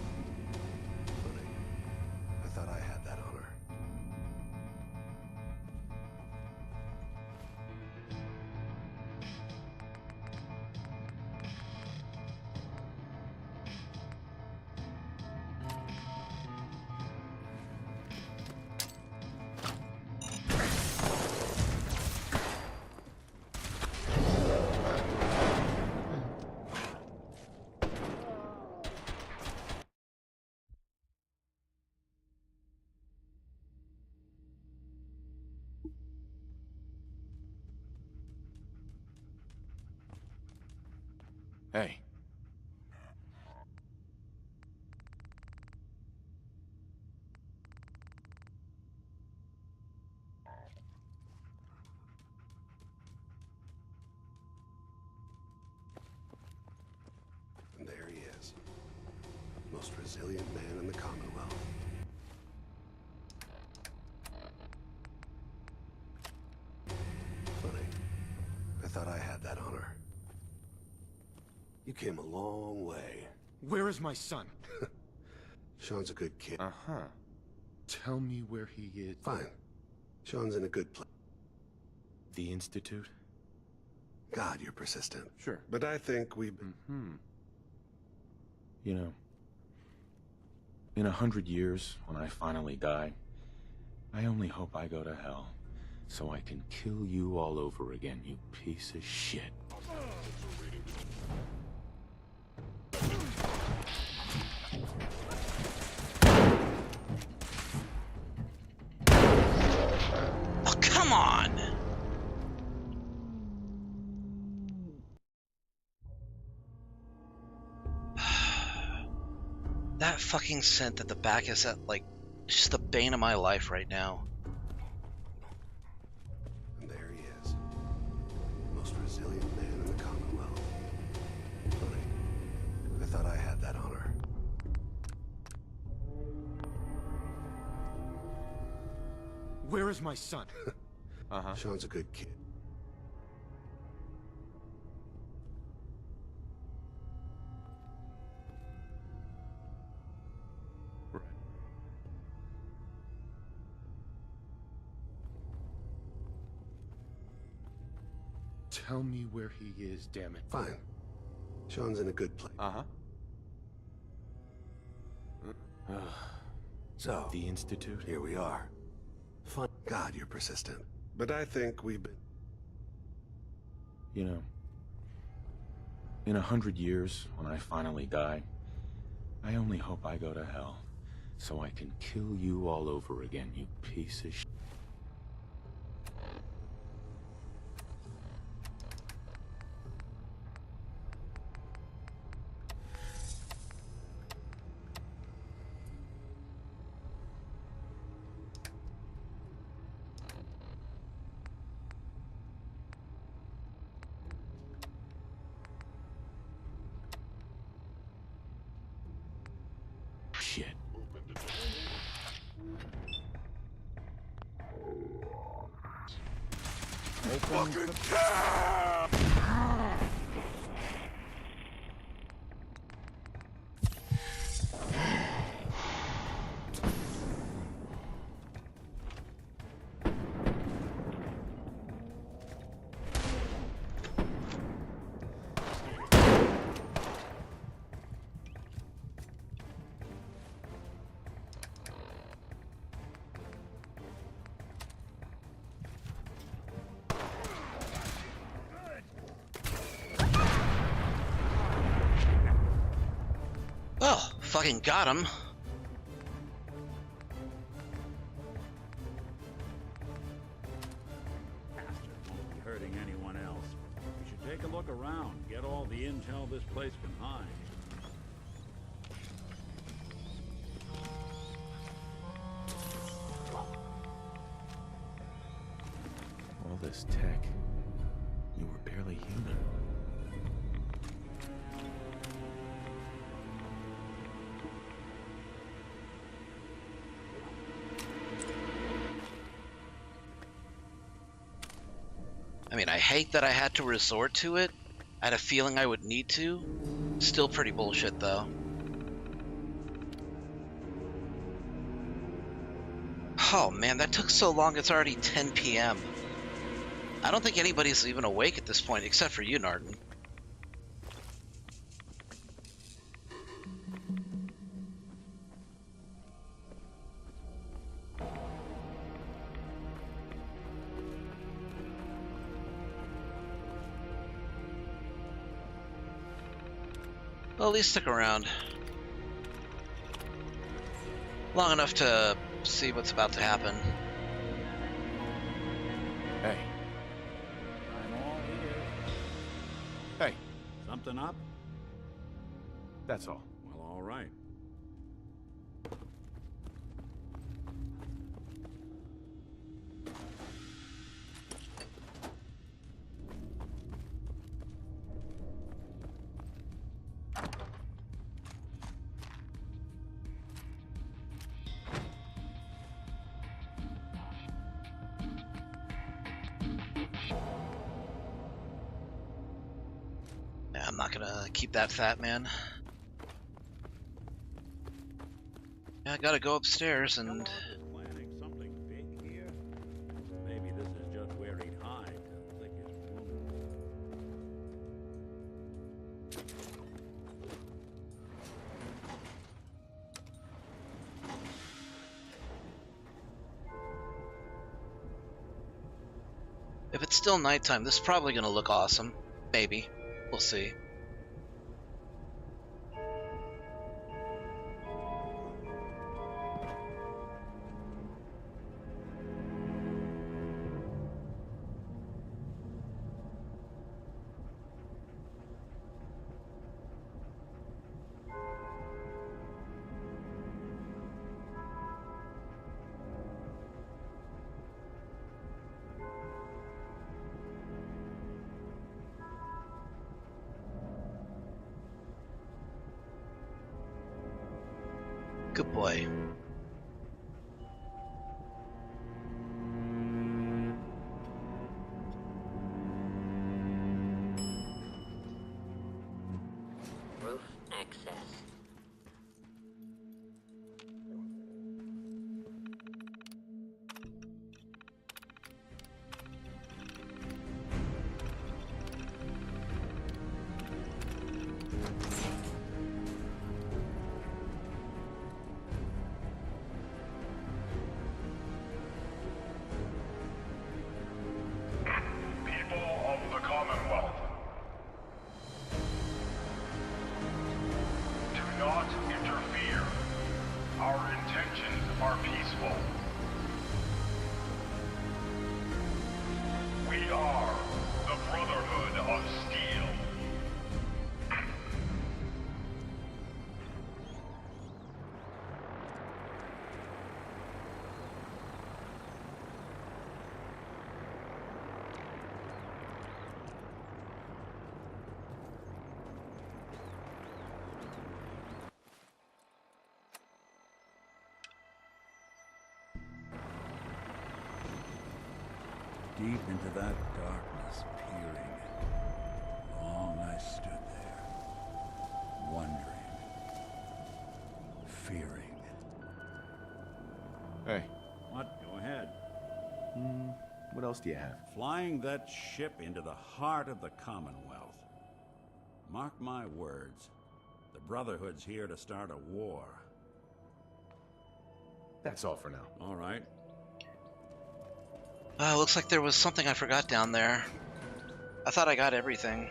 B: Funny. I thought I had that honor.
C: Hey.
B: And there he is. Most resilient man in the Commonwealth. Funny. I came a long way.
C: Where is my son?
B: Sean's a good kid.
C: Uh-huh. Tell me where he is.
B: Fine. Sean's in a good place.
C: The Institute?
B: God, you're persistent.
C: Sure.
B: But I think we've been...
C: You know, in 100 years, when I finally die, I only hope I go to hell, so I can kill you all over again, you piece of shit.
A: Oh, come on! That fucking scent at the back is like just the bane of my life right now.
B: And there he is. Most resilient man in the Commonwealth. Funny. I thought I had that honor.
C: Where is my son? Uh-huh.
B: Sean's a good kid.
C: Right. Tell me where he is, damn it.
B: Fine. Sean's in a good place.
C: Uh-huh.
B: So,
C: The Institute?
B: here we are. Fun. God, you're persistent. But I think we've been...
C: You know, in 100 years, when I finally die, I only hope I go to hell, so I can kill you all over again, you piece of shit. Shit.
B: Fucking cow!
A: Oh, fucking got him.
W: Bastard won't be hurting anyone else. We should take a look around, get all the intel this place can hide.
C: All this tech. You were barely human.
A: I mean, I hate that I had to resort to it. I had a feeling I would need to. Still pretty bullshit, though. Oh man, that took so long, it's already 10 p.m. I don't think anybody's even awake at this point, except for you, Narden. Well, at least stick around. Long enough to see what's about to happen.
C: Hey.
W: I'm all ears.
C: Hey.
W: Something up?
C: That's all.
W: Well, all right.
A: I'm not gonna keep that fat man. Yeah, I gotta go upstairs and...
W: Planning something big here? Maybe this is just where he'd hide to lick his wounds.
A: If it's still nighttime, this is probably gonna look awesome. Maybe. We'll see. Good boy.
Q: Roof access.
I: People of the Commonwealth, do not interfere. Our intentions are peaceful. We are the Brotherhood of Steel.
W: Deep into that darkness, peering. Long I stood there, wondering, fearing.
C: Hey.
W: What? Go ahead.
C: What else do you have?
W: Flying that ship into the heart of the Commonwealth. Mark my words, the Brotherhood's here to start a war.
C: That's all for now.
W: All right.
A: Looks like there was something I forgot down there. I thought I got everything.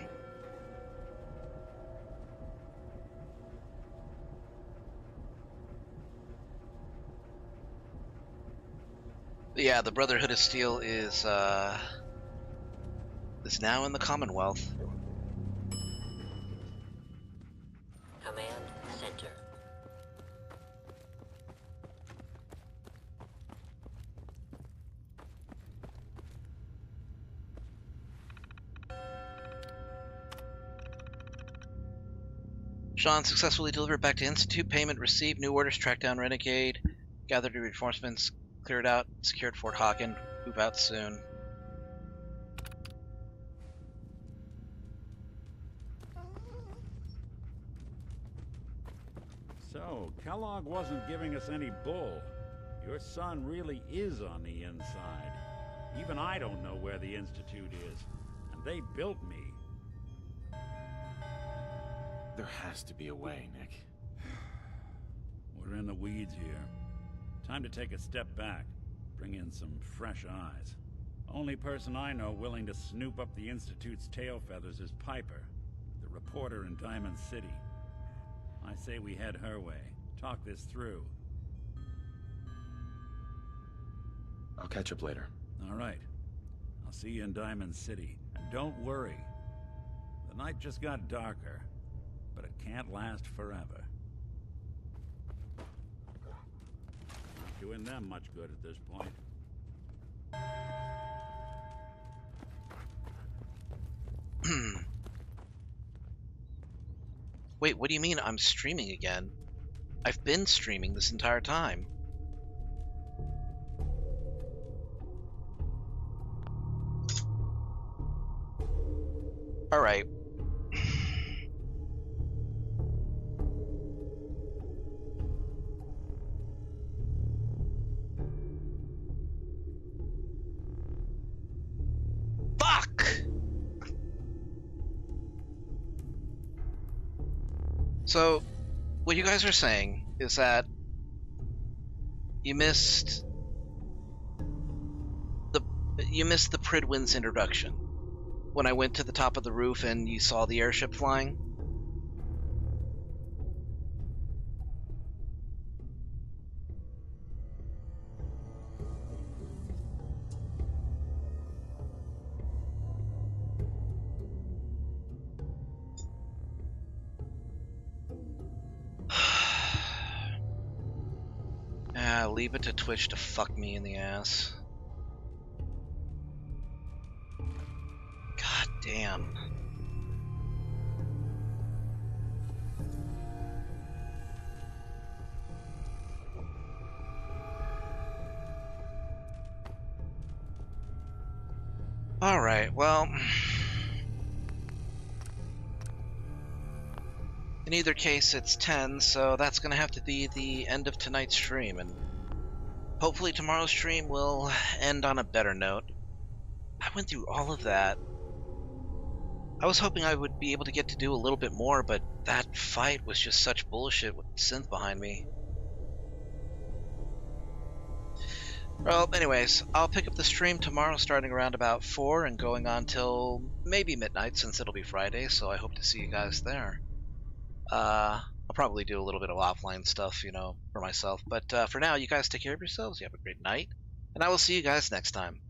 A: Yeah, the Brotherhood of Steel is now in the Commonwealth.
Q: Command center.
A: Sean successfully delivered back to Institute. Payment received. New orders. Tracked down Renegade. Gathered reinforcements. Cleared out. Secured Fort Hawken. Move out soon.
W: So, Kellogg wasn't giving us any bull. Your son really is on the inside. Even I don't know where the Institute is. And they built me.
C: There has to be a way, Nick.
W: We're in the weeds here. Time to take a step back. Bring in some fresh eyes. Only person I know willing to snoop up the Institute's tail feathers is Piper, the reporter in Diamond City. I say we head her way. Talk this through.
C: I'll catch up later.
W: All right. I'll see you in Diamond City. And don't worry. The night just got darker, but it can't last forever. Not doing them much good at this point.
A: Wait, what do you mean I'm streaming again? I've been streaming this entire time. Alright. So, what you guys are saying is that you missed the Pridwin's introduction when I went to the top of the roof and you saw the airship flying. Leave it to Twitch to fuck me in the ass. God damn. Alright, well... in either case, it's 10, so that's gonna have to be the end of tonight's stream, and hopefully tomorrow's stream will end on a better note. I went through all of that. I was hoping I would be able to get to do a little bit more, but that fight was just such bullshit with the synth behind me. Well, anyways, I'll pick up the stream tomorrow starting around about 4 and going on till maybe midnight since it'll be Friday, so I hope to see you guys there. I'll probably do a little bit of offline stuff, you know, for myself. But for now, you guys take care of yourselves. You have a great night. And I will see you guys next time.